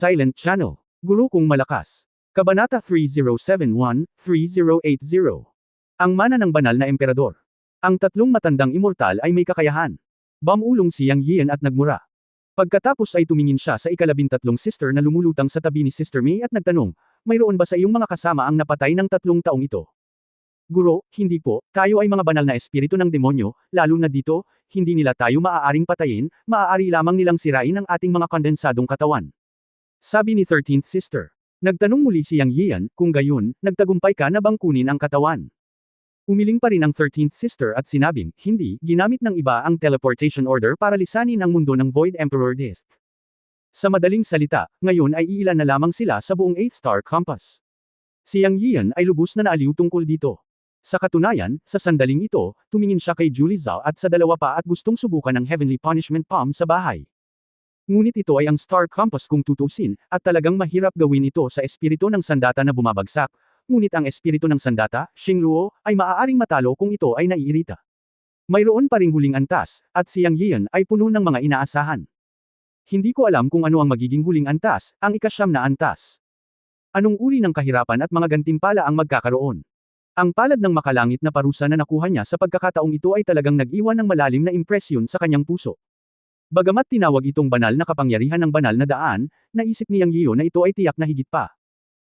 Silent Channel. Guro kong malakas. Kabanata 3071-3080. Ang mana ng banal na emperador. Ang tatlong matandang immortal ay may kakayahan. Bumulong si Yang Yian at nagmura. Pagkatapos ay tumingin siya sa ikalabintatlong sister na lumulutang sa tabi ni Sister May at nagtanong, mayroon ba sa iyong mga kasama ang napatay ng 3 taong ito? Guro, hindi po, tayo ay mga banal na espiritu ng demonyo, lalo na dito, hindi nila tayo maaaring patayin, maaari lamang nilang sirain ang ating mga kondensadong katawan. Sabi ni 13th sister. Nagtanong muli si Yang Yian, kung gayon, nagtagumpay ka na bang kunin ang katawan? Umiling pa rin ang 13th sister at sinabing, hindi, ginamit ng iba ang teleportation order para lisanin ang mundo ng Void Emperor Disk. Sa madaling salita, ngayon ay iilan na lamang sila sa buong 8-star compass. Si Yang Yian ay lubos na naaliw tungkol dito. Sa katunayan, sa sandaling ito, tumingin siya kay Julie Zhao at sa dalawa pa at gustong subukan ng Heavenly Punishment Palm sa bahay. Ngunit ito ay ang Star Compass kung tutusin, at talagang mahirap gawin ito sa espiritu ng sandata na bumabagsak, ngunit ang espiritu ng sandata, Xingluo, ay maaaring matalo kung ito ay naiirita. Mayroon pa ring huling antas, at si Yang Yian ay puno ng mga inaasahan. Hindi ko alam kung ano ang magiging huling antas, ang ika-9 na antas. Anong uri ng kahirapan at mga gantimpala ang magkakaroon? Ang palad ng makalangit na parusa na nakuha niya sa pagkakataong ito ay talagang nag-iwan ng malalim na impresyon sa kanyang puso. Bagamat tinawag itong banal na kapangyarihan ng banal na daan, naisip ni Yang Yiu na ito ay tiyak na higit pa.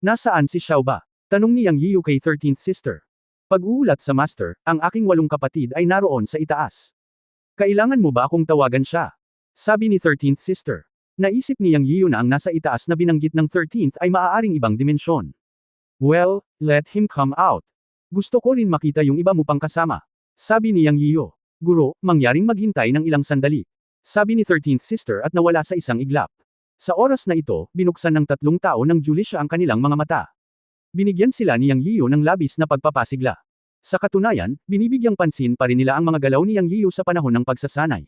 Nasaan si Xiao ba? Tanong ni Yang Yiu kay 13th sister. Pag-uulat sa master, ang aking 8 kapatid ay naroon sa itaas. Kailangan mo ba akong tawagan siya? Sabi ni 13th sister. Naisip ni Yang Yiu na ang nasa itaas na binanggit ng 13th ay maaaring ibang dimensyon. Well, let him come out. Gusto ko rin makita yung iba mo pang kasama. Sabi ni Yang Yiu. Guro, mangyaring maghintay ng ilang sandali. Sabi ni 13th sister at nawala sa isang iglap. Sa oras na ito, binuksan ng 3 tao ng Julisha ang kanilang mga mata. Binigyan sila ni Yang Yiu ng labis na pagpapasigla. Sa katunayan, binibigyang pansin pa rin nila ang mga galaw ni Yang Yiu sa panahon ng pagsasanay.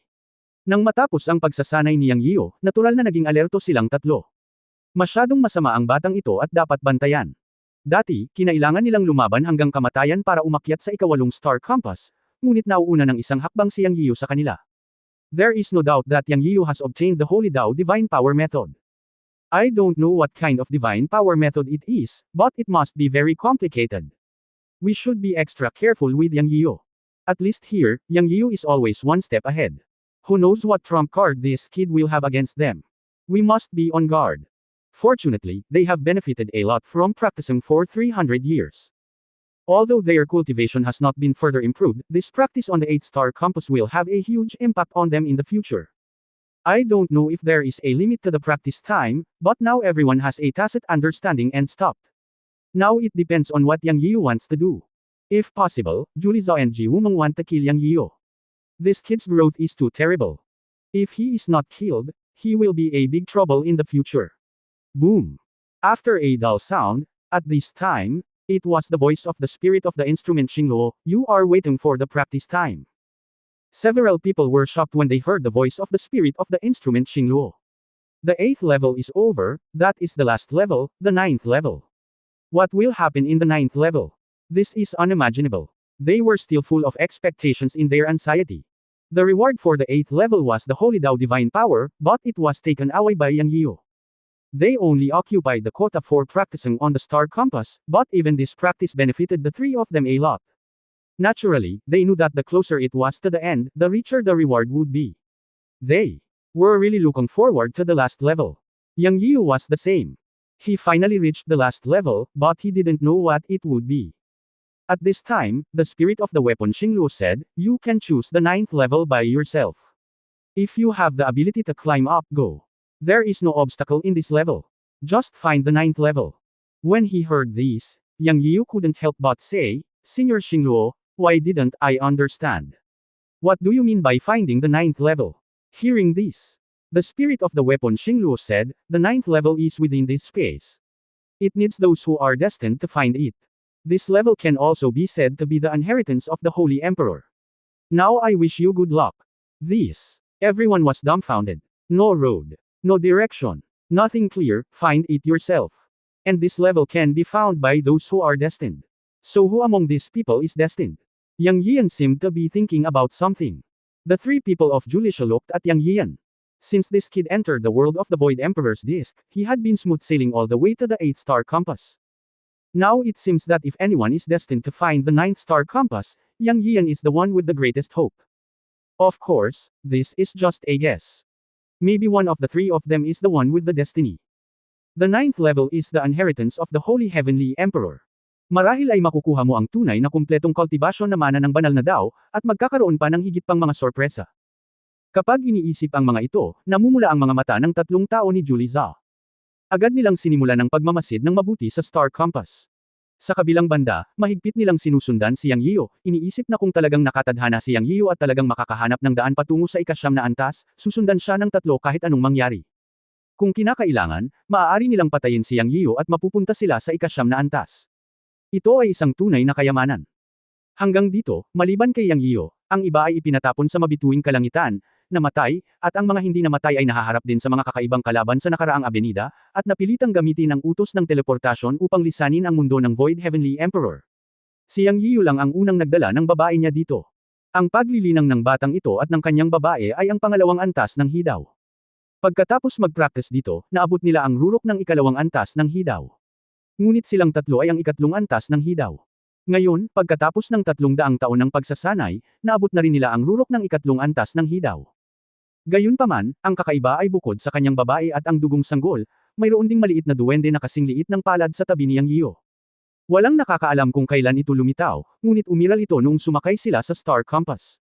Nang matapos ang pagsasanay ni Yang Yiu, natural na naging alerto silang 3. Masyadong masama ang batang ito at dapat bantayan. Dati, kinailangan nilang lumaban hanggang kamatayan para umakyat sa ika-8 star compass, ngunit nauuna ng isang hakbang si Yang Yiu sa kanila. There is no doubt that Yang Yiu has obtained the Holy Dao Divine Power Method. I don't know what kind of divine power method it is, but it must be very complicated. We should be extra careful with Yang Yiu. At least here, Yang Yiu is always one step ahead. Who knows what trump card this kid will have against them? We must be on guard. Fortunately, they have benefited a lot from practicing for 300 years. Although their cultivation has not been further improved, this practice on the 8-star compass will have a huge impact on them in the future. I don't know if there is a limit to the practice time, but now everyone has a tacit understanding and stopped. Now it depends on what Yang Yiu wants to do. If possible, Julie Zhao and Ji Wumeng want to kill Yang Yiu. This kid's growth is too terrible. If he is not killed, he will be a big trouble in the future. Boom! After a dull sound, at this time, it was the voice of the spirit of the instrument Xingluo, you are waiting for the practice time. Several people were shocked when they heard the voice of the spirit of the instrument Xingluo. The 8th level is over, that is the last level, the 9th level. What will happen in the 9th level? This is unimaginable. They were still full of expectations in their anxiety. The reward for the 8th level was the Holy Dao Divine Power, but it was taken away by Yang Yiu. They only occupied the quota for practicing on the star compass, but even this practice benefited the 3 of them a lot. Naturally, they knew that the closer it was to the end, the richer the reward would be. They were really looking forward to the last level. Yang Yiu was the same. He finally reached the last level, but he didn't know what it would be. At this time, the spirit of the weapon Xingluo said, you can choose the 9th level by yourself. If you have the ability to climb up, go. There is no obstacle in this level. Just find the 9th level. When he heard this, Yang Yiu couldn't help but say, Senior Xingluo, why didn't I understand? What do you mean by finding the 9th level? Hearing this, the spirit of the weapon Xingluo said, the 9th level is within this space. It needs those who are destined to find it. This level can also be said to be the inheritance of the Holy Emperor. Now I wish you good luck. This. Everyone was dumbfounded. No road. No direction. Nothing clear, find it yourself. And this level can be found by those who are destined. So who among these people is destined? Yang Yian seemed to be thinking about something. The 3 people of Julisha looked at Yang Yian. Since this kid entered the world of the Void Emperor's disc, he had been smooth sailing all the way to the 8-star compass. Now it seems that if anyone is destined to find the 9th-star compass, Yang Yian is the one with the greatest hope. Of course, this is just a guess. Maybe one of the three of them is the one with the destiny. The 9th level is the inheritance of the Holy Heavenly Emperor. Marahil ay makukuha mo ang tunay na kumpletong kultibasyon na mana ng banal na Dao, at magkakaroon pa ng higit pang mga sorpresa. Kapag iniisip ang mga ito, namumula ang mga mata ng tatlong tao ni Julie Zha. Agad nilang sinimulan ang pagmamasid ng mabuti sa Star Compass. Sa kabilang banda, mahigpit nilang sinusundan si Yang Yiu, iniisip na kung talagang nakatadhana si Yang Yiu at talagang makakahanap ng daan patungo sa ika-9 na antas, susundan siya ng tatlo kahit anong mangyari. Kung kinakailangan, maaari nilang patayin si Yang Yiu at mapupunta sila sa ika-9 na antas. Ito ay isang tunay na kayamanan. Hanggang dito, maliban kay Yang Yiu, ang iba ay ipinatapon sa mabituing kalangitan, namatay, at ang mga hindi namatay ay nahaharap din sa mga kakaibang kalaban sa nakaraang abenida, at napilitang gamitin ang utos ng teleportasyon upang lisanin ang mundo ng Void Heavenly Emperor. Si Yang Yiu lang ang unang nagdala ng babae niya dito. Ang paglilinang ng batang ito at ng kanyang babae ay ang pangalawang antas ng Hidaw. Pagkatapos mag-practice dito, naabot nila ang rurok ng ikalawang antas ng Hidaw. Ngunit silang tatlo ay ang ikatlong antas ng Hidaw. Ngayon, pagkatapos ng 300 taon ng pagsasanay, naabot na rin nila ang rurok ng ikatlong antas ng Hidaw. Gayunpaman, ang kakaiba ay bukod sa kanyang babae at ang dugong sanggol, mayroon ding maliit na duwende na kasing liit ng palad sa tabi ni Yang Yiu. Walang nakakaalam kung kailan ito lumitaw, ngunit umiral ito noong sumakay sila sa Star Compass.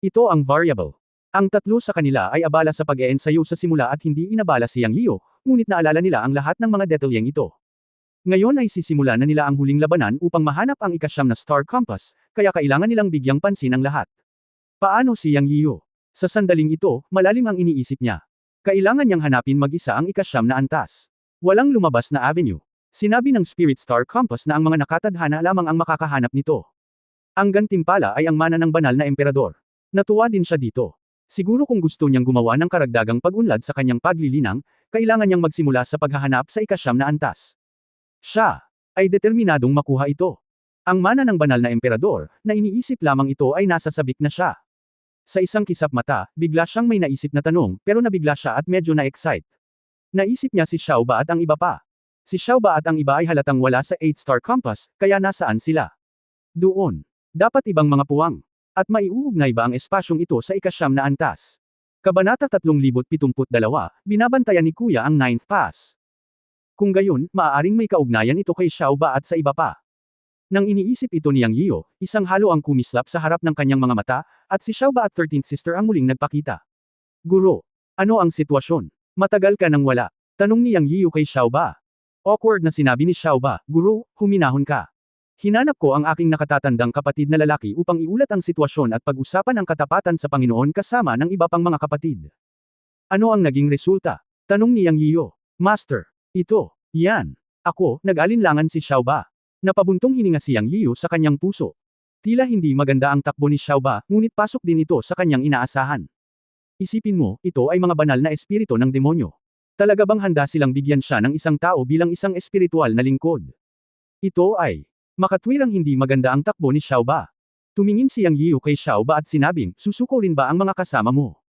Ito ang variable. Ang tatlo sa kanila ay abala sa pag-eensayo sa simula at hindi inabala si Yang Yiu, ngunit naalala nila ang lahat ng mga detalyeng ito. Ngayon ay sisimula na nila ang huling labanan upang mahanap ang ika-9 na Star Compass, kaya kailangan nilang bigyang pansin ang lahat. Paano si Yang Yiu? Sa sandaling ito, malalim ang iniisip niya. Kailangan niyang hanapin mag-isa ang ika-9 na antas. Walang lumabas na avenue. Sinabi ng Spirit Star Compass na ang mga nakatadhana lamang ang makakahanap nito. Ang gantimpala ay ang mana ng banal na emperador. Natuwa din siya dito. Siguro kung gusto niyang gumawa ng karagdagang pag-unlad sa kanyang paglilinang, kailangan niyang magsimula sa paghahanap sa ika-9 na antas. Siya ay determinadong makuha ito. Ang mana ng banal na emperador, na iniisip lamang ito ay nasa sabik na siya. Sa isang kisap mata, bigla siyang may naisip na tanong, pero nabigla siya at medyo na-excite. Naisip niya si Xiao Ba at ang iba pa. Si Xiao Ba at ang iba ay halatang wala sa 8-star compass, kaya nasaan sila? Doon. Dapat ibang mga puwang. At maiuugnay ba ang espasyong ito sa ika-9 na antas? Kabanata 3072, binabantayan ni Kuya ang 9th pass. Kung gayon, maaaring may kaugnayan ito kay Xiao Ba at sa iba pa. Nang iniisip ito ni Yang Yiu, isang halo ang kumislap sa harap ng kanyang mga mata, at si Xiao Ba at 13th sister ang muling nagpakita. Guro, ano ang sitwasyon? Matagal ka nang wala. Tanong ni Yang Yiu kay Xiao Ba. Awkward na sinabi ni Xiao Ba, Guro, huminahon ka. Hinanap ko ang aking nakatatandang kapatid na lalaki upang iulat ang sitwasyon at pag-usapan ang katapatan sa Panginoon kasama ng iba pang mga kapatid. Ano ang naging resulta? Tanong ni Yang Yiu. Master, ito, yan. Ako, nag-alinlangan si Xiao Ba. Napabuntong hininga si Yang Yiu sa kanyang puso. Tila hindi maganda ang takbo ni Xiao Ba, ngunit pasok din ito sa kanyang inaasahan. Isipin mo, ito ay mga banal na espiritu ng demonyo. Talaga bang handa silang bigyan siya ng isang tao bilang isang espiritual na lingkod? Ito ay makatwirang hindi maganda ang takbo ni Xiao Ba. Tumingin si Yang Yiu kay Xiao Ba at sinabing, susuko rin ba ang mga kasama mo?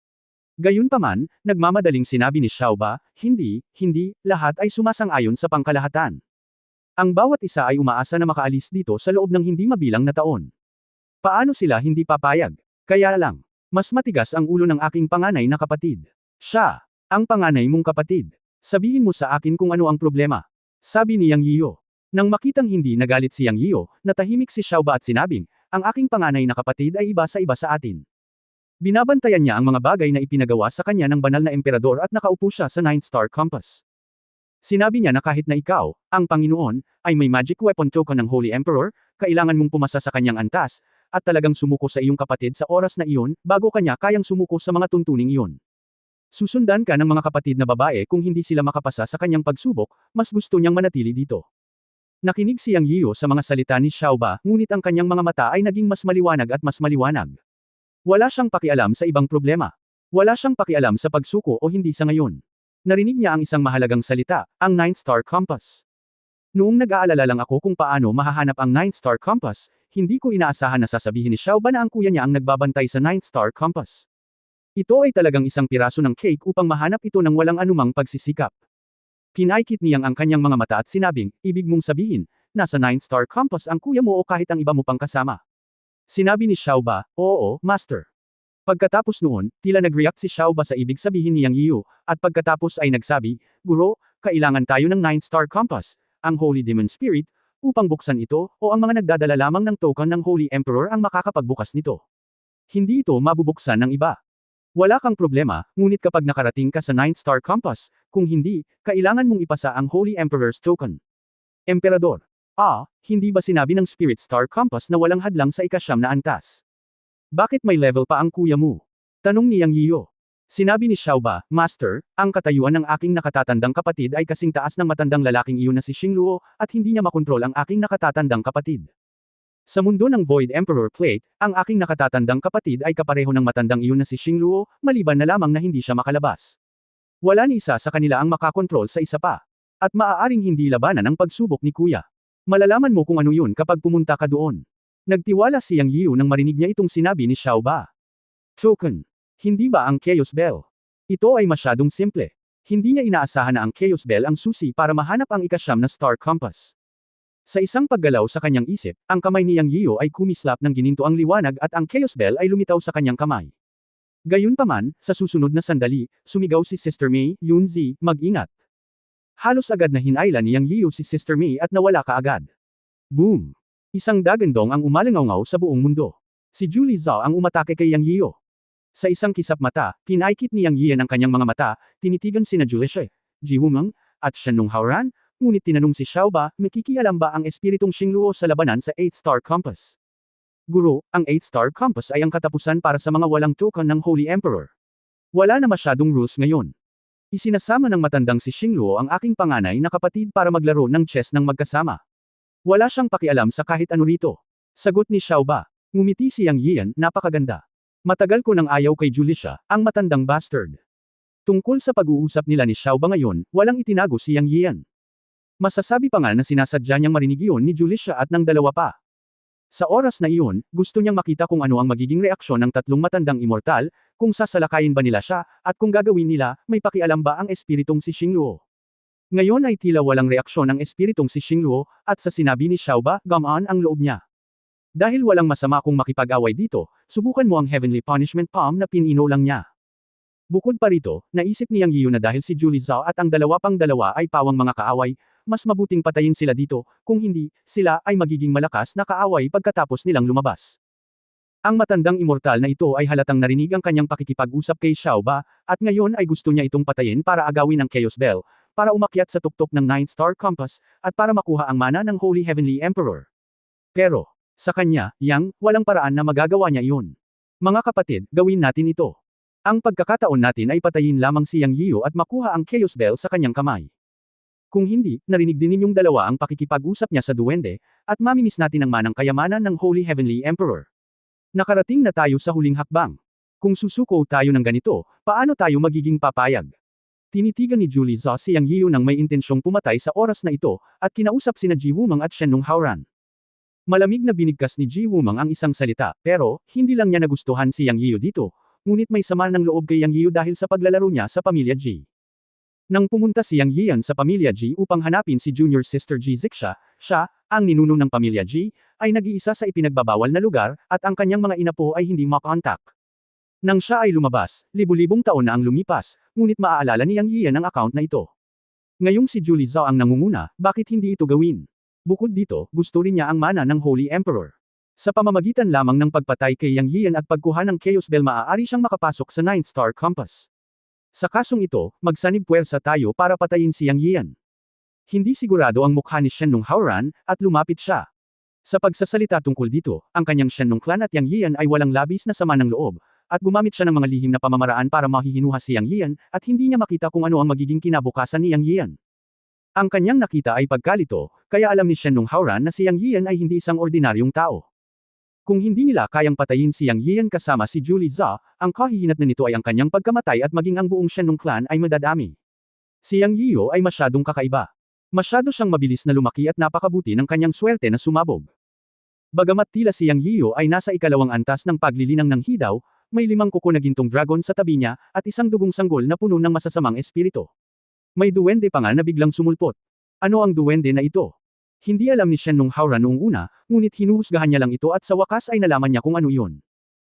Gayunpaman, nagmamadaling sinabi ni Xiao Ba, hindi, lahat ay sumasang-ayon sa pangkalahatan. Ang bawat isa ay umaasa na makaalis dito sa loob ng hindi mabilang na taon. Paano sila hindi papayag? Kaya lang, mas matigas ang ulo ng aking panganay na kapatid. Siya, ang panganay mong kapatid. Sabihin mo sa akin kung ano ang problema. Sabi ni Yang Yiu. Nang makitang hindi nagalit si Yang Yiu, natahimik si Xiao Ba at sinabing, ang aking panganay na kapatid ay iba sa atin. Binabantayan niya ang mga bagay na ipinagawa sa kanya ng banal na emperador at nakaupo siya sa 9-star compass. Sinabi niya na kahit na ikaw, ang Panginoon, ay may magic weapon token ng Holy Emperor, kailangan mong pumasa sa kanyang antas, at talagang sumuko sa iyong kapatid sa oras na iyon, bago kanya kayang sumuko sa mga tuntuning iyon. Susundan ka ng mga kapatid na babae kung hindi sila makapasa sa kanyang pagsubok, mas gusto niyang manatili dito. Nakinig si Yang Yiu sa mga salita ni Xiao Ba, ngunit ang kanyang mga mata ay naging mas maliwanag at mas maliwanag. Wala siyang pakialam sa ibang problema. Wala siyang pakialam sa pagsuko o hindi sa ngayon. Narinig niya ang isang mahalagang salita, ang 9-star compass. Noong nag-aalala lang ako kung paano mahahanap ang 9-star compass, hindi ko inaasahan na sasabihin ni Xiao Ba na ang kuya niya ang nagbabantay sa 9-star compass. Ito ay talagang isang piraso ng cake upang mahanap ito ng walang anumang pagsisikap. Pinaikit niyang ang kanyang mga mata at sinabing, ibig mong sabihin, nasa 9-star compass ang kuya mo o kahit ang iba mo pang kasama. Sinabi ni Xiaoba, oo, master. Pagkatapos noon, tila nag-react si Xiaoba sa ibig sabihin ni Yang Yiyu, at pagkatapos ay nagsabi, Guro, kailangan tayo ng 9-star compass, ang Holy Demon Spirit, upang buksan ito, o ang mga nagdadala lamang ng token ng Holy Emperor ang makakapagbukas nito. Hindi ito mabubuksan ng iba. Wala kang problema, ngunit kapag nakarating ka sa 9-star compass, kung hindi, kailangan mong ipasa ang Holy Emperor's token. Emperador. Hindi ba sinabi ng Spirit Star Compass na walang hadlang sa ikasyam na antas? Bakit may level pa ang kuya mo? Tanong ni Yang Yiyo. Sinabi ni Xiaoba, Master, ang katayuan ng aking nakatatandang kapatid ay kasing taas ng matandang lalaking iyon na si Xingluo, at hindi niya makontrol ang aking nakatatandang kapatid. Sa mundo ng Void Emperor Plate, ang aking nakatatandang kapatid ay kapareho ng matandang iyon na si Xingluo, maliban na lamang na hindi siya makalabas. Wala ni isa sa kanila ang makakontrol sa isa pa. At maaaring hindi labanan ang pagsubok ni kuya. Malalaman mo kung ano yun kapag pumunta ka doon. Nagtiwala si Yang Yiyu nang marinig niya itong sinabi ni Xiaoba. Token. Hindi ba ang Chaos Bell? Ito ay masyadong simple. Hindi niya inaasahan na ang Chaos Bell ang susi para mahanap ang ikasyam na Star Compass. Sa isang paggalaw sa kanyang isip, ang kamay ni Yang Yiyu ay kumislap ng gininto ang liwanag at ang Chaos Bell ay lumitaw sa kanyang kamay. Gayunpaman, sa susunod na sandali, sumigaw si Sister Mei, Yunzi, mag-ingat. Halos agad na hinayla ni Yang Yiyu si Sister Mei at nawala kaagad. Boom! Isang dagandong ang umalangaw sa buong mundo. Si Julie Zhao ang umatake kay Yang Yiyu. Sa isang kisap mata, pinaikit ni Yang Yiyan ang kanyang mga mata, tinitigan sina Julie Shi, Ji Wumeng, at Shen Nonghaoran, ngunit tinanong si Xiaoba, may kikialam ba ang espiritong Xingluo sa labanan sa 8-star compass? Guro, ang 8-star compass ay ang katapusan para sa mga walang token ng Holy Emperor. Wala na masyadong rules ngayon. Isinasama ng matandang si Xingluo ang aking panganay na kapatid para maglaro ng chess ng magkasama. Wala siyang pakialam sa kahit ano rito. Sagot ni Xiaoba. Ngumiti si Yang Yiyan, napakaganda. Matagal ko nang ayaw kay Julicia, ang matandang bastard. Tungkol sa pag-uusap nila ni Xiaoba ngayon, walang itinago si Yang Yiyan. Masasabi pa nga na sinasadya niyang marinig iyon ni Julicia at ng dalawa pa. Sa oras na iyon, gusto niyang makita kung ano ang magiging reaksyon ng tatlong matandang immortal, kung sasalakayin ba nila siya, at kung gagawin nila, may pakialam ba ang espiritong si Xingluo. Ngayon ay tila walang reaksyon ang espiritong si Xingluo, at sa sinabi ni Xiaoba, gamaan ang loob niya. Dahil walang masama kung makipag-away dito, subukan mo ang Heavenly Punishment Palm na pinino lang niya. Bukod pa rito, naisip ni Yang Yiyu na dahil si Julie Zhao at ang dalawa pang dalawa ay pawang mga kaaway, mas mabuting patayin sila dito, kung hindi, sila ay magiging malakas na kaaway pagkatapos nilang lumabas. Ang matandang immortal na ito ay halatang narinig ang kanyang pakikipag-usap kay Xiaoba, at ngayon ay gusto niya itong patayin para agawin ang Chaos Bell, para umakyat sa tuktok ng 9-star compass, at para makuha ang mana ng Holy Heavenly Emperor. Pero, sa kanya, Yang, walang paraan na magagawa niya iyon. Mga kapatid, gawin natin ito. Ang pagkakataon natin ay patayin lamang si Yang Yiyu at makuha ang Chaos Bell sa kanyang kamay. Kung hindi, narinig din ninyong dalawa ang pakikipag-usap niya sa duwende, at mamimiss natin ang manang kayamanan ng Holy Heavenly Emperor. Nakarating na tayo sa huling hakbang. Kung susuko tayo ng ganito, paano tayo magiging papayag? Tinitigan ni Julie Zhao si Yang Yiyu nang may intensyong pumatay sa oras na ito, at kinausap sina Ji Wumeng at Shen Nonghaoran. Malamig na binigkas ni Ji Wumeng ang isang salita, pero, hindi lang niya nagustuhan si Yang Yiyu dito, ngunit may sama ng loob kay Yang Yiyu dahil sa paglalaro niya sa pamilya Ji. Nang pumunta si Yang Yiyan sa pamilya Ji upang hanapin si junior sister Ji Zixia, siya, ang ninuno ng pamilya Ji, ay nag-iisa sa ipinagbabawal na lugar, at ang kanyang mga inapo ay hindi makontak. Nang siya ay lumabas, libu-libong taon na ang lumipas, ngunit maaalala ni Yang Yiyan ang account na ito. Ngayong si Julie Zhao ang nangunguna, bakit hindi ito gawin? Bukod dito, gusto rin niya ang mana ng Holy Emperor. Sa pamamagitan lamang ng pagpatay kay Yang Yiyan at pagkuha ng Chaos Bell maaari siyang makapasok sa 9-star compass. Sa kasong ito, magsanib puwersa tayo para patayin si Yang Yiyan. Hindi sigurado ang mukha ni Shen Nonghaoran, at lumapit siya. Sa pagsasalita tungkol dito, ang kanyang Shen Nong clan at Yang Yiyan ay walang labis na sama ng loob, at gumamit siya ng mga lihim na pamamaraan para mahihinuha si Yang Yiyan, at hindi niya makita kung ano ang magiging kinabukasan ni Yang Yiyan. Ang kanyang nakita ay pagkalito, kaya alam ni Shen Nonghaoran na si Yang Yiyan ay hindi isang ordinaryong tao. Kung hindi nila kayang patayin si Yang Yiyan kasama si Julie Zhao, ang kahihinatnan nito ay ang kanyang pagkamatay at maging ang buong Shen Nong clan ay madadami. Si Yang Yiyu ay masyadong kakaiba. Masyado siyang mabilis na lumaki at napakabuti ng kanyang swerte na sumabog. Bagamat tila si Yang Yiyu ay nasa ikalawang antas ng paglilinang ng hidaw, may 5 kuko na gintong dragon sa tabi niya, at isang dugong sanggol na puno ng masasamang espiritu. May duwende pa nga na biglang sumulpot. Ano ang duwende na ito? Hindi alam ni Shen Nung Haoran noong una, ngunit hinuhusgahan niya lang ito at sa wakas ay nalaman niya kung ano iyon.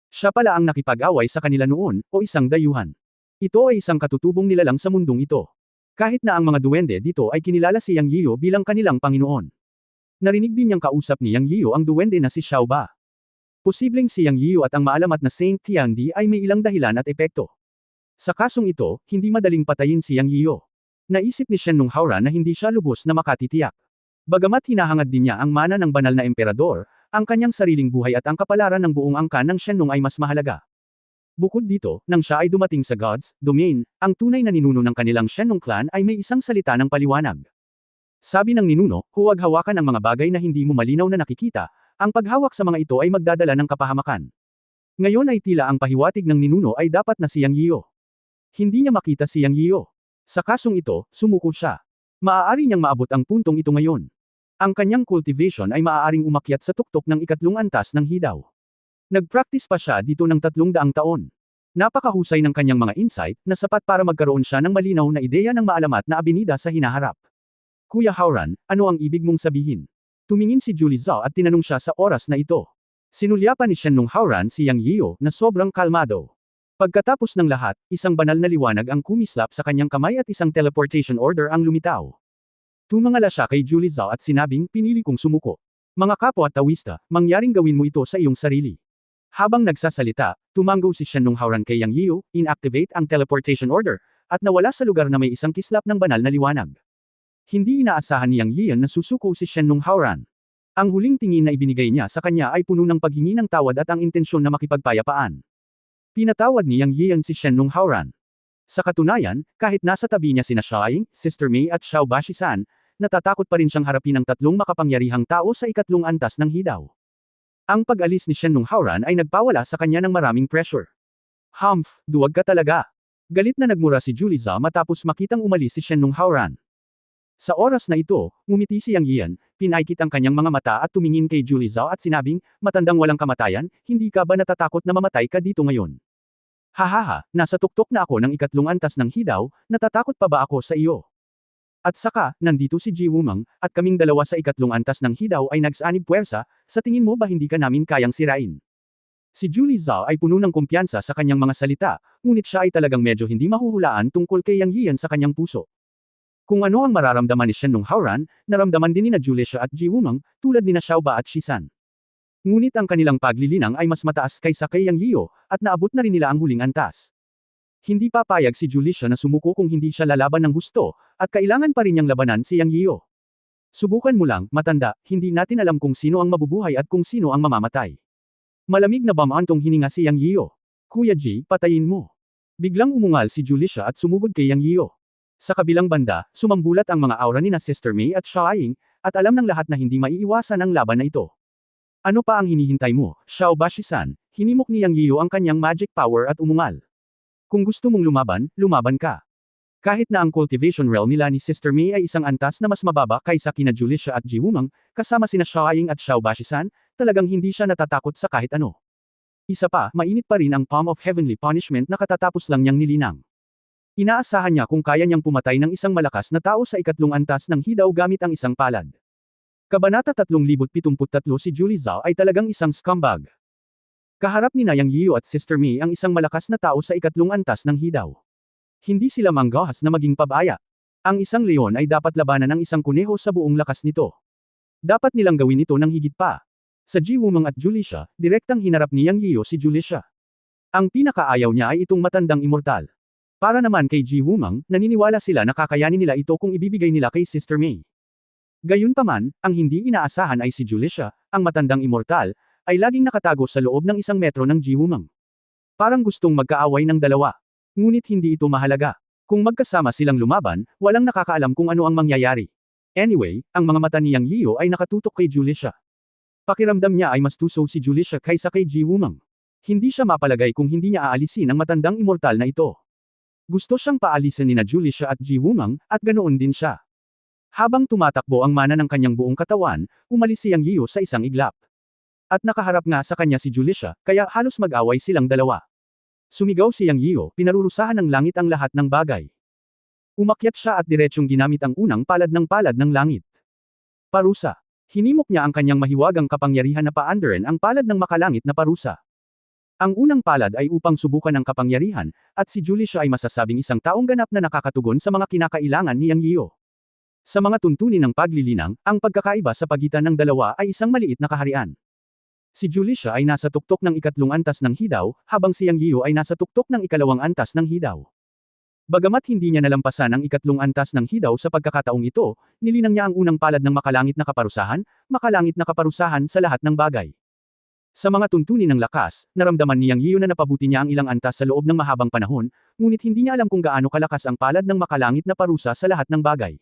Siya pala ang nakipag-away sa kanila noon, o isang dayuhan. Ito ay isang katutubong nilalang sa mundong ito. Kahit na ang mga duwende dito ay kinilala si Yang Yiyo bilang kanilang Panginoon. Narinig din niyang kausap ni Yang Yiyo ang duwende na si Xiao Ba. Posibleng si Yang Yiyo at ang maalamat na Saint Tiandi ay may ilang dahilan at epekto. Sa kasong ito, hindi madaling patayin si Yang Yiyo. Naisip ni Shen Nung Haoran na hindi siya lubos na makatitiyak. Bagamat hinahangad din niya ang mana ng banal na emperador, ang kanyang sariling buhay at ang kapalaran ng buong angkan ng Shen Nung ay mas mahalaga. Bukod dito, nang siya ay dumating sa God's Domain, ang tunay na ninuno ng kanilang Shen Nung clan ay may isang salita ng paliwanag. Sabi ng ninuno, huwag hawakan ang mga bagay na hindi mo malinaw na nakikita, ang paghawak sa mga ito ay magdadala ng kapahamakan. Ngayon ay tila ang pahiwatig ng ninuno ay dapat na si Yang Yiyo. Hindi niya makita si Yang Yiyo. Sa kasong ito, sumuko siya. Maaari niyang maabot ang puntong ito ngayon. Ang kanyang cultivation ay maaaring umakyat sa tuktok ng 3 antas ng hidaw. Nag-practice pa siya dito ng 300 taon. Napakahusay ng kanyang mga insight, na sapat para magkaroon siya ng malinaw na ideya ng maalamat na abinida sa hinaharap. Kuya Haoran, ano ang ibig mong sabihin? Tumingin si Julie Zhao at tinanong siya sa oras na ito. Sinulyapan ni Shen Nung Haoran si Yang Yiyo na sobrang kalmado. Pagkatapos ng lahat, isang banal na liwanag ang kumislap sa kanyang kamay at isang teleportation order ang lumitaw. Tumangala siya kay Julie Zhao at sinabing, pinili kong sumuko. Mga kapwa tawista, mangyaring gawin mo ito sa iyong sarili. Habang nagsasalita, tumango si Shen Nung Haoran kay Yang Yiyo, inactivate ang teleportation order, at nawala sa lugar na may isang kislap ng banal na liwanag. Hindi inaasahan ni Yang Yiyan na susuko si Shen Nung Haoran. Ang huling tingin na ibinigay niya sa kanya ay puno ng paghingi ng tawad at ang intensyon na makipagpayapaan. Pinatawad ni Yang Yiyan si Shen Nung Haoran. Sa katunayan, kahit nasa tabi niya sina Xiaoying, Sister Mei at Xiao Bashi-san, natatakot pa rin siyang harapin ang 3 makapangyarihang tao sa 3 antas ng hidaw. Ang pag-alis ni Shen Nung Haoran ay nagpawala sa kanya ng maraming pressure. Humph, duwag ka talaga. Galit na nagmura si Julie Zhao matapos makitang umalis si Shen Nung Haoran. Sa oras na ito, ngumiti si Yang Yiyan, pinaikit ang kanyang mga mata at tumingin kay Julie Zhao at sinabing, matandang walang kamatayan, hindi ka ba natatakot na mamatay ka dito ngayon? Hahaha, nasa tuktok na ako ng 3 antas ng hidaw, natatakot pa ba ako sa iyo? At saka, nandito si Ji Wumang, at kaming dalawa sa 3 antas ng hidaw ay nagsanib puwersa, sa tingin mo ba hindi ka namin kayang sirain? Si Julie Zhao ay puno ng kumpiyansa sa kanyang mga salita, ngunit siya ay talagang medyo hindi mahuhulaan tungkol kay Yang Yiyan sa kanyang puso. Kung ano ang mararamdaman ni Shen Nung Haoran, naramdaman din ni Julia at Ji Wumang, tulad ni Xiao Ba at Shisan. Ngunit ang kanilang paglilinang ay mas mataas kaysa kay Yang Yiyo, at naabot na rin nila ang huling antas. Hindi papayag si Julia na sumuko kung hindi siya lalaban ng husto, at kailangan pa rin niyang labanan si Yang Yiyo. Subukan mo lang, matanda, hindi natin alam kung sino ang mabubuhay at kung sino ang mamamatay. Malamig na bamantong hininga si Yang Yiyo. Kuya Ji, patayin mo. Biglang umungal si Julia at sumugod kay Yang Yiyo. Sa kabilang banda, sumambulat ang mga aura ni na Sister Mei at Xiaoying, at alam ng lahat na hindi maiiwasan ang laban na ito. Ano pa ang hinihintay mo, Xiao Bashi-san? Hinimok ni Yang Yiyo ang kanyang magic power at umungal. Kung gusto mong lumaban, lumaban ka. Kahit na ang cultivation realm nila ni Sister Mei ay isang antas na mas mababa kaysa kina Julia at Ji Wumang, kasama sina Xiaoying at Xiao Bashi-san, talagang hindi siya natatakot sa kahit ano. Isa pa, mainit pa rin ang Palm of Heavenly Punishment na katatapos lang niyang nilinang. Inaasahan niya kung kaya niyang pumatay ng isang malakas na tao sa 3 antas ng hidaw gamit ang isang palad. Kabanata 3073 Si Julie Zhao ay talagang isang scumbag. Kaharap ni Yang Yiyo at Sister Mei ang isang malakas na tao sa 3 antas ng hidaw. Hindi sila manggahas na maging pabaya. Ang isang leon ay dapat labanan ng isang kuneho sa buong lakas nito. Dapat nilang gawin ito ng higit pa. Sa Ji Wumang at Julia, direktang hinarap ni Yang Yiyo si Julia. Ang pinakaayaw niya ay itong matandang immortal. Para naman kay Ji Wumang, naniniwala sila na kakayanin nila ito kung ibibigay nila kay Sister Mei. Gayunpaman, ang hindi inaasahan ay si Julia, ang matandang immortal, ay laging nakatago sa loob ng 1 metro ng Ji Wumang. Parang gustong magkaaway ng dalawa. Ngunit hindi ito mahalaga. Kung magkasama silang lumaban, walang nakakaalam kung ano ang mangyayari. Anyway, ang mga mata ni Yang Yiyo ay nakatutok kay Julia. Pakiramdam niya ay mas tuso si Julia kaysa kay Ji Wumang. Hindi siya mapalagay kung hindi niya aalisin ang matandang immortal na ito. Gusto siyang paalisin ni Julia at Ji Wumang, at ganoon din siya. Habang tumatakbo ang mana ng kanyang buong katawan, umalis si Yang Yiyo sa isang iglap. At nakaharap nga sa kanya si Julia, kaya halos mag-away silang dalawa. Sumigaw si Yang Yiyo, pinarurusahan ng langit ang lahat ng bagay. Umakyat siya at diretsyong ginamit ang unang palad ng langit. Parusa. Hinimok niya ang kanyang mahiwagang kapangyarihan na paandarin ang palad ng makalangit na parusa. Ang unang palad ay upang subukan ang kapangyarihan, at si Juliusha ay masasabing isang taong ganap na nakakatugon sa mga kinakailangan ni Yang Yiyo. Sa mga tuntunin ng paglilinang, ang pagkakaiba sa pagitan ng dalawa ay isang maliit na kaharian. Si Juliusha ay nasa tuktok ng ikatlong antas ng hidaw, habang si Yang Yiyo ay nasa tuktok ng ikalawang antas ng hidaw. Bagamat hindi niya nalampasan ang ikatlong antas ng hidaw sa pagkakataong ito, nilinang niya ang unang palad ng makalangit na kaparusahan sa lahat ng bagay. Sa mga tuntunin ng lakas, naramdaman ni Yang Yiyo na napabuti niya ang ilang antas sa loob ng mahabang panahon, ngunit hindi niya alam kung gaano kalakas ang palad ng makalangit na parusa sa lahat ng bagay.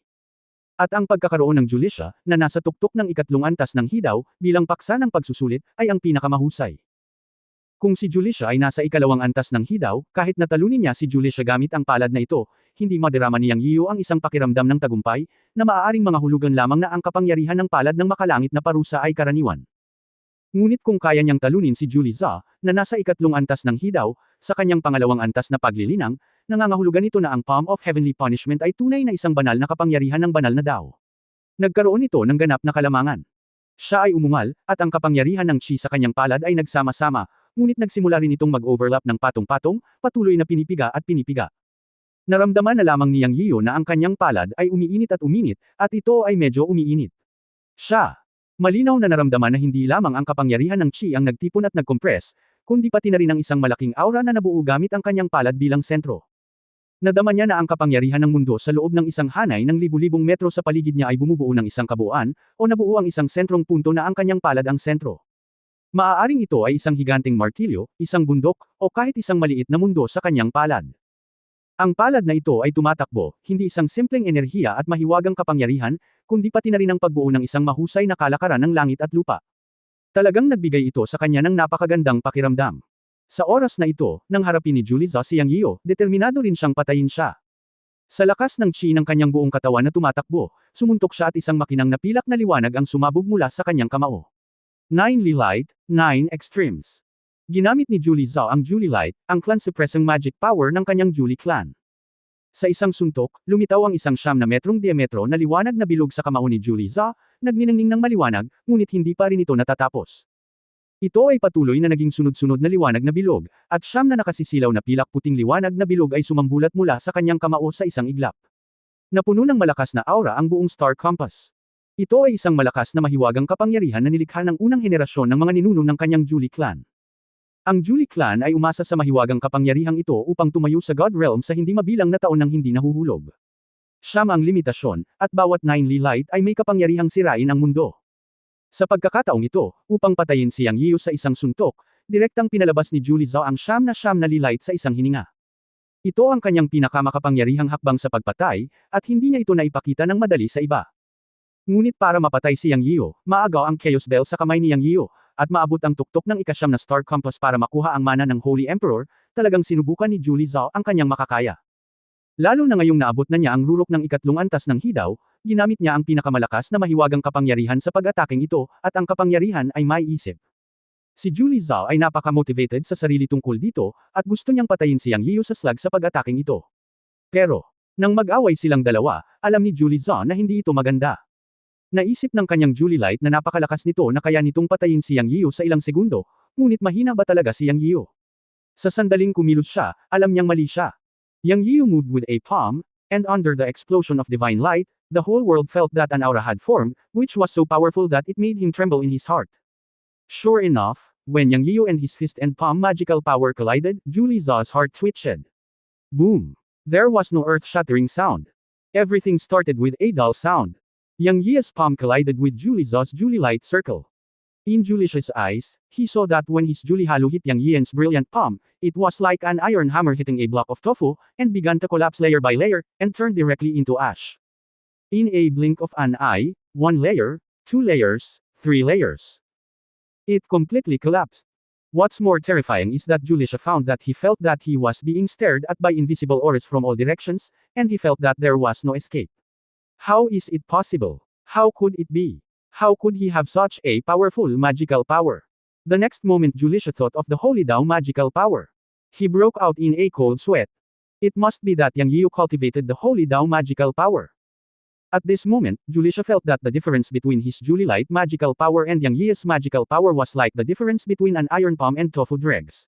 At ang pagkakaroon ng Juliusha, na nasa tuktok ng ikatlong antas ng hidaw, bilang paksa ng pagsusulit, ay ang pinakamahusay. Kung si Juliusha ay nasa ikalawang antas ng hidaw, kahit natalunin niya si Juliusha gamit ang palad na ito, hindi madarama ni Yang Yiyo ang isang pakiramdam ng tagumpay, na maaaring mga hulugan lamang na ang kapangyarihan ng palad ng makalangit na parusa ay karaniwan. Ngunit kung kaya niyang talunin si Juliusha, na nasa ikatlong antas ng hidaw, sa kanyang pangalawang antas na paglilinang, nangangahulugan ito na ang Palm of Heavenly Punishment ay tunay na isang banal na kapangyarihan ng banal na Dao. Nagkaroon ito ng ganap na kalamangan. Siya ay umungal, at ang kapangyarihan ng Chi sa kanyang palad ay nagsama-sama, ngunit nagsimula rin itong mag-overlap ng patong-patong, patuloy na pinipiga at pinipiga. Naramdaman na lamang ni Yang Yiyo na ang kanyang palad ay umiinit, at ito ay medyo umiinit. Siya. Malinaw na naramdaman na hindi lamang ang kapangyarihan ng Chi ang nagtipon at nagkompress, kundi pati na rin ang isang malaking aura na nabuo gamit ang kanyang palad bilang sentro. Nadama niya na ang kapangyarihan ng mundo sa loob ng isang hanay ng libu-libong metro sa paligid niya ay bumubuo ng isang kabuuan, o nabuo ang isang sentrong punto na ang kanyang palad ang sentro. Maaaring ito ay isang higanteng martilyo, isang bundok, o kahit isang maliit na mundo sa kanyang palad. Ang palad na ito ay tumatakbo, hindi isang simpleng enerhiya at mahiwagang kapangyarihan, kundi pati na rin ang pagbuo ng isang mahusay na kalakaran ng langit at lupa. Talagang nagbigay ito sa kanya ng napakagandang pakiramdam. Sa oras na ito, nang harapin ni Juliusha si Yang Yiyo, determinado rin siyang patayin siya. Sa lakas ng Chi ng kanyang buong katawan na tumatakbo, sumuntok siya at isang makinang na pilak na liwanag ang sumabog mula sa kanyang kamao. 9 Light, 9 Extremes. Ginamit ni Juliusha ang Julie Light, ang clan-suppressing magic power ng kanyang Julie clan. Sa isang suntok, lumitaw ang isang 9 na metrong diametro na liwanag na bilog sa kamao ni Juliusha, nagniningning ng maliwanag, ngunit hindi pa rin ito natatapos. Ito ay patuloy na naging sunod-sunod na liwanag na bilog, at 9 na nakasisilaw na pilak puting liwanag na bilog ay sumambulat mula sa kanyang kamao sa isang iglap. Napuno ng malakas na aura ang buong Star Compass. Ito ay isang malakas na mahiwagang kapangyarihan na nilikha ng unang henerasyon ng mga ninuno ng kanyang Julie clan. Ang Julie clan ay umasa sa mahiwagang kapangyarihang ito upang tumayo sa God Realm sa hindi mabilang na taon nang hindi nahuhulog. 9 ang limitasyon, at bawat 9 Light ay may kapangyarihang sirain ang mundo. Sa pagkakataong ito, upang patayin si Yang Yiyo sa isang suntok, direktang pinalabas ni Juliusha ang 9 na Light sa isang hininga. Ito ang kanyang pinakamakapangyarihang hakbang sa pagpatay, at hindi niya ito naipakita ng madali sa iba. Ngunit para mapatay si Yang Yiyo, maagaw ang Chaos Bell sa kamay ni Yang Yiyo, at maabot ang tuktok ng ika-9 na Star Compass para makuha ang mana ng Holy Emperor, talagang sinubukan ni Juliusha ang kanyang makakaya. Lalo na ngayong naabot na niya ang rurok ng ikatlong antas ng hidaw, ginamit niya ang pinakamalakas na mahiwagang kapangyarihan sa pag-ataking ito, at ang kapangyarihan ay may isip. Si Juliusha ay napaka-motivated sa sarili tungkol dito, at gusto niyang patayin si Yang Yiyo sa slag sa pag-ataking ito. Pero, nang mag-away silang dalawa, alam ni Juliusha na hindi ito maganda. Naisip ng kanyang Julie Light na napakalakas nito na kaya nitong patayin si Yang Yiyo sa ilang segundo, ngunit mahina ba talaga si Yang Yiyo? Sa sandaling kumilos siya, alam niyang mali siya. Yang Yiyo moved with a palm, and under the explosion of divine light, the whole world felt that an aura had formed, which was so powerful that it made him tremble in his heart. Sure enough, when Yang Yiyo and his fist and palm magical power collided, Juliusha's heart twitched. Boom! There was no earth-shattering sound. Everything started with a dull sound. Yang Yiyo's palm collided with Juliusha's Julie Light circle. In Juliusha's eyes, he saw that when his Julie Halo hit Yang Yiyan's brilliant palm, it was like an iron hammer hitting a block of tofu, and began to collapse layer by layer, and turned directly into ash. In a blink of an eye, 1 layer, 2 layers, 3 layers. It completely collapsed. What's more terrifying is that Juliusha found that he felt that he was being stared at by invisible auras from all directions, and he felt that there was no escape. How is it possible? How could it be? How could he have such a powerful magical power? The next moment Juliusha thought of the Holy Dao magical power. He broke out in a cold sweat. It must be that Yang Yiu cultivated the Holy Dao magical power. At this moment, Julisha felt that the difference between his Julie Light magical power and Yang Yi's magical power was like the difference between an iron palm and tofu dregs.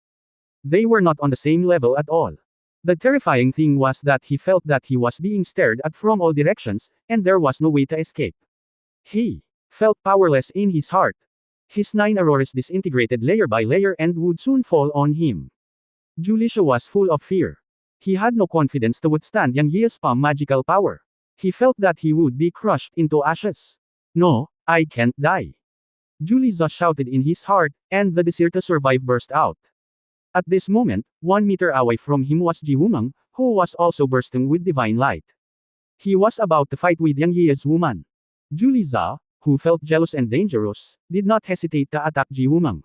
They were not on the same level at all. The terrifying thing was that he felt that he was being stared at from all directions, and there was no way to escape. He felt powerless in his heart. His 9 auroras disintegrated layer by layer and would soon fall on him. Julisha was full of fear. He had no confidence to withstand Yang Yi's palm magical power. He felt that he would be crushed into ashes. No, I can't die. Julisha shouted in his heart, and the desire to survive burst out. At this moment, 1 meter away from him was Ji Wumeng, who was also bursting with divine light. He was about to fight with Yang Yi's woman. Julisha, who felt jealous and dangerous, did not hesitate to attack Ji Wumeng.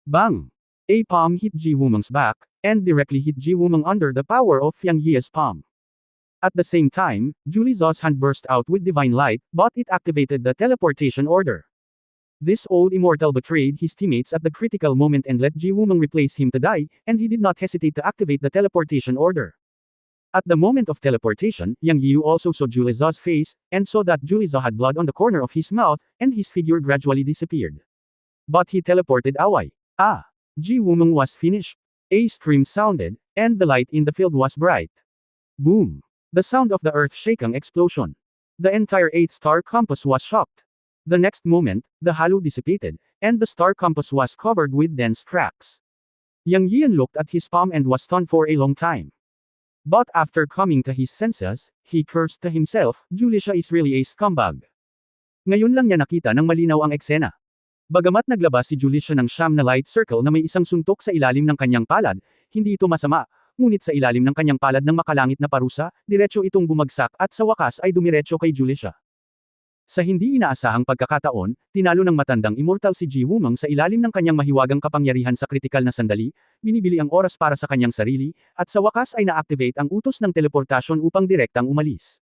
Bang! A palm hit Ji Wumeng's back, and directly hit Ji Wumeng under the power of Yang Yi's palm. At the same time, Julisha's hand burst out with divine light, but it activated the teleportation order. This old immortal betrayed his teammates at the critical moment and let Ji Wumeng replace him to die, and he did not hesitate to activate the teleportation order. At the moment of teleportation, Yang Yiu also saw Julisha's face, and saw that Julisha had blood on the corner of his mouth, and his figure gradually disappeared. But he teleported away. Ah! Ji Wumeng was finished. A scream sounded, and the light in the field was bright. Boom! The sound of the earth-shaking explosion. The entire 8-star compass was shocked. The next moment, the halo dissipated, and the star compass was covered with dense cracks. Yang Yian looked at his palm and was stunned for a long time. But after coming to his senses, he cursed to himself, Julisha is really a scumbag. Ngayon lang niya nakita ng malinaw ang eksena. Bagamat naglabas si Julisha ng siyam na light circle na may isang suntok sa ilalim ng kanyang palad, hindi ito masama, ngunit sa ilalim ng kanyang palad ng makalangit na parusa, diretso itong bumagsak at sa wakas ay dumiretso kay Julisha. Sa hindi inaasahang pagkakataon, tinalo ng matandang immortal si Ji Wumeng sa ilalim ng kanyang mahiwagang kapangyarihan sa kritikal na sandali, binibili ang oras para sa kanyang sarili, at sa wakas ay na-activate ang utos ng teleportasyon upang direktang umalis.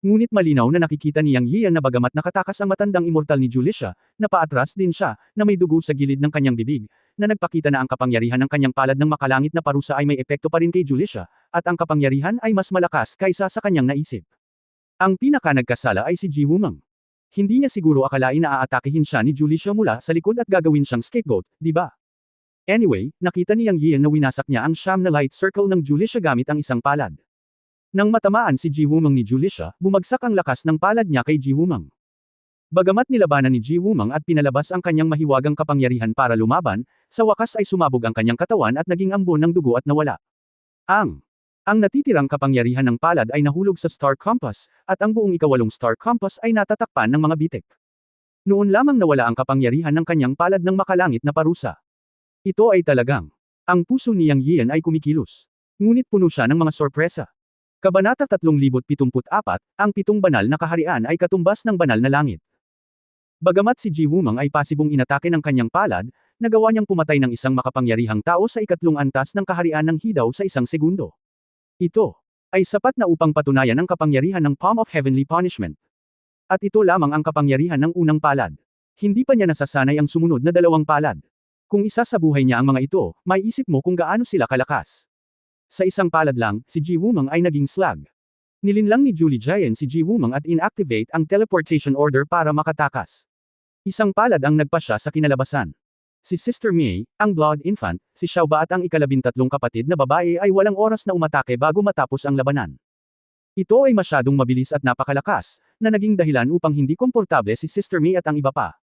Ngunit malinaw na nakikita ni Yang Yian na bagamat nakatakas ang matandang immortal ni Julisha, napaatras din siya, na may dugo sa gilid ng kanyang bibig, na nagpakita na ang kapangyarihan ng kanyang palad ng makalangit na parusa ay may epekto pa rin kay Julisha, at ang kapangyarihan ay mas malakas kaysa sa kanyang naisip. Ang pinaka-nagkasala ay si Ji Wumeng. Hindi niya siguro akalain na aatakihin siya ni Julisha mula sa likod at gagawin siyang scapegoat, di ba? Anyway, nakita ni Yang Yian na winasak niya ang siyam na light circle ng Julisha gamit ang isang palad. Nang matamaan si Ji Wumeng ni Julisha, bumagsak ang lakas ng palad niya kay Ji Wumeng. Bagamat nilabanan ni Ji Wumeng at pinalabas ang kanyang mahiwagang kapangyarihan para lumaban, sa wakas ay sumabog ang kanyang katawan at naging ambon ng dugo at nawala. Ang natitirang kapangyarihan ng palad ay nahulog sa Star Compass, at ang buong ikawalong Star Compass ay natatakpan ng mga bitik. Noon lamang nawala ang kapangyarihan ng kanyang palad ng makalangit na parusa. Ito ay talagang. Ang puso ni Yang Yian ay kumikilos. Ngunit puno siya ng mga sorpresa. Kabanata 3074, ang 7 banal na kaharian ay katumbas ng banal na langit. Bagamat si Ji Wumeng ay pasibong inatake ng kanyang palad, nagawa niyang pumatay ng isang makapangyarihang tao sa ikatlong antas ng kaharian ng Hidaw sa isang segundo. Ito ay sapat na upang patunayan ang kapangyarihan ng Palm of Heavenly Punishment. At ito lamang ang kapangyarihan ng unang palad. Hindi pa niya nasasanay ang sumunod na 2 palad. Kung isa sa buhay niya ang mga ito, may isip mo kung gaano sila kalakas. Sa isang palad lang, si Ji Wumeng ay naging slag. Nilinlang ni Julie Jian si Ji Wumeng at inactivate ang teleportation order para makatakas. Isang palad ang nagpasya sa kinalabasan. Si Sister Mei, ang Blood Infant, si Xiaoba at ang ika-13 kapatid na babae ay walang oras na umatake bago matapos ang labanan. Ito ay masyadong mabilis at napakalakas, na naging dahilan upang hindi komportable si Sister Mei at ang iba pa.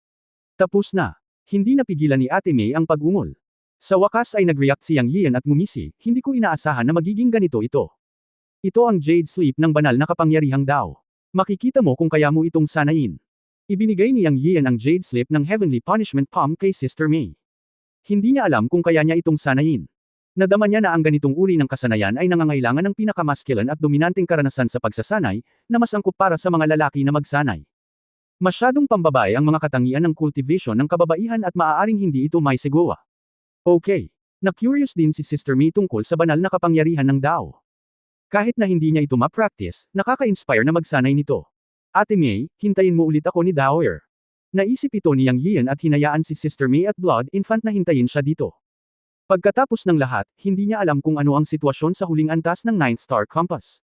Tapos na. Hindi napigilan ni Ate Mei ang pag-ungol. Sa wakas ay nag-react si Yang Yian at ngumisi, hindi ko inaasahan na magiging ganito ito. Ito ang Jade Sleep ng banal na kapangyarihang Dao. Makikita mo kung kaya mo itong sanayin. Ibinigay ni Yang Yian ang Jade Sleep ng Heavenly Punishment Palm kay Sister Mei. Hindi niya alam kung kaya niya itong sanayin. Nadama niya na ang ganitong uri ng kasanayan ay nangangailangan ng pinakamasculine at dominanteng karanasan sa pagsasanay, na mas angkop para sa mga lalaki na magsanay. Masyadong pambabae ang mga katangian ng cultivation ng kababaihan at maaaring hindi ito may segowa. Okay. Na-curious din si Sister Mei tungkol sa banal na kapangyarihan ng Dao. Kahit na hindi niya ito ma-practice, nakaka-inspire na magsanay nito. Ate Mei, hintayin mo ulit ako ni Daoer. Naisip ito ni Yang Yian at hinayaan si Sister Mei at Blood Infant na hintayin siya dito. Pagkatapos ng lahat, hindi niya alam kung ano ang sitwasyon sa huling antas ng Ninth Star Compass.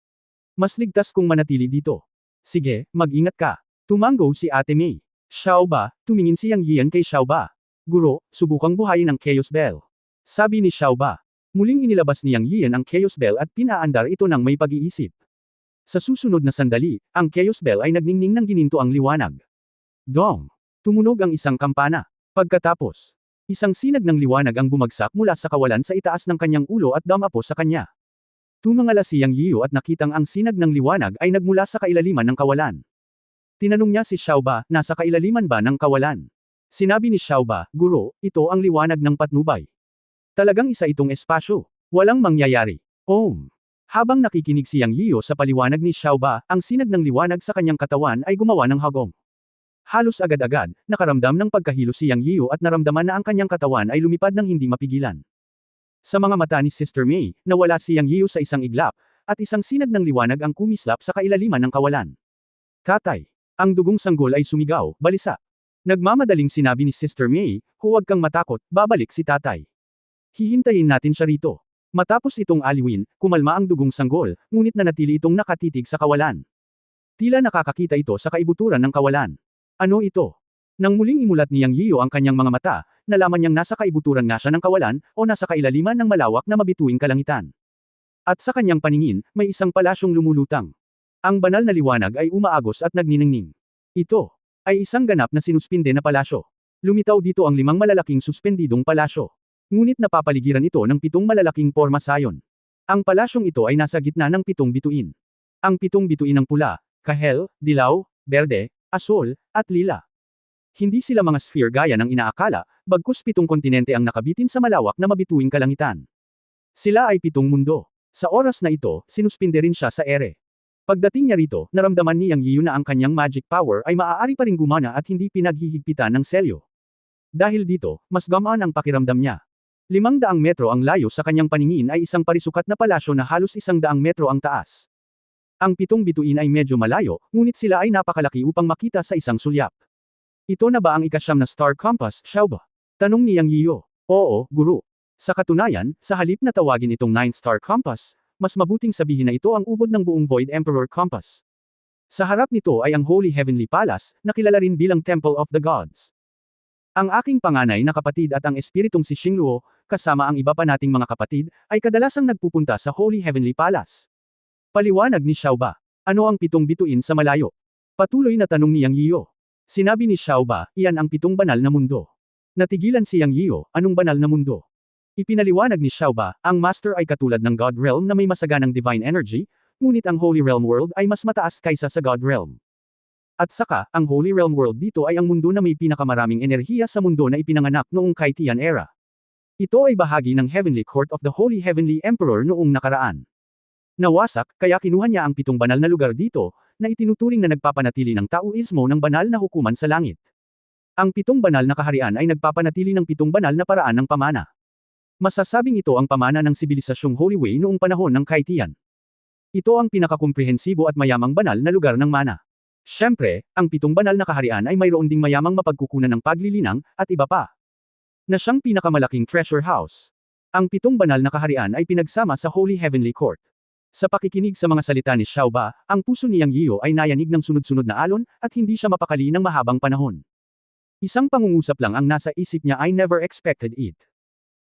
Mas ligtas kung manatili dito. Sige, mag-ingat ka. Tumango si Ate May. Xiaoba, tumingin si Yang Yian kay Xiaoba. Guro, subukang buhayin ang Chaos Bell. Sabi ni Xiaoba. Muling inilabas ni Yang Yian ang Chaos Bell at pinaandar ito ng may pag-iisip. Sa susunod na sandali, ang Chaos Bell ay nagningning ng gininto ang liwanag. Dong! Tumunog ang isang kampana. Pagkatapos, isang sinag ng liwanag ang bumagsak mula sa kawalan sa itaas ng kanyang ulo at dumapo sa kanya. Tumangala si Yang Yiu at nakitang ang sinag ng liwanag ay nagmula sa kailaliman ng kawalan. Tinanong niya si Xiaoba, nasa kailaliman ba ng kawalan? Sinabi ni Xiaoba, Guro, ito ang liwanag ng patnubay. Talagang isa itong espasyo. Walang mangyayari. Habang nakikinig si Yang Yiu sa paliwanag ni Xiaoba, ang sinag ng liwanag sa kanyang katawan ay gumawa ng hagong. Halos agad-agad, nakaramdam ng pagkahilo si Yang Yiu at naramdaman na ang kanyang katawan ay lumipad ng hindi mapigilan. Sa mga mata ni Sister May, nawala si Yang Yiu sa isang iglap, at isang sinag ng liwanag ang kumislap sa kailaliman ng kawalan. Tatay! Ang dugong sanggol ay sumigaw, balisa. Nagmamadaling sinabi ni Sister May, huwag kang matakot, babalik si tatay. Hihintayin natin siya rito. Matapos itong aliwin, kumalma ang dugong sanggol, ngunit nanatili itong nakatitig sa kawalan. Tila nakakakita ito sa kaibuturan ng kawalan. Ano ito? Nang muling imulat ni Yang Yiu ang kanyang mga mata, nalaman niyang nasa kaibuturan nga siya ng kawalan, o nasa kailaliman ng malawak na mabituing kalangitan. At sa kanyang paningin, may isang palasyong lumulutang. Ang banal na liwanag ay umaagos at nagniningning. Ito ay isang ganap na sinuspinde na palasyo. Lumitaw dito ang 5 malalaking suspendidong palasyo. Ngunit napapaligiran ito ng 7 malalaking porma sayon. Ang palasyong ito ay nasa gitna ng 7 bituin. Ang 7 bituin ng pula, kahel, dilaw, berde, asul, at lila. Hindi sila mga sphere gaya ng inaakala, bagkus 7 kontinente ang nakabitin sa malawak na mabituing kalangitan. Sila ay 7 mundo. Sa oras na ito, sinuspinde rin siya sa ere. Pagdating niya rito, naramdaman ni Yang Yiu na ang kanyang magic power ay maaari pa ring gumana at hindi pinaghihigpitan ng selyo. Dahil dito, mas gamaan ang pakiramdam niya. 500 metro ang layo sa kanyang paningin ay isang parisukat na palasyo na halos 100 metro ang taas. Ang 7 bituin ay medyo malayo, ngunit sila ay napakalaki upang makita sa isang sulyap. Ito na ba ang ika-9 na Star Compass, Xiaoba? Tanong ni Yang Yiu. Oo, Guro. Sa katunayan, sa halip na tawagin itong 9 Star Compass, mas mabuting sabihin na ito ang ubod ng buong Void Emperor Compass. Sa harap nito ay ang Holy Heavenly Palace, na kilala rin bilang Temple of the Gods. Ang aking panganay na kapatid at ang espiritong si Xingluo, kasama ang iba pa nating mga kapatid, ay kadalasang nagpupunta sa Holy Heavenly Palace. Paliwanag ni Xiaoba. Ano ang 7 bituin sa malayo? Patuloy na tanong ni Yang Yiu. Sinabi ni Xiaoba, iyan ang 7 banal na mundo. Natigilan si Yang Yiu, anong banal na mundo? Ipinaliwanag ni Xiaoba, ang Master ay katulad ng God Realm na may masaganang divine energy, ngunit ang Holy Realm World ay mas mataas kaysa sa God Realm. At saka, ang Holy Realm World dito ay ang mundo na may pinakamaraming enerhiya sa mundo na ipinanganak noong Kaitian era. Ito ay bahagi ng Heavenly Court of the Holy Heavenly Emperor noong nakaraan. Nawasak, kaya kinuha niya ang 7 banal na lugar dito, na itinuturing na nagpapanatili ng Taoismo ng banal na hukuman sa langit. Ang 7 banal na kaharian ay nagpapanatili ng 7 banal na paraan ng pamana. Masasabing ito ang pamana ng sibilisasyong Holy Way noong panahon ng Kaitian. Ito ang pinakakomprehensibo at mayamang banal na lugar ng mana. Siyempre, ang 7 banal na kaharian ay mayroon ding mayamang mapagkukunan ng paglilinang, at iba pa. Na siyang pinakamalaking treasure house. Ang 7 banal na kaharian ay pinagsama sa Holy Heavenly Court. Sa pakikinig sa mga salita ni Xiaoba, ang puso ni Yang Yiu ay nayanig ng sunod-sunod na alon, at hindi siya mapakali ng mahabang panahon. Isang pangungusap lang ang nasa isip niya, I never expected it.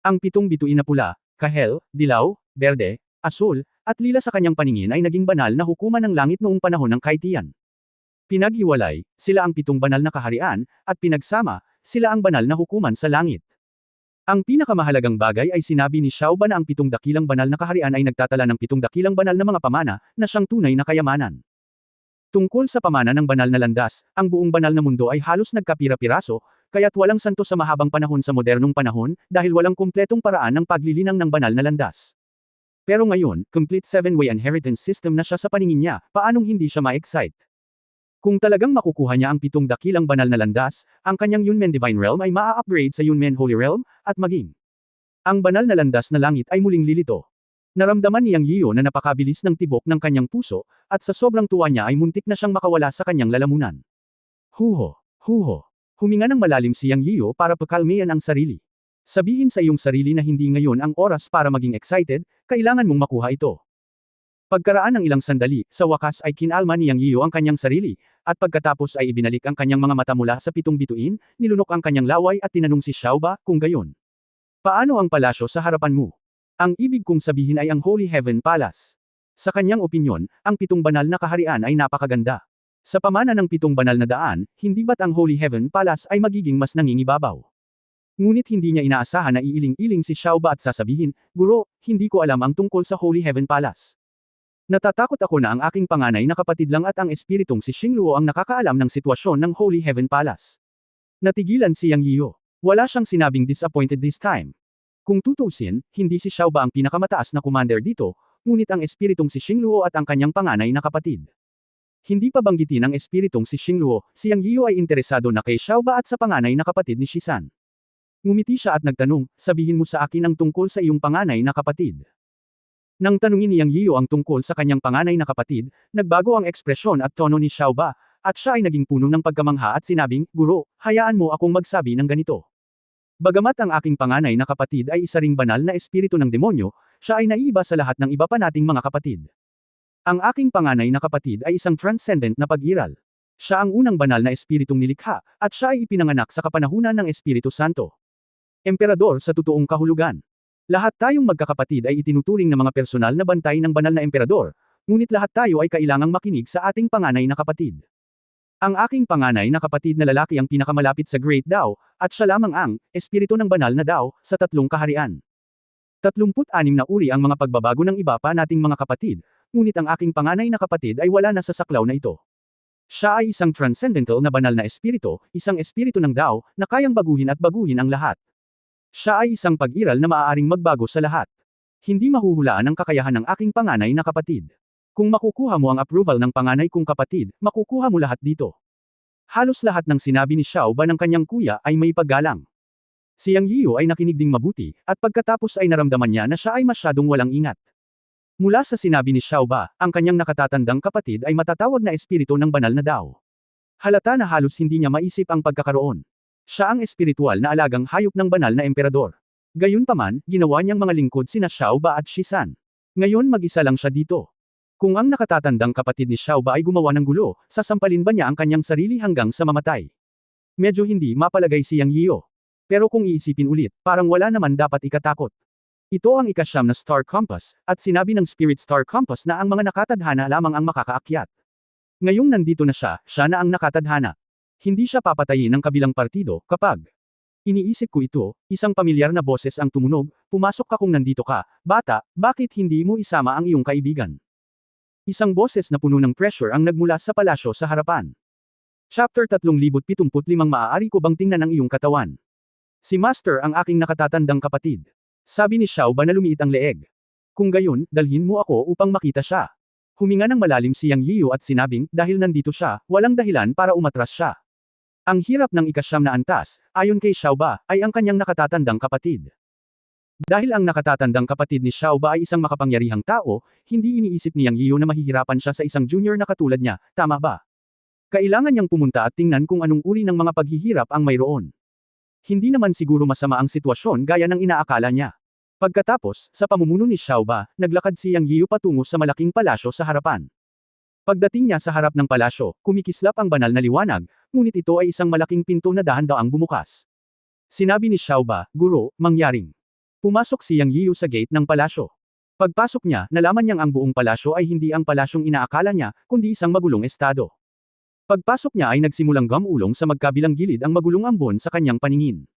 Ang 7 bituin na pula, kahel, dilaw, berde, asul, at lila sa kanyang paningin ay naging banal na hukuman ng langit noong panahon ng Kaitian. Pinaghiwalay, sila ang 7 banal na kaharian, at pinagsama, sila ang banal na hukuman sa langit. Ang pinakamahalagang bagay ay sinabi ni Xiaoba na ang 7 dakilang banal na kaharian ay nagtatala ng 7 dakilang banal na mga pamana, na siyang tunay na kayamanan. Tungkol sa pamana ng banal na landas, ang buong banal na mundo ay halos nagkapira-piraso, kaya't walang santo sa mahabang panahon sa modernong panahon, dahil walang kumpletong paraan ng paglilinang ng banal na landas. Pero ngayon, complete 7-way inheritance system na siya sa paningin niya, paanong hindi siya ma-excite? Kung talagang makukuha niya ang 7 dakilang banal na landas, ang kanyang Yunmen Divine Realm ay maa-upgrade sa Yunmen Holy Realm, at maging ang banal na landas na langit ay muling lilito. Naramdaman ni Yang Yiu na napakabilis ng tibok ng kanyang puso, at sa sobrang tuwa niya ay muntik na siyang makawala sa kanyang lalamunan. Huho! Huho! Huminga ng malalim si Yang Yiu para pakalmayan ang sarili. Sabihin sa iyong sarili na hindi ngayon ang oras para maging excited, kailangan mong makuha ito. Pagkaraan ng ilang sandali, sa wakas ay kinalma ni Yang Yiyo ang kanyang sarili, at pagkatapos ay ibinalik ang kanyang mga mata mula sa pitong bituin, nilunok ang kanyang laway at tinanong si Xiaoba, kung gayon. Paano ang palasyo sa harapan mo? Ang ibig kong sabihin ay ang Holy Heaven Palace. Sa kanyang opinyon, ang pitong banal na kaharian ay napakaganda. Sa pamana ng pitong banal na daan, hindi ba't ang Holy Heaven Palace ay magiging mas nangingibabaw? Ngunit hindi niya inaasahan na iiling-iling si Xiaoba at sasabihin, Guro, hindi ko alam ang tungkol sa Holy Heaven Palace. Natatakot ako na ang aking panganay na kapatid lang at ang espiritong si Xingluo ang nakakaalam ng sitwasyon ng Holy Heaven Palace. Natigilan si Yang Yiyo. Wala siyang sinabing disappointed this time. Kung tutusin, hindi si Xiaoba ang pinakamataas na commander dito, ngunit ang espiritong si Xingluo at ang kanyang panganay na kapatid. Hindi pa banggitin ang espiritong si Xingluo, si Yang Yiyo ay interesado na kay Xiaoba at sa panganay na kapatid ni Shisan. Ngumiti siya at nagtanong, sabihin mo sa akin ang tungkol sa iyong panganay na kapatid. Nang tanungin ni Yang Yiyo ang tungkol sa kanyang panganay na kapatid, nagbago ang ekspresyon at tono ni Xiaoba, at siya ay naging puno ng pagkamangha at sinabing, Guro, hayaan mo akong magsabi ng ganito. Bagamat ang aking panganay na kapatid ay isa ring banal na espiritu ng demonyo, siya ay naiiba sa lahat ng iba pa nating mga kapatid. Ang aking panganay na kapatid ay isang transcendent na pag-iral. Siya ang unang banal na espiritong nilikha, at siya ay ipinanganak sa kapanahunan ng Espiritu Santo. Emperador sa totoong kahulugan. Lahat tayong magkakapatid ay itinuturing na mga personal na bantay ng banal na emperador, ngunit lahat tayo ay kailangang makinig sa ating panganay na kapatid. Ang aking panganay na kapatid na lalaki ang pinakamalapit sa Great Dao, at siya lamang ang espiritu ng banal na Dao sa tatlong kaharian. 36 na uri ang mga pagbabago ng iba pa nating mga kapatid, ngunit ang aking panganay na kapatid ay wala na sa saklaw na ito. Siya ay isang transcendental na banal na espiritu, isang espiritu ng Dao, na kayang baguhin at baguhin ang lahat. Siya ay isang pag-iral na maaaring magbago sa lahat. Hindi mahuhulaan ang kakayahan ng aking panganay na kapatid. Kung makukuha mo ang approval ng panganay kong kapatid, makukuha mo lahat dito. Halos lahat ng sinabi ni Xiaoba ng kanyang kuya ay may paggalang. Si Yang Yiyo ay nakinig ding mabuti, at pagkatapos ay naramdaman niya na siya ay masyadong walang ingat. Mula sa sinabi ni Xiaoba, ang kanyang nakatatandang kapatid ay matatawag na espiritu ng banal na Dao. Halata na halos hindi niya maisip ang pagkakaroon. Siya ang espiritual na alagang hayop ng banal na emperador. Gayunpaman, ginawa niyang mga lingkod sina Xiaoba at Shisan. Ngayon mag-isa lang siya dito. Kung ang nakatatandang kapatid ni Xiaoba ay gumawa ng gulo, sasampalin ba niya ang kanyang sarili hanggang sa mamatay? Medyo hindi mapalagay si Yang Yiyo. Pero kung iisipin ulit, parang wala naman dapat ikatakot. Ito ang ikasyam na Star Compass, at sinabi ng Spirit Star Compass na ang mga nakatadhana lamang ang makakaakyat. Ngayong nandito na siya na ang nakatadhana. Hindi siya papatayin ng kabilang partido, kapag iniisip ko ito, isang pamilyar na boses ang tumunog, pumasok ka kung nandito ka, bata, bakit hindi mo isama ang iyong kaibigan? Isang boses na puno ng pressure ang nagmula sa palasyo sa harapan. Chapter 375 Maaari ko bang tingnan ang iyong katawan? Si Master ang aking nakatatandang kapatid. Sabi ni Xiaoba na lumiit ang leeg. Kung gayon, dalhin mo ako upang makita siya. Huminga ng malalim si Yang Yiyo at sinabing, dahil nandito siya, walang dahilan para umatras siya. Ang hirap ng ikasyam na antas, ayon kay Xiaoba, ay ang kanyang nakatatandang kapatid. Dahil ang nakatatandang kapatid ni Xiaoba ay isang makapangyarihang tao, hindi iniisip ni Yang Yiyo na mahihirapan siya sa isang junior na katulad niya, tama ba? Kailangan niyang pumunta at tingnan kung anong uri ng mga paghihirap ang mayroon. Hindi naman siguro masama ang sitwasyon gaya ng inaakala niya. Pagkatapos, sa pamumuno ni Xiaoba, naglakad si Yang Yiyo patungo sa malaking palasyo sa harapan. Pagdating niya sa harap ng palasyo, kumikislap ang banal na liwanag, ngunit ito ay isang malaking pinto na dahan-daang bumukas. Sinabi ni Xiaoba, Guro, mangyaring. Pumasok si Yang Yiyo sa gate ng palasyo. Pagpasok niya, nalaman niyang ang buong palasyo ay hindi ang palasyong inaakala niya, kundi isang magulong estado. Pagpasok niya ay nagsimulang gamulong sa magkabilang gilid ang magulong ambon sa kanyang paningin.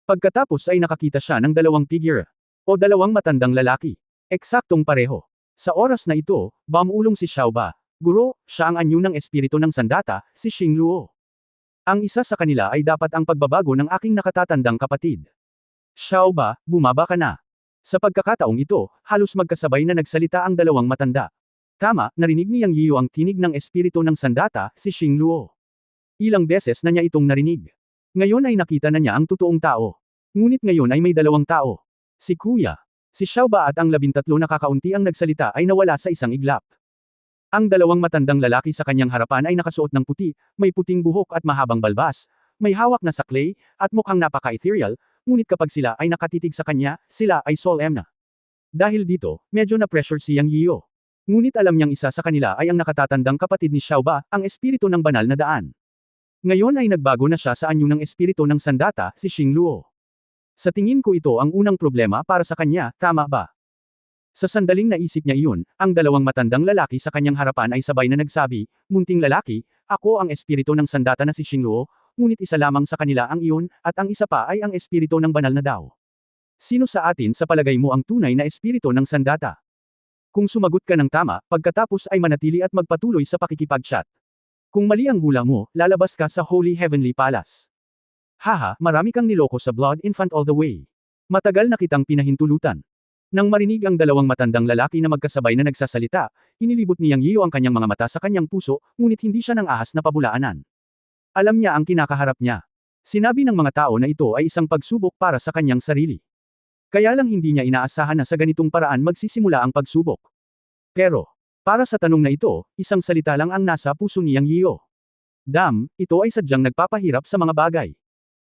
Pagkatapos ay nakakita siya ng dalawang figure, o dalawang matandang lalaki. Eksaktong pareho. Sa oras na ito, bumulong si Xiaoba. Guro, siya ang anyo ng espiritu ng sandata, si Xingluo. Ang isa sa kanila ay dapat ang pagbabago ng aking nakatatandang kapatid. Xiaoba, bumaba ka na. Sa pagkakataong ito, halos magkasabay na nagsalita ang dalawang matanda. Tama, narinig ni Yang Yiyo ang tinig ng espiritu ng sandata, si Xingluo. Ilang beses na niya itong narinig. Ngayon ay nakita na niya ang totoong tao. Ngunit ngayon ay may dalawang tao. Si Kuya. Si Xiaoba at ang 13 na kakaunti ang nagsalita ay nawala sa isang iglap. Ang dalawang matandang lalaki sa kanyang harapan ay nakasuot ng puti, may puting buhok at mahabang balbas, may hawak na saklay, at mukhang napaka-ethereal, ngunit kapag sila ay nakatitig sa kanya, sila ay solemn na. Dahil dito, medyo na-pressure si Yang Yio. Ngunit alam niyang isa sa kanila ay ang nakatatandang kapatid ni Xiaoba, ang espiritu ng banal na daan. Ngayon ay nagbago na siya sa anyo ng espiritu ng sandata, si Xing Luo. Sa tingin ko ito ang unang problema para sa kanya, tama ba? Sa sandaling naisip niya iyon, ang dalawang matandang lalaki sa kanyang harapan ay sabay na nagsabi, "Munting lalaki, ako ang espiritu ng sandata na si Xing Luo, ngunit isa lamang sa kanila ang iyon, at ang isa pa ay ang espiritu ng banal na Dao. Sino sa atin sa palagay mo ang tunay na espiritu ng sandata?" Kung sumagot ka ng tama, pagkatapos ay manatili at magpatuloy sa pakikipag-chat. Kung mali ang hula mo, lalabas ka sa Holy Heavenly Palace. Haha, marami kang niloko sa Blood Infant all the way. Matagal na kitang pinahintulutan. Nang marinig ang dalawang matandang lalaki na magkasabay na nagsasalita, inilibot ni Yang Yio ang kanyang mga mata sa kanyang puso, ngunit hindi siya ng ahas na pabulaanan. Alam niya ang kinakaharap niya. Sinabi ng mga tao na ito ay isang pagsubok para sa kanyang sarili. Kaya lang hindi niya inaasahan na sa ganitong paraan magsisimula ang pagsubok. Pero, para sa tanong na ito, isang salita lang ang nasa puso ni Yang Yio. Ito ay sadyang nagpapahirap sa mga bagay.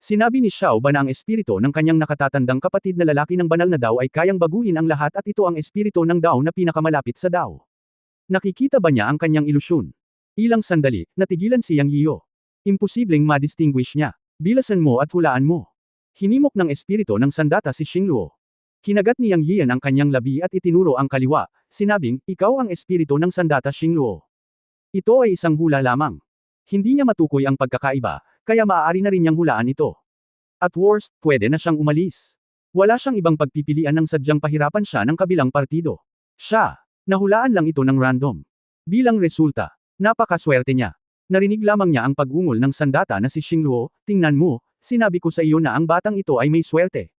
Sinabi ni Xiao Ba na ang espiritu ng kanyang nakatatandang kapatid na lalaki ng banal na Dao ay kayang baguhin ang lahat at ito ang espiritu ng Dao na pinakamalapit sa Dao. Nakikita ba niya ang kanyang ilusyon? Ilang sandali, natigilan si Yang Yio. Imposibleng ma-distinguish niya. Bilasan mo at hulaan mo. Hinimok ng espiritu ng sandata si Xing Luo. Kinagat ni Yang Yian ang kanyang labi at itinuro ang kaliwa, sinabing, "Ikaw ang espiritu ng sandata Xing Luo." Ito ay isang hula lamang. Hindi niya matukoy ang pagkakaiba, kaya maaari na rin niyang hulaan ito. At worst, pwede na siyang umalis. Wala siyang ibang pagpipilian ng sadyang pahirapan siya ng kabilang partido. Nahulaan lang ito ng random. Bilang resulta, napakaswerte niya. Narinig lamang niya ang pag-ungol ng sandata na si Xing Luo, "Tingnan mo, sinabi ko sa iyo na ang batang ito ay may swerte."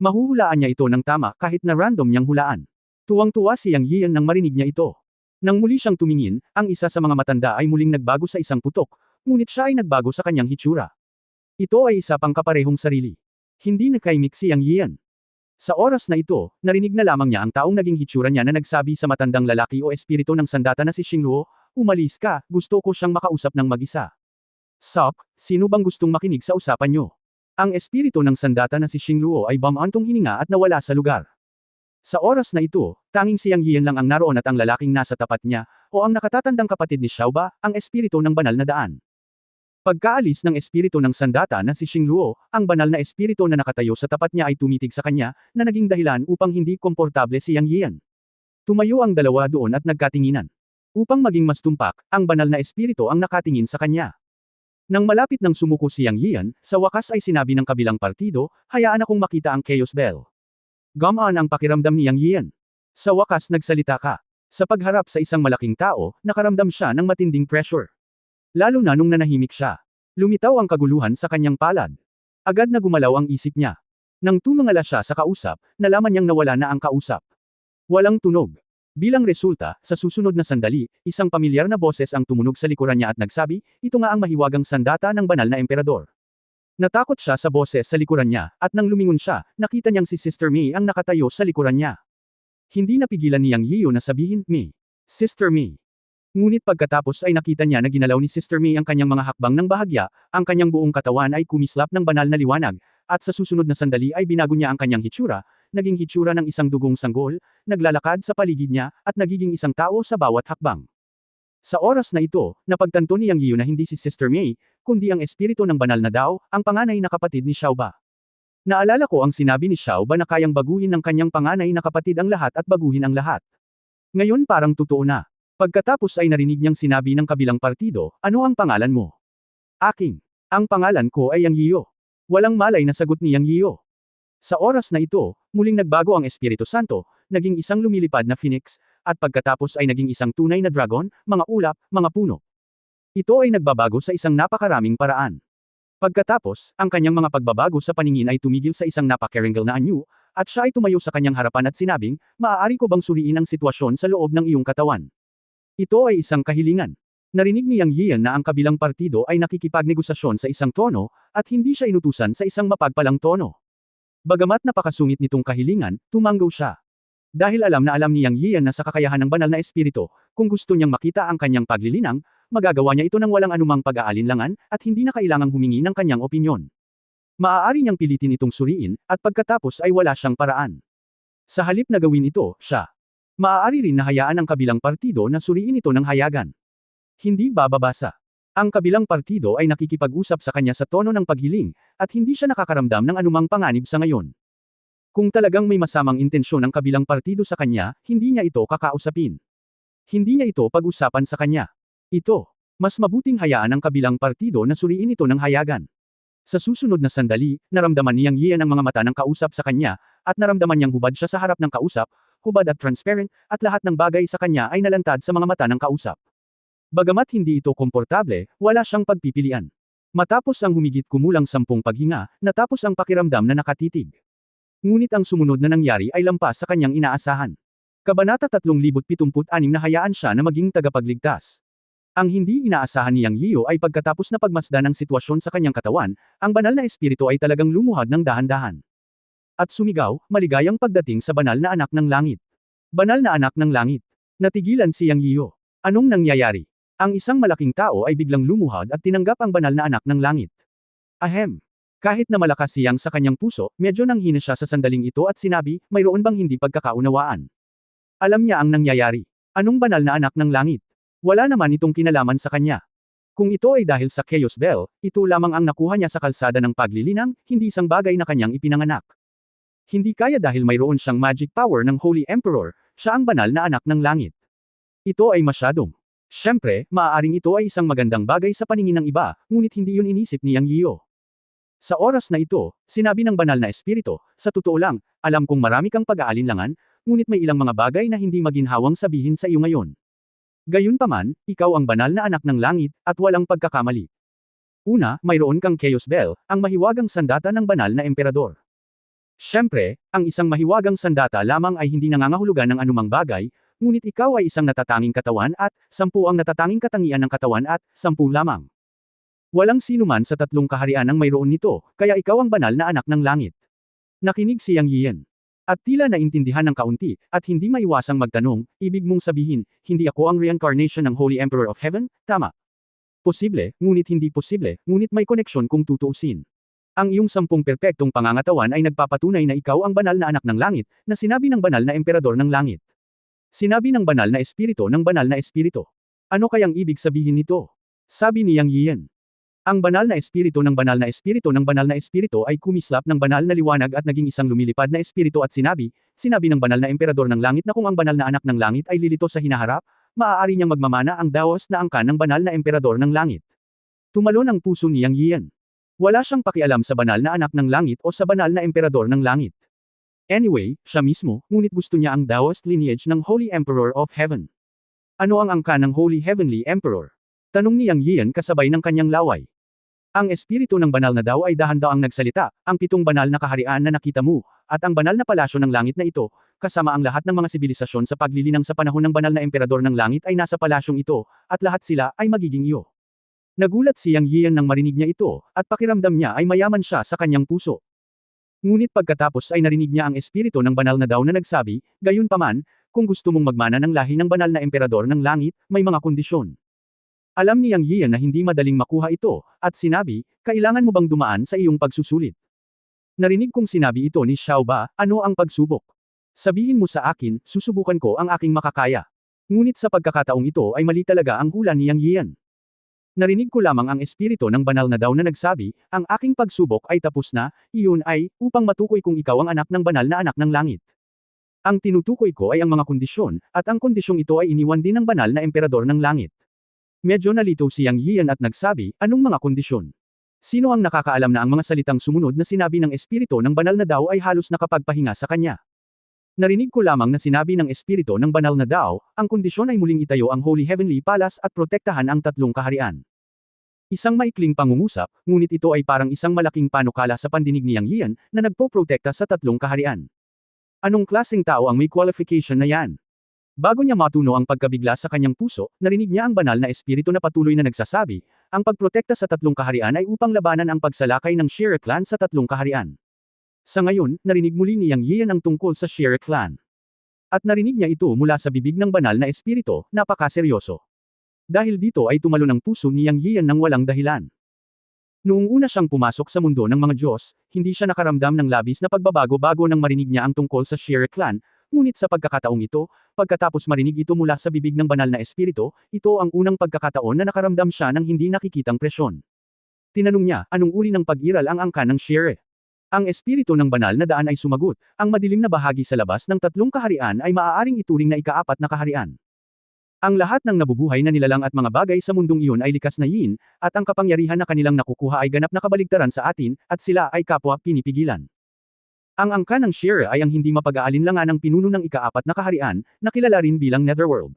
Mahuhulaan niya ito ng tama kahit na random niyang hulaan. Tuwang-tuwa si Yang Yian nang marinig niya ito. Nang muli siyang tumingin, ang isa sa mga matanda ay muling nagbago sa isang putok, ngunit siya ay nagbago sa kanyang hitsura. Ito ay isa pang kaparehong sarili. Hindi nakaimik si Yang Yian. Sa oras na ito, narinig na lamang niya ang taong naging hitsura niya na nagsabi sa matandang lalaki o espiritu ng sandata na si Xing Luo, "Umalis ka, gusto ko siyang makausap ng mag-isa." "Sok, sino bang gustong makinig sa usapan niyo?" Ang espiritu ng sandata na si Xing Luo ay bumantong hininga at nawala sa lugar. Sa oras na ito, tanging si Yang Yian lang ang naroon at ang lalaking nasa tapat niya, o ang nakatatandang kapatid ni Xiao Ba, ang espiritu ng banal na daan. Pagkaalis ng espiritu ng sandata na si Xing Luo, ang banal na espiritu na nakatayo sa tapat niya ay tumitig sa kanya, na naging dahilan upang hindi komportable si Yang Yian. Tumayo ang dalawa doon at nagkatinginan. Upang maging mas tumpak, ang banal na espiritu ang nakatingin sa kanya. Nang malapit ng sumuko si Yang Yian, sa wakas ay sinabi ng kabilang partido, "Hayaan akong makita ang Chaos Bell." Gumaan ang pakiramdam ni Yang Yian. Sa wakas nagsalita ka. Sa pagharap sa isang malaking tao, nakaramdam siya ng matinding pressure. Lalo na nung nanahimik siya. Lumitaw ang kaguluhan sa kanyang palad. Agad na gumalaw ang isip niya. Nang tumangala siya sa kausap, nalaman niyang nawala na ang kausap. Walang tunog. Bilang resulta, sa susunod na sandali, isang pamilyar na boses ang tumunog sa likuran niya at nagsabi, "Ito nga ang mahiwagang sandata ng banal na emperador." Natakot siya sa boses sa likuran niya, at nang lumingon siya, nakita niyang si Sister Mei ang nakatayo sa likuran niya. Hindi napigilan ni Yang Yio na sabihin, "Mei. Sister Mei." Ngunit pagkatapos ay nakita niya na ginalaw ni Sister Mei ang kanyang mga hakbang ng bahagya, ang kanyang buong katawan ay kumislap ng banal na liwanag, at sa susunod na sandali ay binago niya ang kanyang hitsura, naging hitsura ng isang dugong sanggol, naglalakad sa paligid niya, at nagiging isang tao sa bawat hakbang. Sa oras na ito, napagtanto ni Yang Yio na hindi si Sister Mei, kundi ang espiritu ng banal na Dao, ang panganay na kapatid ni Xiao Ba. Naalala ko ang sinabi ni Xiao Ba na kayang baguhin ng kanyang panganay na kapatid ang lahat at baguhin ang lahat. Ngayon parang totoo na. Pagkatapos ay narinig niyang sinabi ng kabilang partido, "Ano ang pangalan mo?" "Aking. Ang pangalan ko ay Yang Yio." Walang malay na sagot ni Yang Yio. Sa oras na ito, muling nagbago ang Espiritu Santo, naging isang lumilipad na phoenix, at pagkatapos ay naging isang tunay na dragon, mga ulap, mga puno. Ito ay nagbabago sa isang napakaraming paraan. Pagkatapos, ang kanyang mga pagbabago sa paningin ay tumigil sa isang napakaringgal na anyo, at siya ay tumayo sa kanyang harapan at sinabing, "Maaari ko bang suriin ang sitwasyon sa loob ng iyong katawan?" Ito ay isang kahilingan. Narinig ni Yang Yian na ang kabilang partido ay nakikipagnegosasyon sa isang tono, at hindi siya inutusan sa isang mapagpalang tono. Bagamat napakasungit nitong kahilingan, tumanggo siya. Dahil alam na alam ni Yang Yian na sa kakayahan ng banal na espiritu, kung gusto niyang makita ang kanyang paglilinang, magagawa niya ito ng walang anumang pag-aalinlangan, at hindi na kailangang humingi ng kanyang opinyon. Maaari niyang pilitin itong suriin, at pagkatapos ay wala siyang paraan. Sa halip na gawin ito, siya. Maaari rin na hayaan ang kabilang partido na suriin ito ng hayagan. Hindi bababasa. Ang kabilang partido ay nakikipag-usap sa kanya sa tono ng paghiling, at hindi siya nakakaramdam ng anumang panganib sa ngayon. Kung talagang may masamang intensyon ang kabilang partido sa kanya, hindi niya ito kakausapin. Hindi niya ito pag-usapan sa kanya. Ito. Mas mabuting hayaan ang kabilang partido na suriin ito ng hayagan. Sa susunod na sandali, naramdaman niyang Yian ang mga mata ng kausap sa kanya, at naramdaman niyang hubad siya sa harap ng kausap, hubad at transparent, at lahat ng bagay sa kanya ay nalantad sa mga mata ng kausap. Bagamat hindi ito komportable, wala siyang pagpipilian. Matapos ang humigit kumulang 10 paghinga, natapos ang pakiramdam na nakatitig. Ngunit ang sumunod na nangyari ay lampas sa kanyang inaasahan. Kabanata 376 na hayaan siya na maging tagapagligtas. Ang hindi inaasahan niyang Yiyo ay pagkatapos na pagmasdan ang sitwasyon sa kanyang katawan, ang banal na espiritu ay talagang lumuhad ng dahan-dahan. At sumigaw, maligayang pagdating sa banal na anak ng langit. Banal na anak ng langit. Natigilan si Yang Yiyo. Anong nangyayari? Ang isang malaking tao ay biglang lumuhad at tinanggap ang banal na anak ng langit. Ahem. Kahit na malakas si Yang sa kanyang puso, medyo nanghina siya sa sandaling ito at sinabi, mayroon bang hindi pagkakaunawaan? Alam niya ang nangyayari. Anong banal na anak ng langit? Wala naman itong kinalaman sa kanya. Kung ito ay dahil sa Chaos Bell, ito lamang ang nakuha niya sa kalsada ng paglilinang, hindi isang bagay na kanyang ipinanganak. Hindi kaya dahil mayroon siyang magic power ng Holy Emperor, siya ang banal na anak ng langit. Ito ay masyadong. Siyempre, maaaring ito ay isang magandang bagay sa paningin ng iba, ngunit hindi yun inisip ni Yang Yiyo. Sa oras na ito, sinabi ng banal na espiritu, sa totoo lang, alam kong marami kang pag-aalinlangan, ngunit may ilang mga bagay na hindi maginhawang sabihin sa iyo ngayon. Gayunpaman, ikaw ang banal na anak ng langit, at walang pagkakamali. Una, mayroon kang Chaos Bell, ang mahiwagang sandata ng banal na emperador. Siyempre, ang isang mahiwagang sandata lamang ay hindi nangangahulugan ng anumang bagay, ngunit ikaw ay isang natatanging katawan at, 10 ang natatanging katangian ng katawan at, 10 lamang. Walang sinuman sa 3 kaharian ang mayroon nito, kaya ikaw ang banal na anak ng langit. Nakinig si Yang Yian. At tila naintindihan ng kaunti, at hindi maiwasang magtanong, ibig mong sabihin, hindi ako ang reincarnation ng Holy Emperor of Heaven, tama? Posible, ngunit hindi posible, ngunit may koneksyon kung tutuusin. Ang iyong 10 perpektong pangangatawan ay nagpapatunay na ikaw ang banal na anak ng langit, na sinabi ng banal na emperador ng langit. Sinabi ng banal na espiritu ng banal na espiritu. Ano kayang ibig sabihin nito? Sabi ni Yang Yian. Ang banal na espiritu ng banal na espiritu ng banal na espiritu ay kumislap ng banal na liwanag at naging isang lumilipad na espiritu at sinabi ng banal na emperador ng langit na kung ang banal na anak ng langit ay lilito sa hinaharap, maaari niyang magmamana ang daos na angkan ng banal na emperador ng langit. Tumalon ang puso ni Yang Yian. Wala siyang pakialam sa banal na anak ng langit o sa banal na emperador ng langit. Anyway, siya mismo, ngunit gusto niya ang Daoist lineage ng Holy Emperor of Heaven. Ano ang angkan ng Holy Heavenly Emperor? Tanong ni Yang Yian kasabay ng kanyang laway. Ang espiritu ng banal na Dao ay dahan-daang nagsalita, ang 7 banal na kaharian na nakita mo, at ang banal na palasyo ng langit na ito, kasama ang lahat ng mga sibilisasyon sa paglilinang sa panahon ng banal na emperador ng langit ay nasa palasyong ito, at lahat sila ay magiging iyo. Nagulat si Yang Yian nang marinig niya ito, at pakiramdam niya ay mayaman siya sa kanyang puso. Ngunit pagkatapos ay narinig niya ang espiritu ng banal na Dao na nagsabi, gayunpaman, kung gusto mong magmana ng lahi ng banal na emperador ng langit, may mga kondisyon. Alam ni Yang Yian na hindi madaling makuha ito, at sinabi, kailangan mo bang dumaan sa iyong pagsusulit? Narinig kong sinabi ito ni Xiao Ba, ano ang pagsubok? Sabihin mo sa akin, susubukan ko ang aking makakaya. Ngunit sa pagkakataong ito ay mali talaga ang hula ni Yang Yian. Narinig ko lamang ang espiritu ng banal na Dao na nagsabi, ang aking pagsubok ay tapos na, iyon ay, upang matukoy kung ikaw ang anak ng banal na anak ng langit. Ang tinutukoy ko ay ang mga kondisyon, at ang kondisyong ito ay iniwan din ng banal na emperador ng langit. Medyo nalito si Yang Yian at nagsabi, anong mga kondisyon? Sino ang nakakaalam na ang mga salitang sumunod na sinabi ng espiritu ng banal na Dao ay halos nakapagpahinga sa kanya? Narinig ko lamang na sinabi ng espiritu ng banal na Dao, ang kondisyon ay muling itayo ang Holy Heavenly Palace at protektahan ang 3 kaharian. Isang maikling pangungusap, ngunit ito ay parang isang malaking panukala sa pandinig ni Yang Yian, na nagpoprotekta sa 3 kaharian. Anong klaseng tao ang may qualification na yan? Bago niya matuno ang pagkabigla sa kanyang puso, narinig niya ang banal na espiritu na patuloy na nagsasabi, ang pagprotekta sa 3 kaharian ay upang labanan ang pagsalakay ng Shire clan sa 3 kaharian. Sa ngayon, narinig muli ni Yang Yian ang tungkol sa Shire clan. At narinig niya ito mula sa bibig ng banal na espiritu, napakaseryoso. Dahil dito ay tumalon ang puso ni Yang Yian ng walang dahilan. Noong una siyang pumasok sa mundo ng mga Diyos, hindi siya nakaramdam ng labis na pagbabago bago nang marinig niya ang tungkol sa Shire Clan, ngunit sa pagkakataong ito, pagkatapos marinig ito mula sa bibig ng banal na espiritu, ito ang unang pagkakataon na nakaramdam siya ng hindi nakikitang presyon. Tinanong niya, anong uri ng pag-iral ang angkan ng Shire? Ang espiritu ng banal na daan ay sumagot, ang madilim na bahagi sa labas ng tatlong kaharian ay maaaring ituring na ikaapat na kaharian. Ang lahat ng nabubuhay na nilalang at mga bagay sa mundong iyon ay likas na yin, at ang kapangyarihan na kanilang nakukuha ay ganap na kabaligtaran sa atin, at sila ay kapwa pinipigilan. Ang angkan ng Shire ay ang hindi mapag-aalinlangan ng pinuno ng ikaapat na kaharian, na kilala rin bilang Netherworld.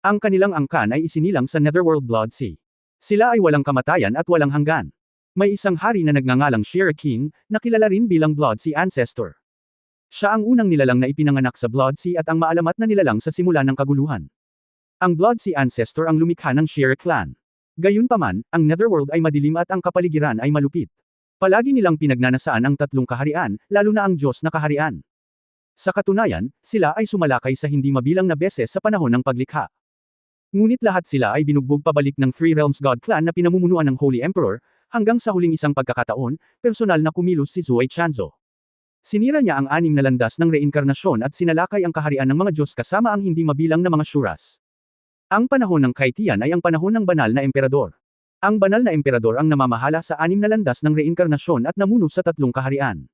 Ang kanilang angkan ay isinilang sa Netherworld Blood Sea. Sila ay walang kamatayan at walang hanggan. May isang hari na nagngangalang Shire King, na kilala rin bilang Blood Sea Ancestor. Siya ang unang nilalang na ipinanganak sa Blood Sea at ang maalamat na nilalang sa simula ng kaguluhan. Ang Blood Sea Ancestor ang lumikha ng Shire Clan. Gayunpaman, ang Netherworld ay madilim at ang kapaligiran ay malupit. Palagi nilang pinagnanasaan ang tatlong kaharian, lalo na ang Diyos na kaharian. Sa katunayan, sila ay sumalakay sa hindi mabilang na beses sa panahon ng paglikha. Ngunit lahat sila ay binugbog pabalik ng Three Realms God Clan na pinamumunuan ng Holy Emperor, hanggang sa huling isang pagkakataon, personal na kumilos si Zhuai Chanzo. Sinira niya ang 6 na landas ng reinkarnasyon at sinalakay ang kaharian ng mga Diyos kasama ang hindi mabilang na mga Shuras. Ang panahon ng Kaitian ay ang panahon ng banal na emperador. Ang banal na emperador ang namamahala sa 6 na landas ng reinkarnasyon at namuno sa tatlong kaharian.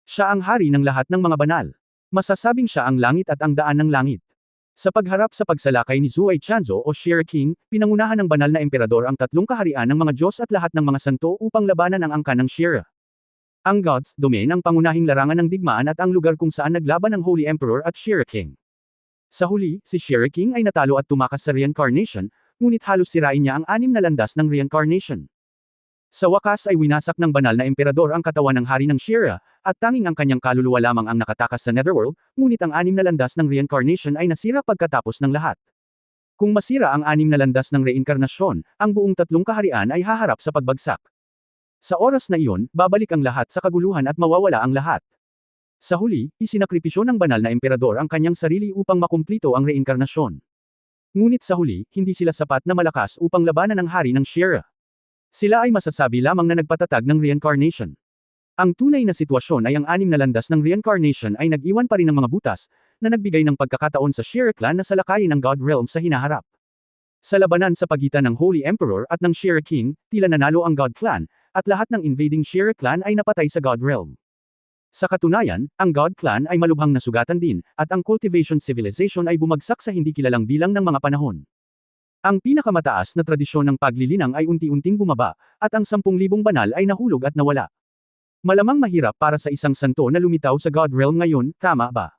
Siya ang hari ng lahat ng mga banal. Masasabing siya ang langit at ang daan ng langit. Sa pagharap sa pagsalakay ni Zhuai Chanzo o Shire King, pinangunahan ng banal na emperador ang tatlong kaharian ng mga Diyos at lahat ng mga santo upang labanan ang angkan ng Shire. Ang God's Domain ang pangunahing larangan ng digmaan at ang lugar kung saan naglaban ang Holy Emperor at Shire King. Sa huli, si Shire King ay natalo at tumakas sa reincarnation, ngunit halos sirain niya ang 6 na landas ng reincarnation. Sa wakas ay winasak ng banal na emperador ang katawan ng hari ng Shire, at tanging ang kanyang kaluluwa lamang ang nakatakas sa Netherworld, ngunit ang 6 na landas ng reincarnation ay nasira pagkatapos ng lahat. Kung masira ang 6 na landas ng reinkarnasyon, ang buong tatlong kaharian ay haharap sa pagbagsak. Sa oras na iyon, babalik ang lahat sa kaguluhan at mawawala ang lahat. Sa huli, isinakripisyo ng banal na emperador ang kanyang sarili upang makumplito ang reinkarnasyon. Ngunit sa huli, hindi sila sapat na malakas upang labanan ang hari ng Shire. Sila ay masasabi lamang na nagpatatag ng reincarnation. Ang tunay na sitwasyon ay ang 6 na landas ng reincarnation ay nag-iwan pa rin ng mga butas, na nagbigay ng pagkakataon sa Shire Clan na salakayin ang God Realm sa hinaharap. Sa labanan sa pagitan ng Holy Emperor at ng Shire King, tila nanalo ang God Clan, at lahat ng invading Shire Clan ay napatay sa God Realm. Sa katunayan, ang God Clan ay malubhang nasugatan din, at ang Cultivation Civilization ay bumagsak sa hindi kilalang bilang ng mga panahon. Ang pinakamataas na tradisyon ng paglilinang ay unti-unting bumaba, at ang 10,000 banal ay nahulog at nawala. Malamang mahirap para sa isang santo na lumitaw sa God Realm ngayon, tama ba?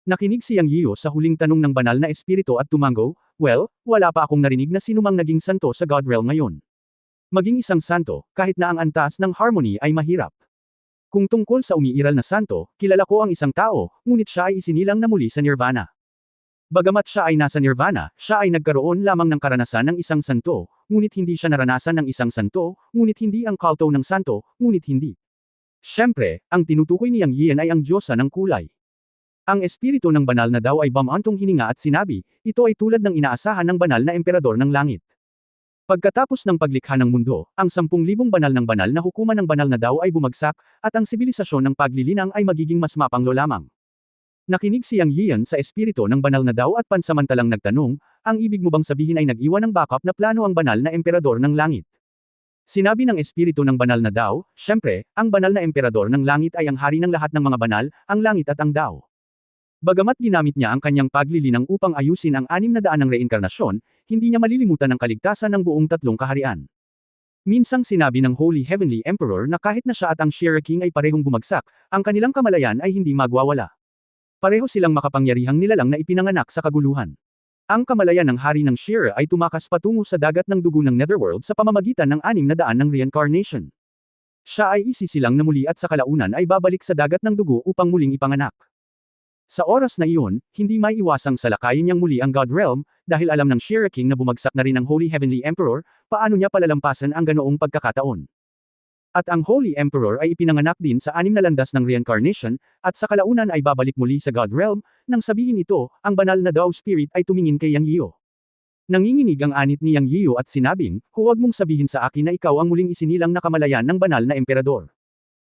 Nakinig si Yang Yiyo sa huling tanong ng banal na espiritu at tumango, well, wala pa akong narinig na sinumang naging santo sa God Realm ngayon. Maging isang santo, kahit na ang antas ng harmony ay mahirap. Kung tungkol sa umiiral na santo, kilala ko ang isang tao, ngunit siya ay isinilang na muli sa nirvana. Bagamat siya ay nasa nirvana, siya ay nagkaroon lamang ng karanasan ng isang santo, ngunit hindi siya naranasan ng isang santo, ngunit hindi ang kulto ng santo, ngunit hindi. Siyempre, ang tinutukoy ni Yang Yian ay ang Diyosa ng kulay. Ang espiritu ng banal na daw ay bumantong hininga at sinabi, ito ay tulad ng inaasahan ng banal na emperador ng langit. Pagkatapos ng paglikha ng mundo, ang 10,000 banal ng banal na hukuman ng banal na daw ay bumagsak, at ang sibilisasyon ng paglilinang ay magiging mas mapanglo lamang. Nakinig si Yang Yian sa espiritu ng banal na daw at pansamantalang nagtanong, ang ibig mo bang sabihin ay nag-iwan ng backup na plano ang banal na emperador ng langit? Sinabi ng espiritu ng banal na daw, syempre, ang banal na emperador ng langit ay ang hari ng lahat ng mga banal, ang langit at ang daw. Bagamat ginamit niya ang kanyang paglilinang upang ayusin ang 6 na daan ng reinkarnasyon, hindi niya malilimutan ang kaligtasan ng buong tatlong kaharian. Minsang sinabi ng Holy Heavenly Emperor na kahit na siya at ang Shire King ay parehong bumagsak, ang kanilang kamalayan ay hindi magwawala. Pareho silang makapangyarihang nilalang na ipinanganak sa kaguluhan. Ang kamalayan ng hari ng Shire ay tumakas patungo sa dagat ng dugo ng Netherworld sa pamamagitan ng 6 na daan ng reincarnation. Siya ay isisilang na muli at sa kalaunan ay babalik sa dagat ng dugo upang muling ipanganak. Sa oras na iyon, hindi maiiwasang salakayin niyang muli ang God Realm, dahil alam ng Shire King na bumagsak na rin ang Holy Heavenly Emperor, paano niya palalampasan ang ganoong pagkakataon. At ang Holy Emperor ay ipinanganak din sa 6 na landas ng reincarnation, at sa kalaunan ay babalik muli sa God Realm, nang sabihin ito, ang banal na Dao Spirit ay tumingin kay Yang Yiyo. Nanginginig ang anit ni Yang Yiyu at sinabing, huwag mong sabihin sa akin na ikaw ang muling isinilang na kamalayan ng banal na emperador.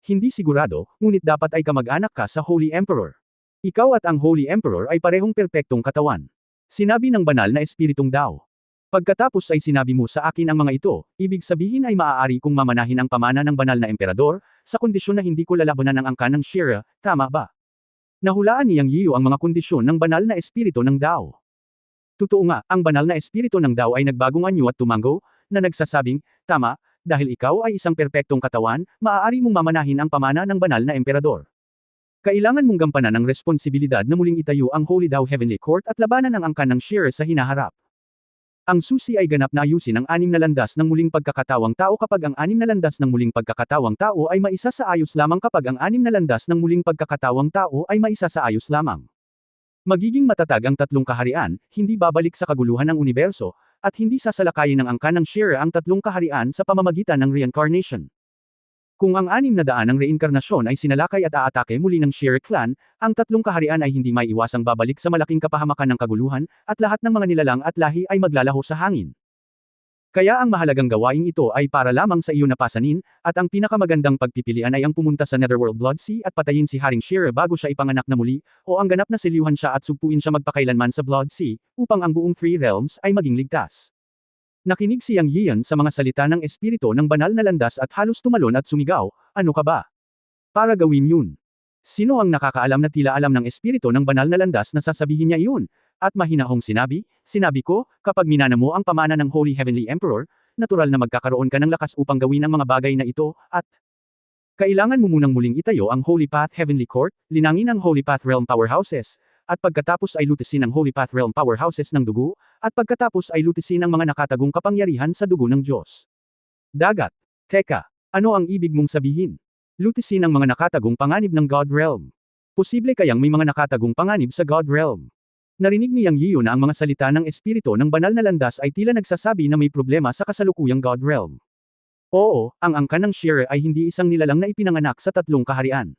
Hindi sigurado, ngunit dapat ay kamag-anak ka sa Holy Emperor. Ikaw at ang Holy Emperor ay parehong perpektong katawan. Sinabi ng banal na espiritong Dao. Pagkatapos ay sinabi mo sa akin ang mga ito, ibig sabihin ay maaari kong mamanahin ang pamana ng banal na emperador, sa kondisyon na hindi ko lalabanan ang angkan ng Shira, tama ba? Nahulaan ni Yang Yiyu ang mga kondisyon ng banal na espiritu ng Dao. Totoo nga, ang banal na espiritu ng Dao ay nagbagong anyo at tumango, na nagsasabing, tama, dahil ikaw ay isang perpektong katawan, maaari mong mamanahin ang pamana ng banal na emperador. Kailangan mong gampanan ang responsibilidad na muling itayo ang Holy Dao Heavenly Court at labanan ang angkan ng Shira sa hinaharap. Ang susi ay ganap na ayusin ang 6 na landas ng muling pagkakatawang tao kapag ang 6 na landas ng muling pagkakatawang tao ay maisa sa ayos lamang kapag ang 6 na landas ng muling pagkakatawang tao ay maisa sa ayos lamang. Magiging matatag ang 3 kaharian, hindi babalik sa kaguluhan ng universo, at hindi sasalakayin ng angkan ng Shira ang 3 kaharian sa pamamagitan ng reincarnation. Kung ang 600 ang reinkarnasyon ay sinalakay at aatake muli ng Shira clan, ang 3 kaharian ay hindi maiiwasang babalik sa malaking kapahamakan ng kaguluhan, at lahat ng mga nilalang at lahi ay maglalaho sa hangin. Kaya ang mahalagang gawain ito ay para lamang sa iyo na pasanin, at ang pinakamagandang pagpipilian ay ang pumunta sa Netherworld Blood Sea at patayin si Haring Shira bago siya ipanganak na muli, o ang ganap na siliuhan siya at sugpuin siya magpakailanman sa Blood Sea, upang ang buong Three Realms ay maging ligtas. Nakinig si Yang Yiyan sa mga salita ng espiritu ng banal na landas at halos tumalon at sumigaw, ano ka ba? Para gawin yun. Sino ang nakakaalam na tila alam ng espiritu ng banal na landas na sasabihin niya iyon? At mahinahong sinabi ko, kapag minana mo ang pamana ng Holy Heavenly Emperor, natural na magkakaroon ka ng lakas upang gawin ang mga bagay na ito, at kailangan mo munang muling itayo ang Holy Path Heavenly Court, linangin ang Holy Path Realm Powerhouses, at pagkatapos ay lutisin ang Holy Path Realm Powerhouses ng dugo, at pagkatapos ay lutisin ang mga nakatagong kapangyarihan sa dugo ng Diyos. Dagat. Teka, ano ang ibig mong sabihin? Lutisin ang mga nakatagong panganib ng God Realm. Posible kayang may mga nakatagong panganib sa God Realm. Narinig ni Yang Yiyu na ang mga salita ng espiritu ng banal na landas ay tila nagsasabi na may problema sa kasalukuyang God Realm. Oo, ang angkan ng Shira ay hindi isang nilalang na ipinanganak sa 3 kaharian.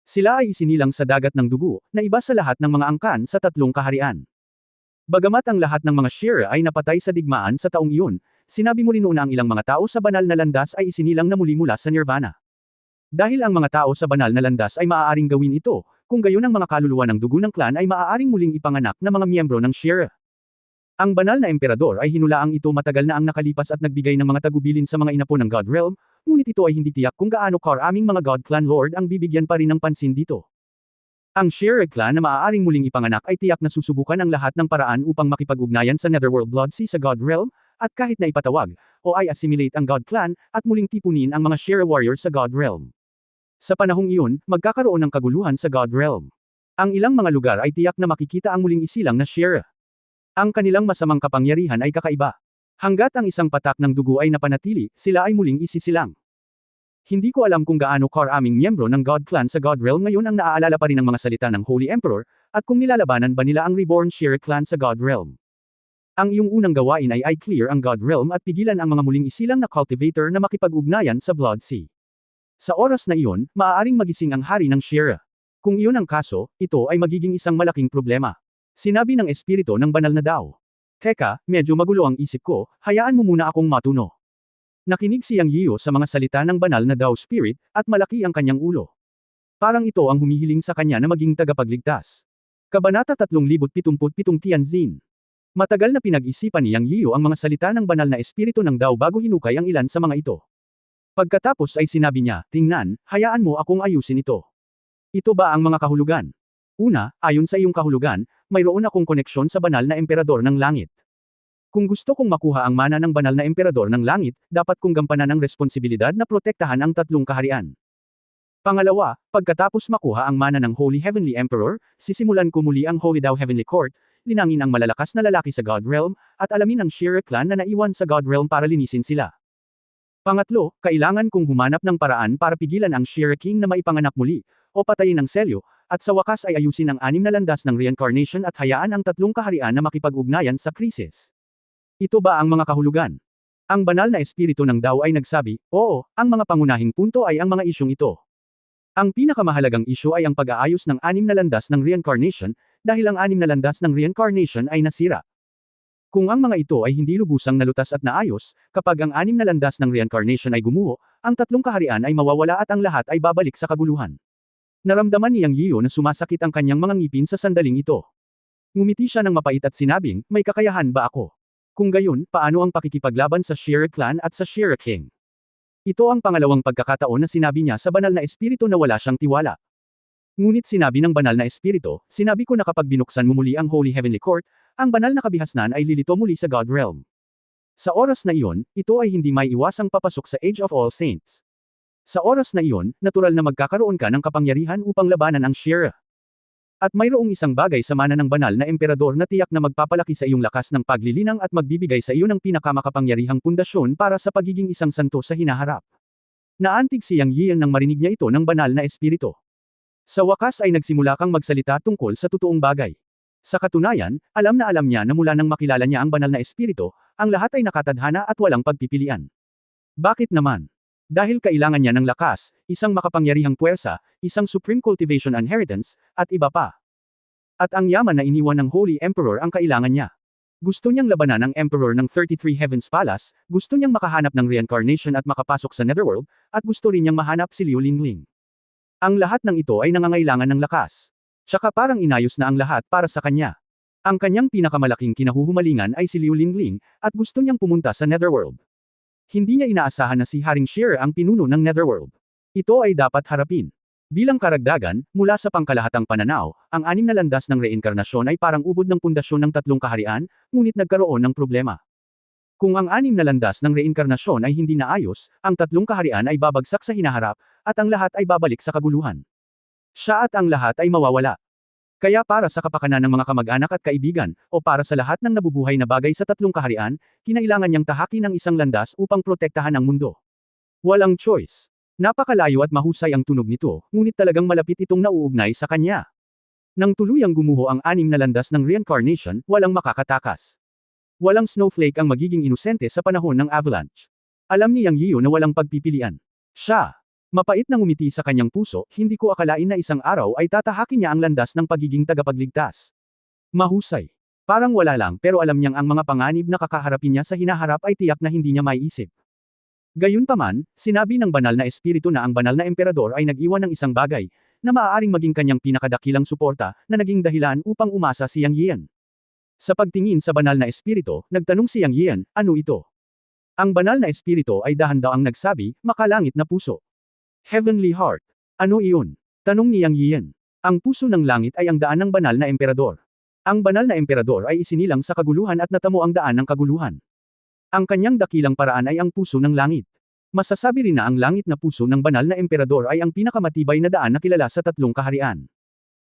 Sila ay isinilang sa dagat ng dugo, na iba sa lahat ng mga angkan sa 3 kaharian. Bagamat ang lahat ng mga Shira ay napatay sa digmaan sa taong iyon, sinabi mo rin noon na ang ilang mga tao sa banal na landas ay isinilang na muli mula sa Nirvana. Dahil ang mga tao sa banal na landas ay maaaring gawin ito, kung gayon ang mga kaluluwa ng dugo ng clan ay maaaring muling ipanganak na mga miyembro ng Shira. Ang banal na emperador ay hinulaang ito matagal na ang nakalipas at nagbigay ng mga tagubilin sa mga inapo ng God Realm, ngunit ito ay hindi tiyak kung gaano karaming mga God Clan Lord ang bibigyan pa rin ng pansin dito. Ang Shira clan na maaaring muling ipanganak ay tiyak na susubukan ang lahat ng paraan upang makipag-ugnayan sa Netherworld Blood Sea sa God Realm, at kahit na ipatawag, o ay assimilate ang God Clan, at muling tipunin ang mga Shira warriors sa God Realm. Sa panahong iyon, magkakaroon ng kaguluhan sa God Realm. Ang ilang mga lugar ay tiyak na makikita ang muling isilang na Shira. Ang kanilang masamang kapangyarihan ay kakaiba. Hanggat ang isang patak ng dugo ay napanatili, sila ay muling isisilang. Hindi ko alam kung gaano karaming miyembro ng God Clan sa God Realm ngayon ang naaalala pa rin ng mga salita ng Holy Emperor, at kung nilalabanan ba nila ang reborn Shira clan sa God Realm. Ang iyong unang gawain ay i-clear ang God Realm at pigilan ang mga muling isilang na cultivator na makipag-ugnayan sa Blood Sea. Sa oras na iyon, maaaring magising ang hari ng Shira. Kung iyon ang kaso, ito ay magiging isang malaking problema. Sinabi ng espiritu ng banal na Dao. Teka, medyo magulo ang isip ko, hayaan mo muna akong matuno. Nakinig si Yang Yiyu sa mga salita ng banal na Dao Spirit, at malaki ang kanyang ulo. Parang ito ang humihiling sa kanya na maging tagapagligtas. Kabanata 377 Tianzin. Matagal na pinag-isipan ni Yang Yiyu ang mga salita ng banal na espiritu ng Dao bago hinukay ang ilan sa mga ito. Pagkatapos ay sinabi niya, tingnan, hayaan mo akong ayusin ito. Ito ba ang mga kahulugan? Una, ayon sa iyong kahulugan, mayroon akong koneksyon sa banal na emperador ng langit. Kung gusto kong makuha ang mana ng banal na emperador ng langit, dapat kong gampanan ang responsibilidad na protektahan ang 3 kaharian. Pangalawa, pagkatapos makuha ang mana ng Holy Heavenly Emperor, sisimulan ko muli ang Holy Dao Heavenly Court, linangin ang malalakas na lalaki sa God Realm, at alamin ang Shira clan na naiwan sa God Realm para linisin sila. Pangatlo, kailangan kong humanap ng paraan para pigilan ang Shira King na maipanganak muli, o patayin ang selyo, at sa wakas ay ayusin ang 6 na landas ng reincarnation at hayaan ang 3 kaharian na makipag-ugnayan sa krisis. Ito ba ang mga kahulugan? Ang banal na espiritu ng Dao ay nagsabi, oo, ang mga pangunahing punto ay ang mga isyong ito. Ang pinakamahalagang isyu ay ang pag-aayos ng 6 na landas ng reincarnation, dahil ang 6 na landas ng reincarnation ay nasira. Kung ang mga ito ay hindi lubusang nalutas at naayos, kapag ang 6 na landas ng reincarnation ay gumuho, ang 3 kaharian ay mawawala at ang lahat ay babalik sa kaguluhan. Naramdaman ni Yang Yiyo na sumasakit ang kanyang mga ngipin sa sandaling ito. Ngumiti siya ng mapait at sinabing, may kakayahan ba ako? Kung gayon, paano ang pakikipaglaban sa Shira Clan at sa Shira King? Ito ang pangalawang pagkakataon na sinabi niya sa banal na espiritu na wala siyang tiwala. Ngunit sinabi ng banal na espiritu, sinabi ko na kapag binuksan mo muli ang Holy Heavenly Court, ang banal na kabihasnan ay lilito muli sa God Realm. Sa oras na iyon, ito ay hindi may iwasang papasok sa Age of All Saints. Sa oras na iyon, natural na magkakaroon ka ng kapangyarihan upang labanan ang Shira. At mayroong isang bagay sa mana ng banal na emperador na tiyak na magpapalaki sa iyong lakas ng paglilinang at magbibigay sa iyo ng pinakamakapangyarihang pundasyon para sa pagiging isang santo sa hinaharap. Naantig si Yang Yian nang marinig niya ito ng banal na espiritu. Sa wakas ay nagsimula kang magsalita tungkol sa totoong bagay. Sa katunayan, alam niya na mula nang makilala niya ang banal na espiritu, ang lahat ay nakatadhana at walang pagpipilian. Bakit naman? Dahil kailangan niya ng lakas, isang makapangyarihang puwersa, isang supreme cultivation inheritance, at iba pa. At ang yaman na iniwan ng Holy Emperor ang kailangan niya. Gusto niyang labanan ang Emperor ng 33 Heavens Palace, gusto niyang makahanap ng reincarnation at makapasok sa Netherworld, at gusto rin niyang mahanap si Liu Lingling. Ang lahat ng ito ay nangangailangan ng lakas. Tsaka parang inayos na ang lahat para sa kanya. Ang kanyang pinakamalaking kinahuhumalingan ay si Liu Lingling, at gusto niyang pumunta sa Netherworld. Hindi niya inaasahan na si Haring Shira ang pinuno ng Netherworld. Ito ay dapat harapin. Bilang karagdagan, mula sa pangkalahatang pananaw, ang 6 na landas ng reinkarnasyon ay parang ubod ng pundasyon ng 3 kaharian, ngunit nagkaroon ng problema. Kung ang 6 na landas ng reinkarnasyon ay hindi naayos, ang 3 kaharian ay babagsak sa hinaharap, at ang lahat ay babalik sa kaguluhan. Siya at ang lahat ay mawawala. Kaya para sa kapakanan ng mga kamag-anak at kaibigan, o para sa lahat ng nabubuhay na bagay sa 3 kaharian, kinailangan niyang tahakin ang isang landas upang protektahan ang mundo. Walang choice. Napakalayo at mahusay ang tunog nito, ngunit talagang malapit itong nauugnay sa kanya. Nang tuluyang gumuho ang 6 na landas ng reincarnation, walang makakatakas. Walang snowflake ang magiging inosente sa panahon ng avalanche. Alam ni Yang Yiyo na walang pagpipilian. Siya. Mapait na ngumiti sa kanyang puso, hindi ko akalain na isang araw ay tatahakin niya ang landas ng pagiging tagapagligtas. Mahusay. Parang wala lang pero alam niyang ang mga panganib na kakaharapin niya sa hinaharap ay tiyak na hindi niya maiisip. Gayunpaman, sinabi ng banal na espiritu na ang banal na emperador ay nag-iwan ng isang bagay, na maaaring maging kanyang pinakadakilang suporta, na naging dahilan upang umasa si Yang Yian. Sa pagtingin sa banal na espiritu, nagtanong si Yang Yian, ano ito? Ang banal na espiritu ay dahan-daang nagsabi, makalangit na puso. Heavenly Heart. Ano iyon? Tanong ni Yang Yian. Ang puso ng langit ay ang daan ng banal na emperador. Ang banal na emperador ay isinilang sa kaguluhan at natamo ang daan ng kaguluhan. Ang kanyang dakilang paraan ay ang puso ng langit. Masasabi rin na ang langit na puso ng banal na emperador ay ang pinakamatibay na daan na kilala sa 3 kaharian.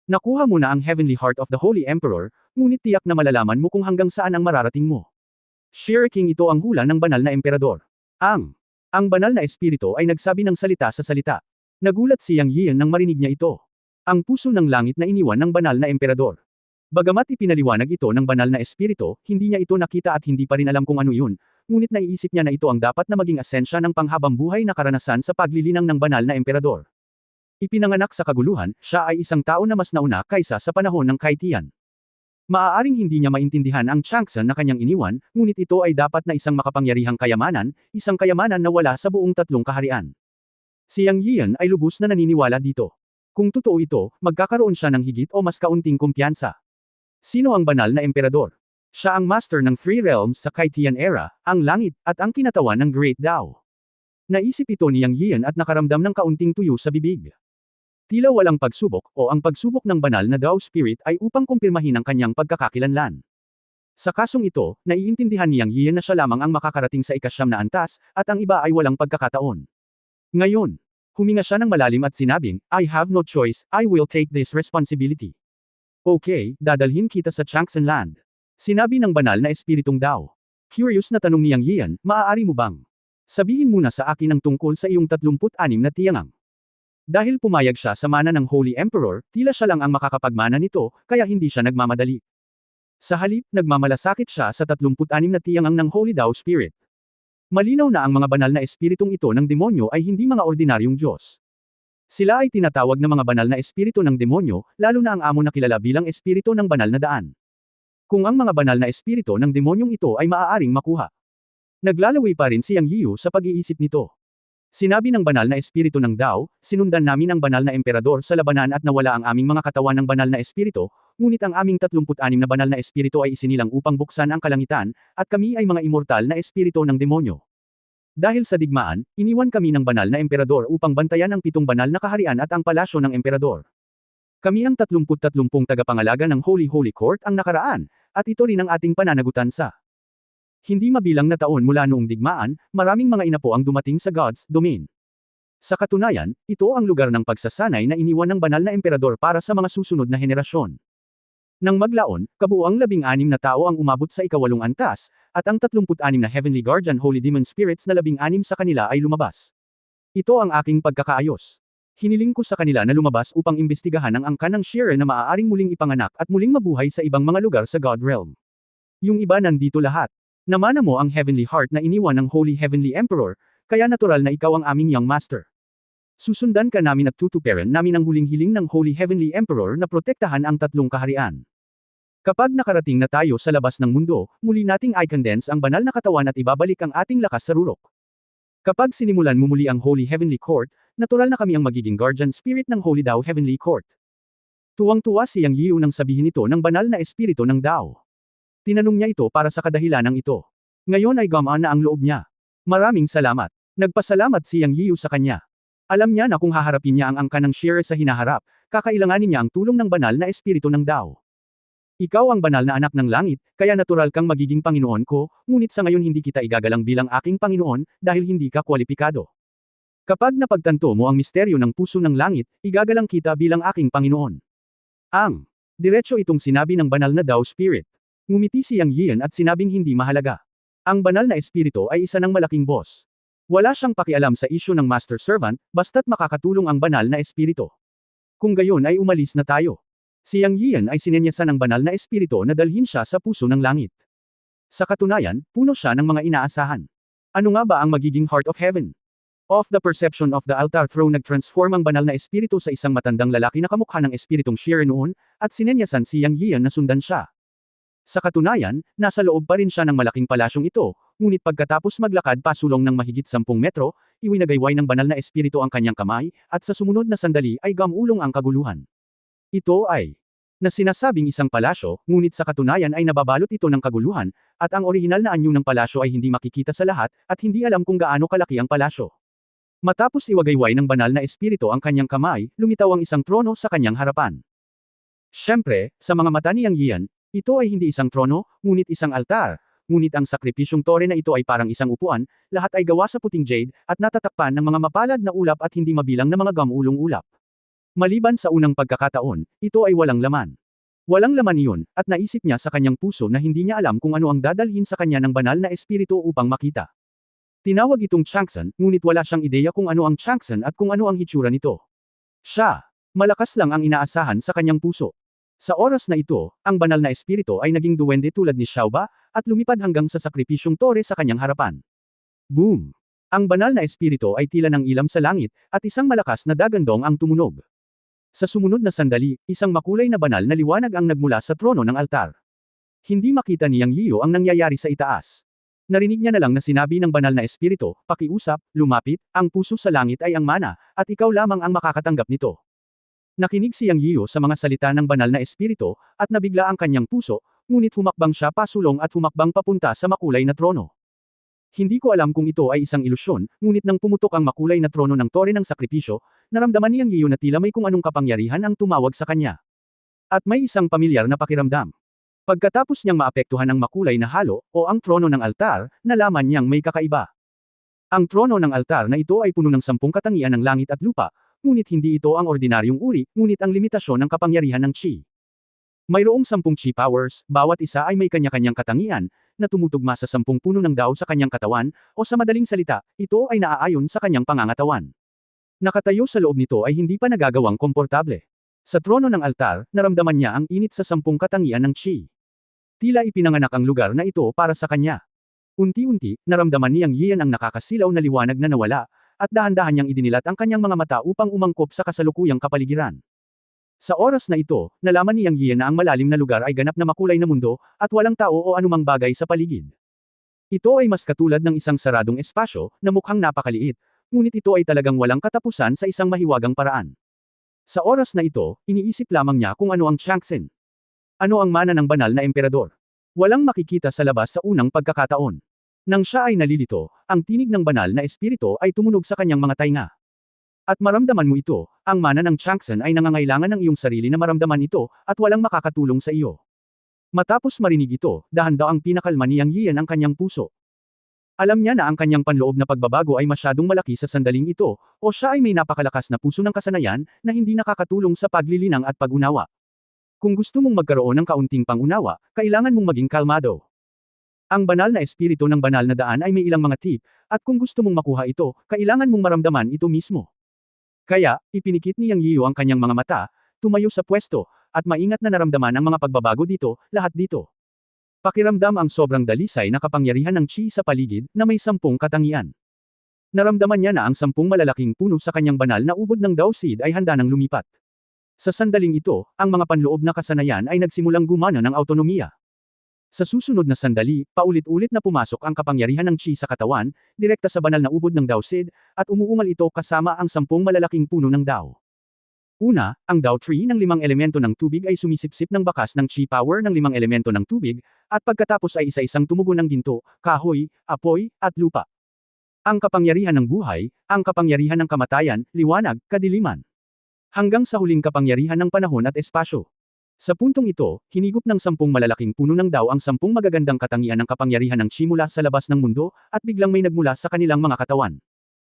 Nakuha mo na ang Heavenly Heart of the Holy Emperor, ngunit tiyak na malalaman mo kung hanggang saan ang mararating mo. Shira King, ito ang hula ng banal na emperador. Ang banal na espiritu ay nagsabi ng salita sa salita. Nagulat si Yang Yian nang marinig niya ito. Ang puso ng langit na iniwan ng banal na emperador. Bagamat ipinaliwanag ito ng banal na espiritu, hindi niya ito nakita at hindi pa rin alam kung ano yun, ngunit naiisip niya na ito ang dapat na maging asensya ng panghabang buhay na karanasan sa paglilinang ng banal na emperador. Ipinanganak sa kaguluhan, siya ay isang tao na mas nauna kaysa sa panahon ng Kaitian. Maaaring hindi niya maintindihan ang Changsan na kanyang iniwan, ngunit ito ay dapat na isang makapangyarihang kayamanan, isang kayamanan na wala sa buong 3 kaharian. Si Yang Yian ay lubos na naniniwala dito. Kung totoo ito, magkakaroon siya ng higit o mas kaunting kumpiyansa. Sino ang banal na emperador? Siya ang master ng 3 realms sa Kaitian era, ang langit, at ang kinatawan ng Great Dao. Naisip ito ni Yang Yian at nakaramdam ng kaunting tuyo sa bibig. Tila walang pagsubok, o ang pagsubok ng banal na Dao Spirit ay upang kumpirmahin ang kanyang pagkakakilanlan. Sa kasong ito, naiintindihan ni Yang Yian na siya lamang ang makakarating sa ika-9 na antas, at ang iba ay walang pagkakataon. Ngayon, huminga siya ng malalim at sinabing, I have no choice, I will take this responsibility. Okay, dadalhin kita sa Changsan Land. Sinabi ng banal na espiritong Dao. Curious na tanong ni Yang Yian, maaari mo bang sabihin muna sa akin ang tungkol sa iyong 36 na tiyangang? Dahil pumayag siya sa mana ng Holy Emperor, tila siya lang ang makakapagmana nito, kaya hindi siya nagmamadali. Sa halip, nagmamalasakit siya sa 36 na tiyangang ng Holy Dao Spirit. Malinaw na ang mga banal na espiritong ito ng demonyo ay hindi mga ordinaryong Diyos. Sila ay tinatawag na mga banal na espiritu ng demonyo, lalo na ang amo na kilala bilang espiritu ng banal na daan. Kung ang mga banal na espiritu ng demonyong ito ay maaaring makuha. Naglalaway pa rin si Yang Yiyu sa pag-iisip nito. Sinabi ng banal na espiritu ng Dao, sinundan namin ang banal na emperador sa labanan at nawala ang aming mga katawan ng banal na espiritu, ngunit ang aming 36 na banal na espiritu ay isinilang upang buksan ang kalangitan, at kami ay mga immortal na espiritu ng demonyo. Dahil sa digmaan, iniwan kami ng banal na emperador upang bantayan ang 7 banal na kaharian at ang palasyo ng emperador. Kami ang 30 tagapangalaga ng Holy Holy Court ang nakaraan, at ito rin ang ating pananagutan sa hindi mabilang na taon mula noong digmaan, maraming mga inapo ang dumating sa God's domain. Sa katunayan, ito ang lugar ng pagsasanay na iniwan ng banal na emperador para sa mga susunod na henerasyon. Nang maglaon, kabuuang 16 na tao ang umabot sa ika-8 antas, at ang 36 na Heavenly Guardian Holy Demon Spirits na 16 sa kanila ay lumabas. Ito ang aking pagkakaayos. Hiniling ko sa kanila na lumabas upang imbestigahan ang angkan ng Shearer na maaaring muling ipanganak at muling mabuhay sa ibang mga lugar sa God Realm. Yung iba nandito lahat. Namana mo ang Heavenly Heart na iniwan ng Holy Heavenly Emperor, kaya natural na ikaw ang aming Young Master. Susundan ka namin at tutuparan namin ang huling hiling ng Holy Heavenly Emperor na protektahan ang 3 kaharian. Kapag nakarating na tayo sa labas ng mundo, muli nating i-condense ang banal na katawan at ibabalik ang ating lakas sa rurok. Kapag sinimulan mo muli ang Holy Heavenly Court, natural na kami ang magiging Guardian Spirit ng Holy Dao Heavenly Court. Tuwang-tuwa si Yang Yiyu nang sabihin ito ng banal na espiritu ng Dao. Tinanong niya ito para sa kadahilanang ito. Ngayon ay gumaan na ang loob niya. Maraming salamat. Nagpasalamat si Yang Yiyu sa kanya. Alam niya na kung haharapin niya ang angkan ng Shearer sa hinaharap, kakailanganin niya ang tulong ng banal na espiritu ng Dao. Ikaw ang banal na anak ng langit, kaya natural kang magiging Panginoon ko, ngunit sa ngayon hindi kita igagalang bilang aking Panginoon, dahil hindi ka kwalipikado. Kapag napagtanto mo ang misteryo ng puso ng langit, igagalang kita bilang aking Panginoon. Diretso itong sinabi ng banal na Dao Spirit. Ngumiti si Yang Yian at sinabing hindi mahalaga. Ang banal na espiritu ay isa ng malaking boss. Wala siyang pakialam sa isyu ng master servant, basta't makakatulong ang banal na espiritu. Kung gayon ay umalis na tayo. Si Yang Yian ay sinenyasan ng banal na espiritu na dalhin siya sa puso ng langit. Sa katunayan, puno siya ng mga inaasahan. Ano nga ba ang magiging Heart of Heaven? Of the perception of the altar throne nag-transform ang banal na espiritu sa isang matandang lalaki na kamukha ng espiritong Shearer noon, at sinenyasan si Yang Yian na sundan siya. Sa katunayan, nasa loob pa rin siya ng malaking palasyong ito, ngunit pagkatapos maglakad pasulong ng mahigit 10 metro, iwinagayway ng banal na espiritu ang kanyang kamay, at sa sumunod na sandali ay gamulong ang kaguluhan. Ito ay na sinasabing isang palasyo, ngunit sa katunayan ay nababalot ito ng kaguluhan, at ang orihinal na anyo ng palasyo ay hindi makikita sa lahat, at hindi alam kung gaano kalaki ang palasyo. Matapos iwagayway ng banal na espiritu ang kanyang kamay, lumitaw ang isang trono sa kanyang harapan. Siyempre, sa mga mata ni Yang Yian, ito ay hindi isang trono, ngunit isang altar, ngunit ang sakripisyong tore na ito ay parang isang upuan, lahat ay gawa sa puting jade, at natatakpan ng mga mapalad na ulap at hindi mabilang na mga gamulong ulap. Maliban sa unang pagkakataon, ito ay walang laman. Walang laman iyon, at naisip niya sa kanyang puso na hindi niya alam kung ano ang dadalhin sa kanya ng banal na espiritu upang makita. Tinawag itong Changsan, ngunit wala siyang ideya kung ano ang Changsan at kung ano ang hitsura nito. Malakas lang ang inaasahan sa kanyang puso. Sa oras na ito, ang banal na espiritu ay naging duwende tulad ni Xiaoba, at lumipad hanggang sa sakripisyong tore sa kanyang harapan. Boom! Ang banal na espiritu ay tila ng ilam sa langit, at isang malakas na dagandong ang tumunog. Sa sumunod na sandali, isang makulay na banal na liwanag ang nagmula sa trono ng altar. Hindi makita ni Yang Yiyu ang nangyayari sa itaas. Narinig niya na lang na sinabi ng banal na espiritu, pakiusap, lumapit, ang puso sa langit ay ang mana, at ikaw lamang ang makakatanggap nito. Nakinig si Yang Yiyu sa mga salita ng banal na espiritu, at nabigla ang kanyang puso, ngunit humakbang siya pasulong at humakbang papunta sa makulay na trono. Hindi ko alam kung ito ay isang ilusyon, ngunit nang pumutok ang makulay na trono ng tore ng sakripisyo, naramdaman ni Yang Yiyu na tila may kung anong kapangyarihan ang tumawag sa kanya. At may isang pamilyar na pakiramdam. Pagkatapos niyang maapektuhan ang makulay na halo, o ang trono ng altar, nalaman niyang may kakaiba. Ang trono ng altar na ito ay puno ng 10 katangian ng langit at lupa, ngunit hindi ito ang ordinaryong uri, ngunit ang limitasyon ng kapangyarihan ng Qi. Mayroong 10 Qi powers, bawat isa ay may kanya-kanyang katangian, na tumutugma sa 10 puno ng Dao sa kanyang katawan, o sa madaling salita, ito ay naaayon sa kanyang pangangatawan. Nakatayo sa loob nito ay hindi pa nagagawang komportable. Sa trono ng altar, naramdaman niya ang init sa 10 katangian ng Qi. Tila ipinanganak ang lugar na ito para sa kanya. Unti-unti, naramdaman ni Yang Yian ang nakakasilaw na liwanag na nawala, at dahan-dahan niyang idinilat ang kanyang mga mata upang umangkop sa kasalukuyang kapaligiran. Sa oras na ito, nalaman ni Yang Yian na ang malalim na lugar ay ganap na makulay na mundo, at walang tao o anumang bagay sa paligid. Ito ay mas katulad ng isang saradong espasyo, na mukhang napakaliit, ngunit ito ay talagang walang katapusan sa isang mahiwagang paraan. Sa oras na ito, iniisip lamang niya kung ano ang Chang'e. Ano ang mana ng banal na emperador? Walang makikita sa labas sa unang pagkakataon. Nang siya ay nalilito, ang tinig ng banal na espiritu ay tumunog sa kanyang mga tainga. At maramdaman mo ito, ang mana ng Chang'e ay nangangailangan ng iyong sarili na maramdaman ito, at walang makakatulong sa iyo. Matapos marinig ito, dahan daw ang pinakalma ni Yang Yian ang kanyang puso. Alam niya na ang kanyang panloob na pagbabago ay masyadong malaki sa sandaling ito, o siya ay may napakalakas na puso ng kasanayan, na hindi nakakatulong sa paglilinang at pag-unawa. Kung gusto mong magkaroon ng kaunting pangunawa, kailangan mong maging kalmado. Ang banal na espiritu ng banal na daan ay may ilang mga tip, at kung gusto mong makuha ito, kailangan mong maramdaman ito mismo. Kaya, ipinikit ni Yang Yiu ang kanyang mga mata, tumayo sa pwesto, at maingat na naramdaman ang mga pagbabago dito, lahat dito. Pakiramdam ang sobrang dalisay na kapangyarihan ng Qi sa paligid, na may 10 katangian. Naramdaman niya na ang 10 malalaking puno sa kanyang banal na ubod ng Dao Seed ay handa ng lumipat. Sa sandaling ito, ang mga panloob na kasanayan ay nagsimulang gumana ng autonomiya. Sa susunod na sandali, paulit-ulit na pumasok ang kapangyarihan ng Qi sa katawan, direkta sa banal na ubod ng Dao Seed, at umuungal ito kasama ang 10 malalaking puno ng Dao. Una, ang Dao Tree ng 5 elemento ng tubig ay sumisipsip ng bakas ng Qi power ng 5 elemento ng tubig, at pagkatapos ay isa-isang tumugon ng ginto, kahoy, apoy, at lupa. Ang kapangyarihan ng buhay, ang kapangyarihan ng kamatayan, liwanag, kadiliman. Hanggang sa huling kapangyarihan ng panahon at espasyo. Sa puntong ito, hinigop ng 10 malalaking puno ng Dao ang 10 magagandang katangian ng kapangyarihan ng Qi mula sa labas ng mundo, at biglang may nagmula sa kanilang mga katawan.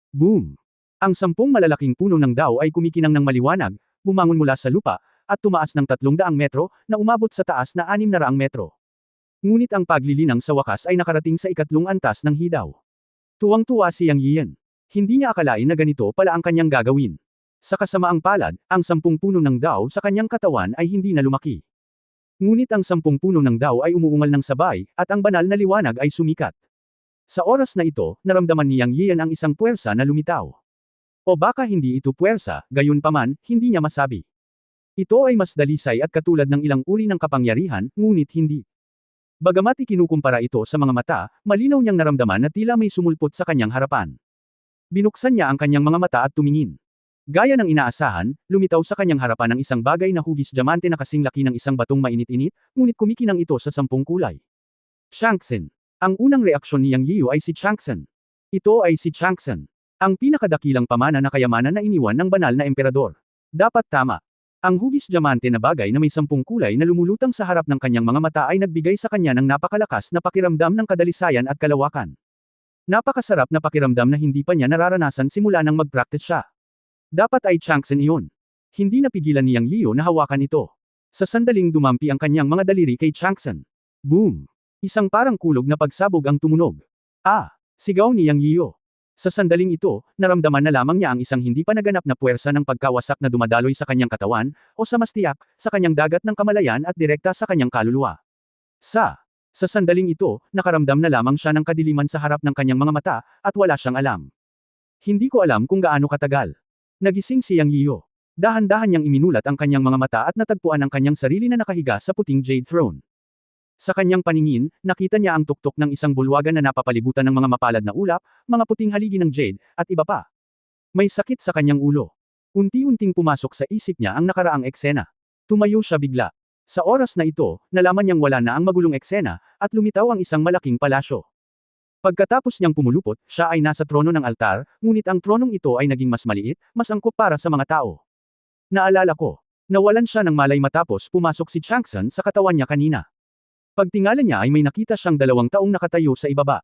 Boom! Ang 10 malalaking puno ng Dao ay kumikinang ng maliwanag, bumangon mula sa lupa, at tumaas ng 300 metro, na umabot sa taas na 600 metro. Ngunit ang paglilinang sa wakas ay nakarating sa ikatlong antas ng hidaw. Tuwang-tuwa si Yang Yian. Hindi niya akalain na ganito pala ang kanyang gagawin. Sa kasamaang palad, ang 10 puno ng Dao sa kanyang katawan ay hindi na lumaki. Ngunit ang 10 puno ng Dao ay umuungal ng sabay, at ang banal na liwanag ay sumikat. Sa oras na ito, naramdaman ni Yang Yian ang isang puwersa na lumitaw. O baka hindi ito puwersa, gayunpaman, hindi niya masabi. Ito ay mas dalisay at katulad ng ilang uri ng kapangyarihan, ngunit hindi. Bagamat ikinukumpara ito sa mga mata, malinaw niyang naramdaman na tila may sumulpot sa kanyang harapan. Binuksan niya ang kanyang mga mata at tumingin. Gaya ng inaasahan, lumitaw sa kanyang harapan ang isang bagay na hugis diamante na kasing laki ng isang batong mainit-init, ngunit kumikinang ito sa 10 kulay. Chang'e. Ang unang reaksyon ni Yang Yiu ay si Chang'e. Ito ay si Chang'e. Ang pinakadakilang pamana na kayamanan na iniwan ng banal na emperador. Dapat tama. Ang hugis diamante na bagay na may 10 kulay na lumulutang sa harap ng kanyang mga mata ay nagbigay sa kanya ng napakalakas na pakiramdam ng kadalisayan at kalawakan. Napakasarap na pakiramdam na hindi pa niya nararanasan simula nang mag-practice siya. Dapat ay Chang'e iyon. Hindi napigilan ni Yang Yiu na hawakan ito. Sa sandaling dumampi ang kanyang mga daliri kay Chang'e. Boom! Isang parang kulog na pagsabog ang tumunog. Ah! Sigaw ni Yang Yiu. Sa sandaling ito, naramdaman na lamang niya ang isang hindi pa naganap na puwersa ng pagkawasak na dumadaloy sa kanyang katawan, o sa mas tiyak, sa kanyang dagat ng kamalayan at direkta sa kanyang kaluluwa. Sa sandaling ito, nakaramdam na lamang siya ng kadiliman sa harap ng kanyang mga mata, at wala siyang alam. Hindi ko alam kung gaano katagal. Nagising si Yang Yiu. Dahan-dahan niyang iminulat ang kanyang mga mata at natagpuan ang kanyang sarili na nakahiga sa puting jade throne. Sa kanyang paningin, nakita niya ang tuktok ng isang bulwagan na napapalibutan ng mga mapalad na ulap, mga puting haligi ng jade, at iba pa. May sakit sa kanyang ulo. Unti-unting pumasok sa isip niya ang nakaraang eksena. Tumayo siya bigla. Sa oras na ito, nalaman niyang wala na ang magulong eksena, at lumitaw ang isang malaking palasyo. Pagkatapos niyang pumulupot, siya ay nasa trono ng altar, ngunit ang tronong ito ay naging mas maliit, mas angkop para sa mga tao. Naalala ko. Nawalan siya ng malay matapos pumasok si Chang'e sa katawan niya kanina. Pagtingala niya ay may nakita siyang 2 taong nakatayo sa ibaba.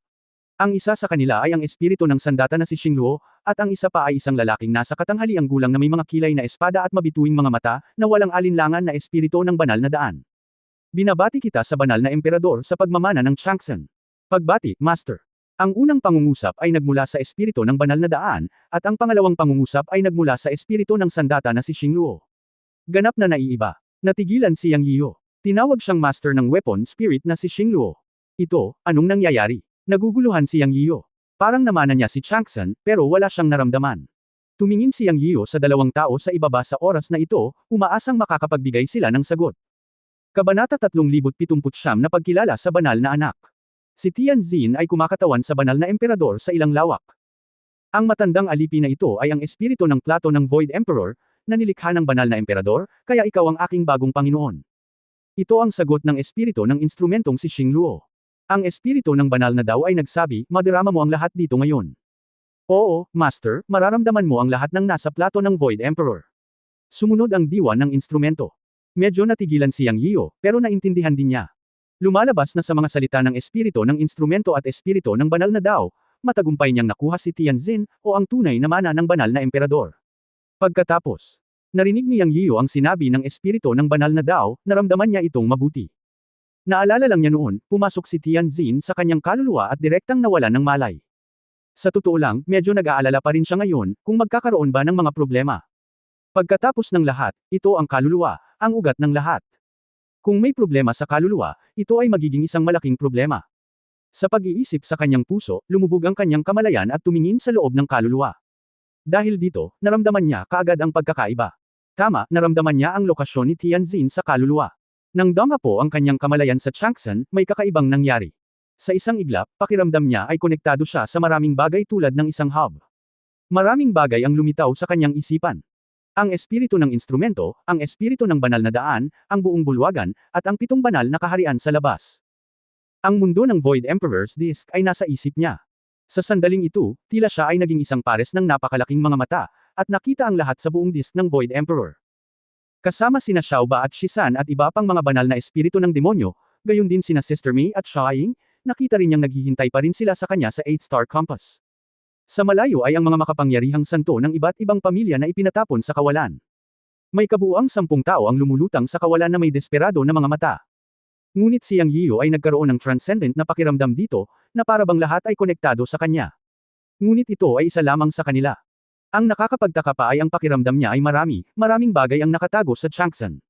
Ang isa sa kanila ay ang espiritu ng sandata na si Xingluo, at ang isa pa ay isang lalaking nasa katanghaliang gulang na may mga kilay na espada at mabituing mga mata, na walang alinlangan na espiritu ng banal na daan. Binabati kita sa banal na emperador sa pagmamana ng Chang'e. Pagbati, Master. Ang unang pangungusap ay nagmula sa espiritu ng banal na daan, at ang pangalawang pangungusap ay nagmula sa espiritu ng sandata na si Xingluo. Ganap na naiiba. Natigilan si Yang Yiu. Tinawag siyang master ng weapon spirit na si Xingluo. Ito, anong nangyayari? Naguguluhan si Yang Yiu. Parang namana niya si Chang'e, pero wala siyang naramdaman. Tumingin si Yang Yiyo sa dalawang tao sa ibaba sa oras na ito, umaasang makakapagbigay sila ng sagot. Kabanata 3079 na pagkilala sa banal na anak. Si Tianjin ay kumakatawan sa banal na emperador sa ilang lawak. Ang matandang alipin na ito ay ang espiritu ng plato ng Void Emperor, na nilikha ng banal na emperador, kaya ikaw ang aking bagong Panginoon. Ito ang sagot ng espiritu ng instrumentong si Xingluo. Ang espiritu ng banal na daw ay nagsabi, madarama mo ang lahat dito ngayon. Oo, Master, mararamdaman mo ang lahat ng nasa plato ng Void Emperor. Sumunod ang diwa ng instrumento. Medyo natigilan si Yang Yiyo, pero naintindihan din niya. Lumalabas na sa mga salita ng espiritu ng instrumento at espiritu ng banal na Dao, matagumpay niyang nakuha si Tianjin, o ang tunay na mana ng banal na emperador. Pagkatapos, narinig ni Yang Yiyo ang sinabi ng espiritu ng banal na Dao, naramdaman niya itong mabuti. Naalala lang niya noon, pumasok si Tianjin sa kanyang kaluluwa at direktang nawalan ng malay. Sa totoo lang, medyo nag-aalala pa rin siya ngayon, kung magkakaroon ba ng mga problema. Pagkatapos ng lahat, ito ang kaluluwa, ang ugat ng lahat. Kung may problema sa kaluluwa, ito ay magiging isang malaking problema. Sa pag-iisip sa kanyang puso, lumubog ang kanyang kamalayan at tumingin sa loob ng kaluluwa. Dahil dito, naramdaman niya kaagad ang pagkakaiba. Tama, naramdaman niya ang lokasyon ni Tianjin sa kaluluwa. Nang dama po ang kanyang kamalayan sa Changsan, may kakaibang nangyari. Sa isang iglap, pakiramdam niya ay konektado siya sa maraming bagay tulad ng isang hub. Maraming bagay ang lumitaw sa kanyang isipan. Ang espiritu ng instrumento, ang espiritu ng banal na daan, ang buong bulwagan, at ang 7 banal na kaharian sa labas. Ang mundo ng Void Emperor's Disk ay nasa isip niya. Sa sandaling ito, tila siya ay naging isang pares ng napakalaking mga mata, at nakita ang lahat sa buong disk ng Void Emperor. Kasama sina Xiaoba at Shisan at iba pang mga banal na espiritu ng demonyo, gayon din sina Sister Mei at Xiaoying, nakita rin niyang naghihintay pa rin sila sa kanya sa 8-star compass. Sa malayo ay ang mga makapangyarihang santo ng iba't ibang pamilya na ipinatapon sa kawalan. May kabuuang 10 tao ang lumulutang sa kawalan na may desperado na mga mata. Ngunit si Yang Yiyo ay nagkaroon ng transcendent na pakiramdam dito, na para bang lahat ay konektado sa kanya. Ngunit ito ay isa lamang sa kanila. Ang nakakapagtaka pa ay ang pakiramdam niya ay maraming bagay ang nakatago sa Changsan.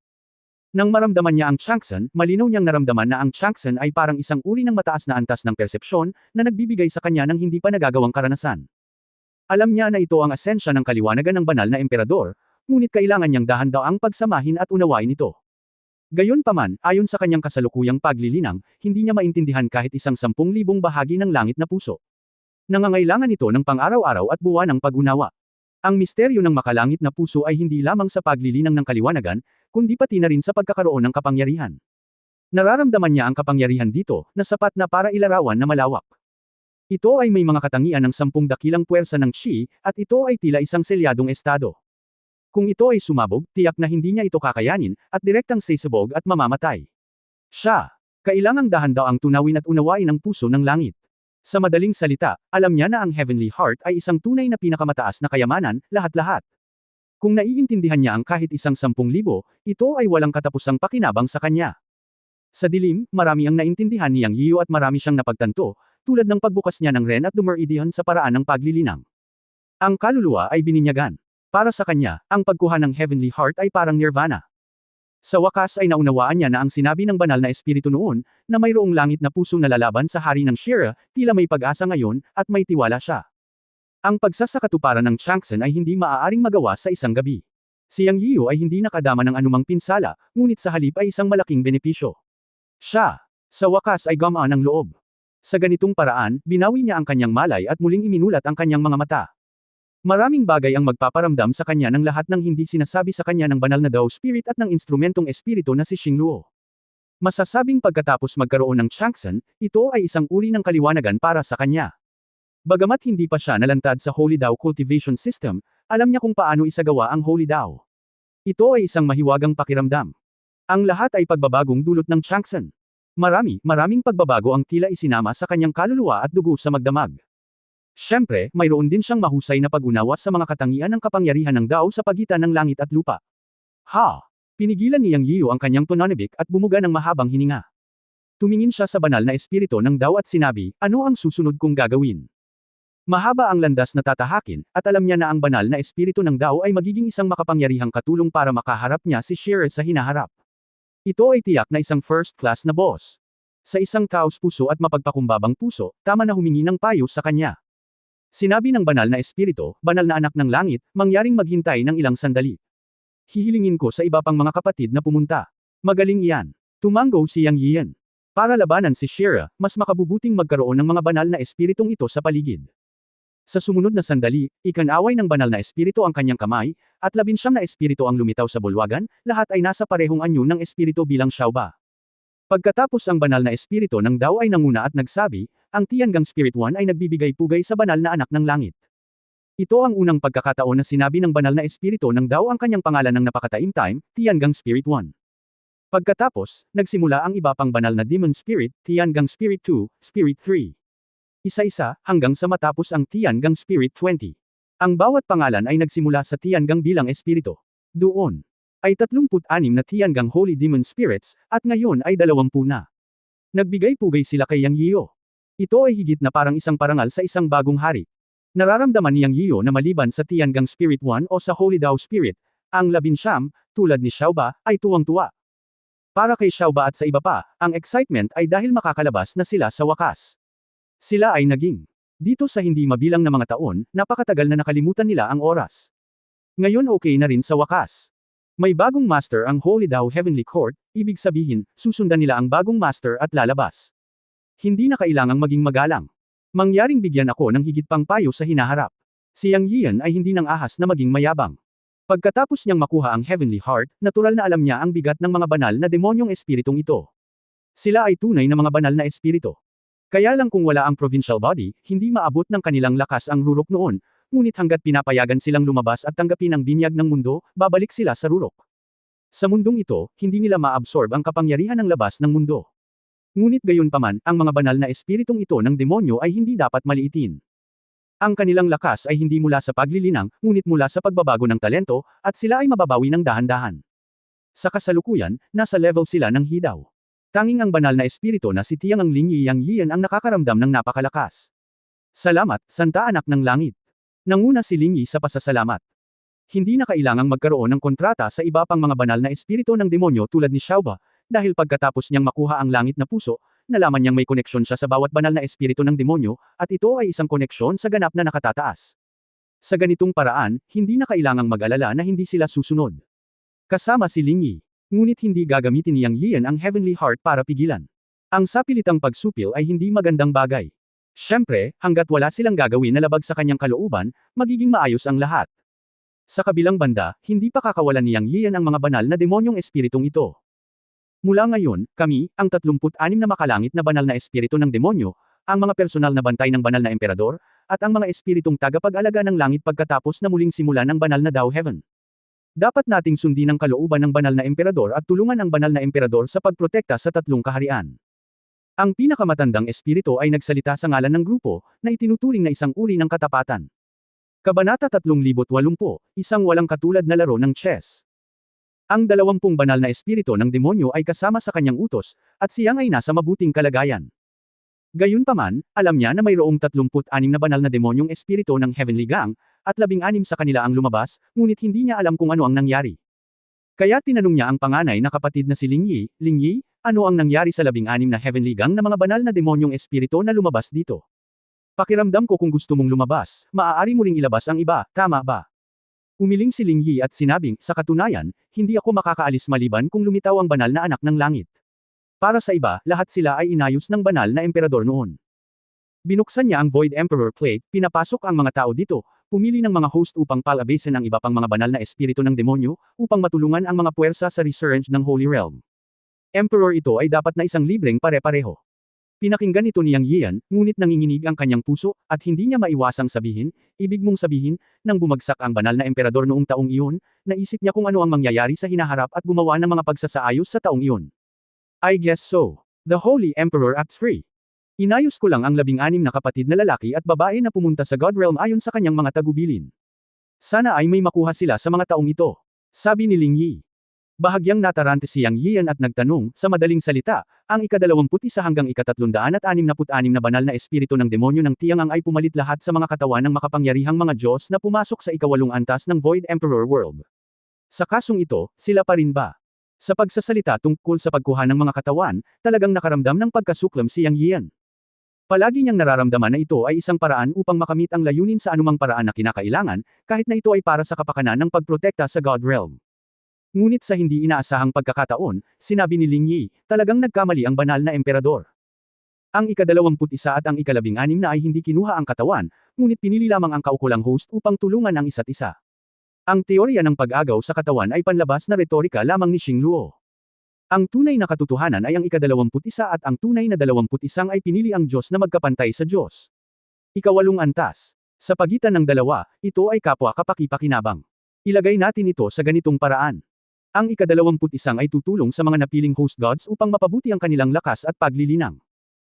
Nang maramdaman niya ang Changsan, malinaw niyang naramdaman na ang Changsan ay parang isang uri ng mataas na antas ng persepsyon, na nagbibigay sa kanya ng hindi pa nagagawang karanasan. Alam niya na ito ang asensya ng kaliwanagan ng banal na emperador, ngunit kailangan niyang dahan-daang pagsamahin at unawain ito. Gayunpaman, ayon sa kanyang kasalukuyang paglilinang, hindi niya maintindihan kahit isang 10,000 bahagi ng langit na puso. Nangangailangan ito ng pang-araw-araw at buwan ng pag-unawa. Ang misteryo ng makalangit na puso ay hindi lamang sa paglilinang ng kaliwanagan, kundi pati na rin sa pagkakaroon ng kapangyarihan. Nararamdaman niya ang kapangyarihan dito, na sapat na para ilarawan na malawak. Ito ay may mga katangian ng 10 dakilang puwersa ng Qi, at ito ay tila isang selyadong estado. Kung ito ay sumabog, tiyak na hindi niya ito kakayanin, at direktang sisabog at mamamatay. Kailangang dahan-daang tunawin at unawain ang puso ng langit. Sa madaling salita, alam niya na ang Heavenly Heart ay isang tunay na pinakamataas na kayamanan, lahat-lahat. Kung naiintindihan niya ang kahit isang 10,000, ito ay walang katapusang pakinabang sa kanya. Sa dilim, marami ang naintindihan ni Yang Yiyo at marami siyang napagtanto, tulad ng pagbukas niya ng Ren at the Meridian sa paraan ng paglilinang. Ang kaluluwa ay bininyagan. Para sa kanya, ang pagkuha ng Heavenly Heart ay parang nirvana. Sa wakas ay naunawaan niya na ang sinabi ng banal na espiritu noon, na mayroong langit na puso na lalaban sa hari ng Shira, tila may pag-asa ngayon, at may tiwala siya. Ang pagsasakatuparan ng Changsan ay hindi maaaring magawa sa isang gabi. Si Yang Yiyo ay hindi nakadama ng anumang pinsala, ngunit sa halip ay isang malaking benepisyo. Siya, sa wakas ay gumaan ng loob. Sa ganitong paraan, binawi niya ang kanyang malay at muling iminulat ang kanyang mga mata. Maraming bagay ang magpaparamdam sa kanya ng lahat ng hindi sinasabi sa kanya ng banal na Dao Spirit at ng instrumentong espiritu na si Xingluo. Masasabing pagkatapos magkaroon ng Changsan, ito ay isang uri ng kaliwanagan para sa kanya. Bagamat hindi pa siya nalantad sa Holy Dao Cultivation System, alam niya kung paano isagawa ang Holy Dao. Ito ay isang mahiwagang pakiramdam. Ang lahat ay pagbabagong dulot ng Changsan. Maraming pagbabago ang tila isinama sa kanyang kaluluwa at dugo sa magdamag. Siyempre, mayroon din siyang mahusay na pag-unawa sa mga katangian ng kapangyarihan ng Dao sa pagitan ng langit at lupa. Pinigilan ni Yang Yiyo ang kanyang tonanibik at bumuga ng mahabang hininga. Tumingin siya sa banal na espiritu ng Dao at sinabi, ano ang susunod kong gagawin? Mahaba ang landas na tatahakin, at alam niya na ang banal na espiritu ng Dao ay magiging isang makapangyarihang katulong para makaharap niya si Shira sa hinaharap. Ito ay tiyak na isang first class na boss. Sa isang taos puso at mapagpakumbabang puso, tama na humingi ng payo sa kanya. Sinabi ng banal na espiritu, banal na anak ng langit, mangyaring maghintay ng ilang sandali. Hihilingin ko sa iba pang mga kapatid na pumunta. Magaling iyan. Tumanggo si Yang Yian. Para labanan si Shira, mas makabubuting magkaroon ng mga banal na espiritong ito sa paligid. Sa sumunod na sandali, ikanaway ng banal na espiritu ang kanyang kamay, at 19 na espiritu ang lumitaw sa bulwagan, lahat ay nasa parehong anyo ng espiritu bilang Xiaoba. Pagkatapos ang banal na espiritu ng Dao ay nanguna at nagsabi, ang Tiangang Spirit One ay nagbibigay-pugay sa banal na anak ng langit. Ito ang unang pagkakataon na sinabi ng banal na espiritu ng Dao ang kanyang pangalan ng napakataimtime, Tiangang Spirit One. Pagkatapos, nagsimula ang iba pang banal na demon spirit, Tiangang Spirit 2, Spirit 3. Isa-isa, hanggang sa matapos ang Tiangang Spirit 20. Ang bawat pangalan ay nagsimula sa Tiangang bilang espiritu. Doon ay 36 na Tiangang Holy Demon Spirits, at ngayon ay 20 na. Nagbigay-pugay sila kay Yang Yio. Ito ay higit na parang isang parangal sa isang bagong hari. Nararamdaman ni Yang Yio na maliban sa Tiangang Spirit 1 o sa Holy Dao Spirit, ang 19, tulad ni Xiaoba, ay tuwang-tuwa. Para kay Xiaoba at sa iba pa, ang excitement ay dahil makakalabas na sila sa wakas. Sila ay naging. Dito sa hindi mabilang na mga taon, napakatagal na nakalimutan nila ang oras. Ngayon okay na rin sa wakas. May bagong master ang Holy Dao Heavenly Court, ibig sabihin, susundan nila ang bagong master at lalabas. Hindi na kailangang maging magalang. Mangyaring bigyan ako ng higit pang payo sa hinaharap. Si Yang Yian ay hindi nang ahas na maging mayabang. Pagkatapos niyang makuha ang Heavenly Heart, natural na alam niya ang bigat ng mga banal na demonyong espiritong ito. Sila ay tunay na mga banal na espiritu. Kaya lang kung wala ang provincial body, hindi maabot ng kanilang lakas ang rurok noon, ngunit hanggat pinapayagan silang lumabas at tanggapin ang binyag ng mundo, babalik sila sa rurok. Sa mundong ito, hindi nila maabsorb ang kapangyarihan ng labas ng mundo. Ngunit gayunpaman, ang mga banal na espiritong ito ng demonyo ay hindi dapat maliitin. Ang kanilang lakas ay hindi mula sa paglilinang, ngunit mula sa pagbabago ng talento, at sila ay mababawi ng dahan-dahan. Sa kasalukuyan, nasa level sila ng hidaw. Tanging ang banal na espiritu na si Tiangang Lingyi Yang Yian ang nakakaramdam ng napakalakas. Salamat, Santa Anak ng Langit. Nanguna si Lingyi sa pasasalamat. Hindi na kailangang magkaroon ng kontrata sa iba pang mga banal na espiritu ng demonyo tulad ni Xiaoba, dahil pagkatapos niyang makuha ang langit na puso, nalaman niyang may koneksyon siya sa bawat banal na espiritu ng demonyo, at ito ay isang koneksyon sa ganap na nakatataas. Sa ganitong paraan, hindi na kailangang mag-alala na hindi sila susunod. Kasama si Lingyi. Ngunit hindi gagamitin ni Yang Yian ang Heavenly Heart para pigilan. Ang sapilitang pagsupil ay hindi magandang bagay. Siyempre, hanggat wala silang gagawin na labag sa kanyang kalooban, magiging maayos ang lahat. Sa kabilang banda, hindi pa kakawalan ni Yang Yian ang mga banal na demonyong espiritong ito. Mula ngayon, kami, ang 36 na makalangit na banal na espiritu ng demonyo, ang mga personal na bantay ng banal na emperador, at ang mga espiritong tagapag-alaga ng langit pagkatapos na muling simula ng banal na Dao Heaven. Dapat nating sundin ang kalooban ng banal na emperador at tulungan ang banal na emperador sa pagprotekta sa 3 kaharian. Ang pinakamatandang espiritu ay nagsalita sa ngalan ng grupo, na itinuturing na isang uri ng katapatan. Kabanata 3080, isang walang katulad na laro ng chess. Ang 20 banal na espiritu ng demonyo ay kasama sa kanyang utos, at siyang ay nasa mabuting kalagayan. Gayunpaman, alam niya na mayroong 36 na banal na demonyong espiritu ng Heavenly Gang, at 16 sa kanila ang lumabas, ngunit hindi niya alam kung ano ang nangyari. Kaya tinanong niya ang panganay na kapatid na si Lingyi, Lingyi, ano ang nangyari sa 16 na Heavenly Gang na mga banal na demonyong espiritu na lumabas dito? Pakiramdam ko kung gusto mong lumabas, maaari mo ring ilabas ang iba, tama ba? Umiling si Lingyi at sinabing, sa katunayan, hindi ako makakaalis maliban kung lumitaw ang banal na anak ng langit. Para sa iba, lahat sila ay inayos ng banal na emperador noon. Binuksan niya ang Void Emperor Plate, pinapasok ang mga tao dito, pumili ng mga host upang palabasin ang iba pang mga banal na espiritu ng demonyo, upang matulungan ang mga puwersa sa resurrenge ng Holy Realm. Emperor ito ay dapat na isang libreng pare-pareho. Pinakinggan ito ni Yang Yian, ngunit nanginginig ang kanyang puso, at hindi niya maiwasang sabihin, ibig mong sabihin, nang bumagsak ang banal na emperador noong taong iyon, naisip niya kung ano ang mangyayari sa hinaharap at gumawa ng mga pagsasaayos sa taong iyon. I guess so. The Holy Emperor acts free. Inayos ko lang ang 16 na kapatid na lalaki at babae na pumunta sa God Realm ayon sa kanyang mga tagubilin. Sana ay may makuha sila sa mga taong ito. Sabi ni Lingyi. Bahagyang natarante si Yang Yian at nagtanong, sa madaling salita, ang ika-21 hanggang ika-366 na banal na espiritu ng demonyo ng Tiangang ay pumalit lahat sa mga katawan ng makapangyarihang mga Diyos na pumasok sa ika-8 antas ng Void Emperor World. Sa kasong ito, sila pa rin ba? Sa pagsasalita tungkol sa pagkuha ng mga katawan, talagang nakaramdam ng pagkasuklam si Yang Yian. Palagi niyang nararamdaman na ito ay isang paraan upang makamit ang layunin sa anumang paraan na kinakailangan, kahit na ito ay para sa kapakanan ng pagprotekta sa God Realm. Ngunit sa hindi inaasahang pagkakataon, sinabi ni Ling Yi, talagang nagkamali ang banal na emperador. Ang ika-21 at ang ika-16 na ay hindi kinuha ang katawan, ngunit pinili lamang ang kaukulang host upang tulungan ang isa't isa. Ang teorya ng pag-agaw sa katawan ay panlabas na retorika lamang ni Xing Luo. Ang tunay na katotohanan ay ang ika-21 at ang tunay na 21 ay pinili ang Diyos na magkapantay sa Diyos. Ika-8 antas. Sa pagitan ng dalawa, ito ay kapwa kapaki-pakinabang. Ilagay natin ito sa ganitong paraan. Ang ika-21 ay tutulong sa mga napiling host gods upang mapabuti ang kanilang lakas at paglilinang.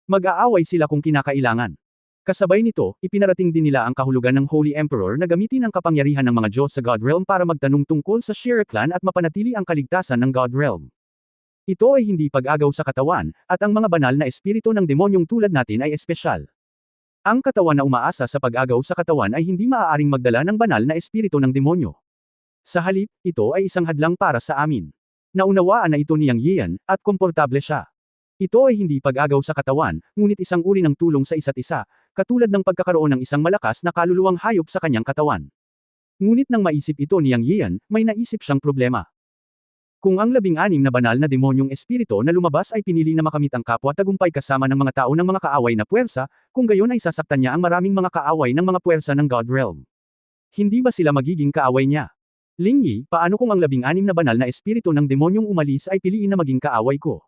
Mag-aaway sila kung kinakailangan. Kasabay nito, ipinarating din nila ang kahulugan ng Holy Emperor na gamitin ang kapangyarihan ng mga Diyos sa God Realm para magtanong tungkol sa Shire Clan at mapanatili ang kaligtasan ng God Realm. Ito ay hindi pag-agaw sa katawan, at ang mga banal na espiritu ng demonyong tulad natin ay espesyal. Ang katawan na umaasa sa pag-agaw sa katawan ay hindi maaaring magdala ng banal na espiritu ng demonyo. Sa halip, ito ay isang hadlang para sa amin. Naunawaan na ito ni Yang Yian, at komportable siya. Ito ay hindi pag-agaw sa katawan, ngunit isang uri ng tulong sa isa't isa, katulad ng pagkakaroon ng isang malakas na kaluluwang hayop sa kanyang katawan. Ngunit nang maisip ito ni Yang Yian, may naisip siyang problema. Kung ang 16 na banal na demonyong espiritu na lumabas ay pinili na makamit ang kapwa tagumpay kasama ng mga tao ng mga kaaway na puwersa, kung gayon ay sasaktan niya ang maraming mga kaaway ng mga puwersa ng God Realm. Hindi ba sila magiging kaaway niya? Ling Yi, paano kung ang 16 na banal na espiritu ng demonyong umalis ay piliin na maging kaaway ko?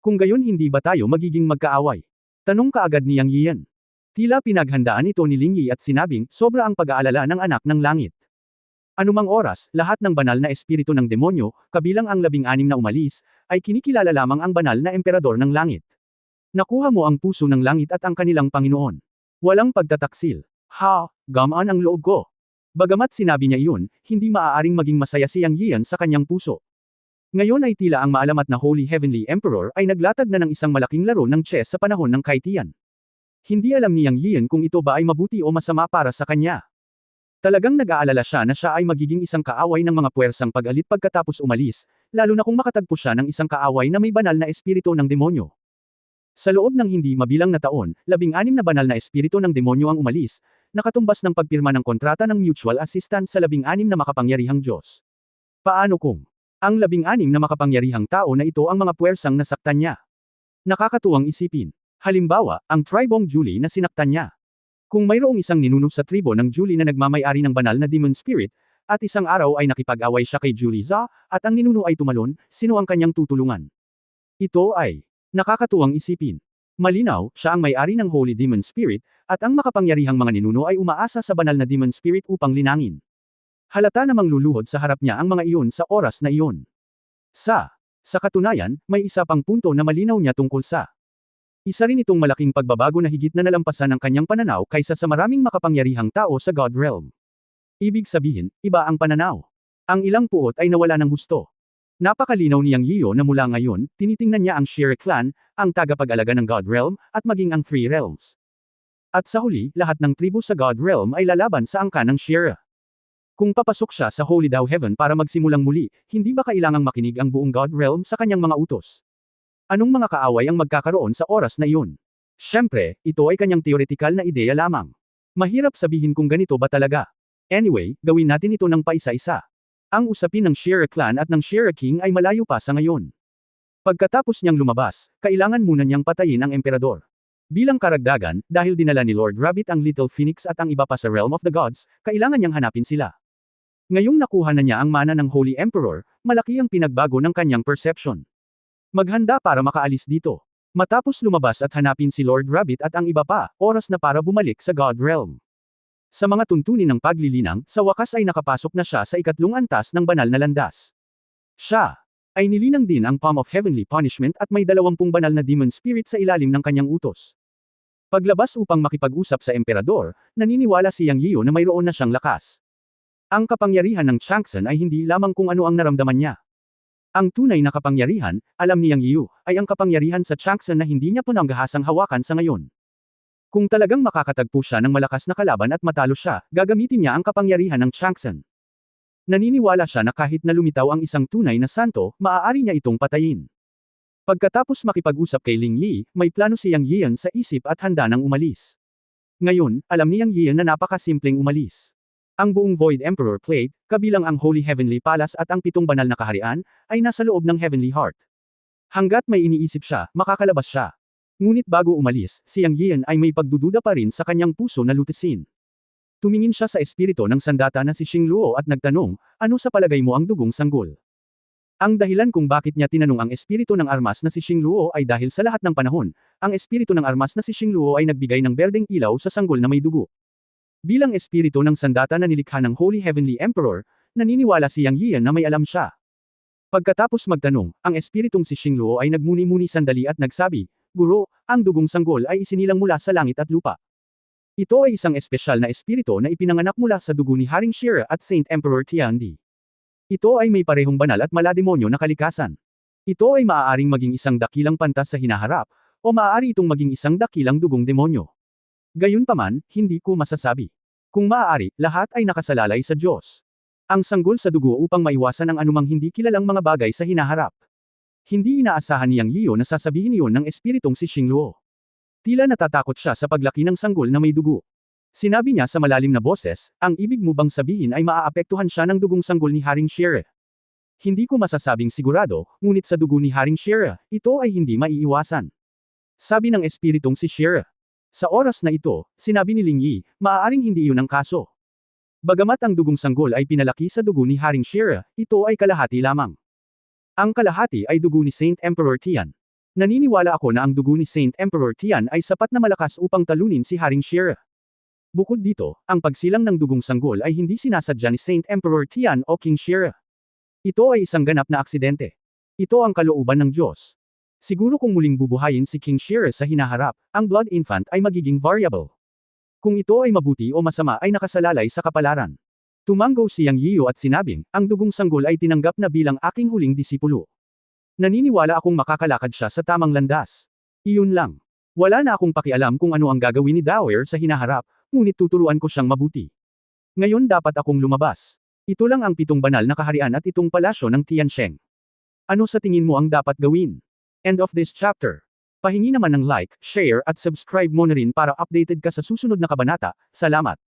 Kung gayon hindi ba tayo magiging magkaaway? Tanong kaagad ni Yang Yian. Tila pinaghandaan ito ni Ling Yi at sinabing, sobra ang pag-aalala ng anak ng langit. Anumang oras, lahat ng banal na espiritu ng demonyo, kabilang ang 16 na umalis, ay kinikilala lamang ang banal na emperador ng langit. Nakuha mo ang puso ng langit at ang kanilang Panginoon. Walang pagtataksil. Ha, gamaan ang loob ko. Bagamat sinabi niya iyon, hindi maaaring maging masaya si Yang Yian sa kanyang puso. Ngayon ay tila ang maalamat na Holy Heavenly Emperor ay naglatag na ng isang malaking laro ng chess sa panahon ng Kaitian. Hindi alam ni Yang Yian kung ito ba ay mabuti o masama para sa kanya. Talagang nag-aalala siya na siya ay magiging isang kaaway ng mga puwersang pag-alit pagkatapos umalis, lalo na kung makatagpo siya ng isang kaaway na may banal na espiritu ng demonyo. Sa loob ng hindi mabilang na taon, 16 na banal na espiritu ng demonyo ang umalis, nakatumbas ng pagpirma ng kontrata ng mutual assistance sa 16 na makapangyarihang Diyos. Paano kung ang 16 na makapangyarihang tao na ito ang mga puwersang nasaktan niya? Nakakatuwang isipin. Halimbawa, ang tribong Julie na sinaktan niya. Kung mayroong isang ninuno sa tribo ng Julie na nagmamay-ari ng banal na demon spirit, at isang araw ay nakipag-away siya kay Julie Za, at ang ninuno ay tumalon, sino ang kanyang tutulungan? Ito ay nakakatuwang isipin. Malinaw, siya ang may-ari ng Holy Demon Spirit, at ang makapangyarihang mga ninuno ay umaasa sa banal na demon spirit upang linangin. Halata namang luluhod sa harap niya ang mga iyon sa oras na iyon. Sa katunayan, may isa pang punto na malinaw niya tungkol sa isa rin itong malaking pagbabago na higit na nalampasan ng kanyang pananaw kaysa sa maraming makapangyarihang tao sa God Realm. Ibig sabihin, iba ang pananaw. Ang ilang puot ay nawala ng husto. Napakalinaw ni Yang Yiyo na mula ngayon, tinitingnan niya ang Shire Clan, ang tagapag-alaga ng God Realm, at maging ang Three Realms. At sa huli, lahat ng tribu sa God Realm ay lalaban sa angkan ng Shire. Kung papasok siya sa Holy Dao Heaven para magsimulang muli, hindi ba kailangang makinig ang buong God Realm sa kanyang mga utos? Anong mga kaaway ang magkakaroon sa oras na iyon? Siyempre, ito ay kanyang teoretikal na ideya lamang. Mahirap sabihin kung ganito ba talaga. Anyway, gawin natin ito ng paisa-isa. Ang usapin ng Shire Clan at ng Shire King ay malayo pa sa ngayon. Pagkatapos niyang lumabas, kailangan muna niyang patayin ang emperador. Bilang karagdagan, dahil dinala ni Lord Rabbit ang Little Phoenix at ang iba pa sa Realm of the Gods, kailangan niyang hanapin sila. Ngayong nakuha na niya ang mana ng Holy Emperor, malaki ang pinagbago ng kanyang perception. Maghanda para makaalis dito. Matapos lumabas at hanapin si Lord Rabbit at ang iba pa, oras na para bumalik sa God Realm. Sa mga tuntunin ng paglilinang, sa wakas ay nakapasok na siya sa ikatlong antas ng banal na landas. Siya ay nilinang din ang Palm of Heavenly Punishment at may 20 banal na demon spirit sa ilalim ng kanyang utos. Paglabas upang makipag-usap sa emperador, naniniwala si Yang Yiyo na mayroon na siyang lakas. Ang kapangyarihan ng Changsan ay hindi lamang kung ano ang naramdaman niya. Ang tunay na kapangyarihan, alam ni Yang Yiyo, ay ang kapangyarihan sa Changsan na hindi niya pinanggahasang hawakan sa ngayon. Kung talagang makakatagpo siya ng malakas na kalaban at matalo siya, gagamitin niya ang kapangyarihan ng Changsan. Naniniwala siya na kahit na lumitaw ang isang tunay na santo, maaari niya itong patayin. Pagkatapos makipag-usap kay Ling Yi, may plano si Yang Yian sa isip at handa nang umalis. Ngayon, alam ni Yang Yian na napakasimpleng umalis. Ang buong Void Emperor Plate, kabilang ang Holy Heavenly Palace at ang 7 banal na kaharian, ay nasa loob ng Heavenly Heart. Hanggat may iniisip siya, makakalabas siya. Ngunit bago umalis, si Yang Yian ay may pagdududa pa rin sa kanyang puso na lutisin. Tumingin siya sa espiritu ng sandata na si Xing Luo at nagtanong, ano sa palagay mo ang dugong sanggol? Ang dahilan kung bakit niya tinanong ang espiritu ng armas na si Xing Luo ay dahil sa lahat ng panahon, ang espiritu ng armas na si Xing Luo ay nagbigay ng berdeng ilaw sa sanggol na may dugo. Bilang espiritu ng sandata na nilikha ng Holy Heavenly Emperor, naniniwala si Yang Yian na may alam siya. Pagkatapos magtanong, ang espiritong si Xing Luo ay nagmuni-muni sandali at nagsabi, Guro, ang dugong sanggol ay isinilang mula sa langit at lupa. Ito ay isang espesyal na espiritu na ipinanganak mula sa dugo ni Haring Shira at Saint Emperor Tiandi. Ito ay may parehong banal at malademonyo na kalikasan. Ito ay maaaring maging isang dakilang pantas sa hinaharap, o maaari itong maging isang dakilang dugong demonyo. Gayunpaman, hindi ko masasabi. Kung maaari, lahat ay nakasalalay sa Diyos. Ang sanggol sa dugo upang maiwasan ang anumang hindi kilalang mga bagay sa hinaharap. Hindi inaasahan ni Yang Yian na sasabihin iyon ng espiritong si Xing Luo. Tila natatakot siya sa paglaki ng sanggol na may dugo. Sinabi niya sa malalim na boses, ang ibig mo bang sabihin ay maaapektuhan siya ng dugong sanggol ni Haring Shira? Hindi ko masasabing sigurado, ngunit sa dugo ni Haring Shira, ito ay hindi maiiwasan. Sabi ng espiritong si Shira. Sa oras na ito, sinabi ni Ling Yi, maaaring hindi iyon ang kaso. Bagamat ang dugong sanggol ay pinalaki sa dugo ni Haring Shira, ito ay kalahati lamang. Ang kalahati ay dugo ni Saint Emperor Tian. Naniniwala ako na ang dugo ni Saint Emperor Tian ay sapat na malakas upang talunin si Haring Shira. Bukod dito, ang pagsilang ng dugong sanggol ay hindi sinasadya ni Saint Emperor Tian o King Shira. Ito ay isang ganap na aksidente. Ito ang kalooban ng Diyos. Siguro kung muling bubuhayin si King Shira sa hinaharap, ang Blood Infant ay magiging variable. Kung ito ay mabuti o masama ay nakasalalay sa kapalaran. Tumanggo si Yang Yian at sinabing, ang dugong sanggol ay tinanggap na bilang aking huling disipulo. Naniniwala akong makakalakad siya sa tamang landas. Iyon lang. Wala na akong pakialam kung ano ang gagawin ni Dowager sa hinaharap, ngunit tuturuan ko siyang mabuti. Ngayon dapat akong lumabas. Ito lang ang 7 banal na kaharian at itong palasyo ng Tiansheng. Ano sa tingin mo ang dapat gawin? End of this chapter. Pahingi naman ng like, share at subscribe mo na rin para updated ka sa susunod na kabanata. Salamat.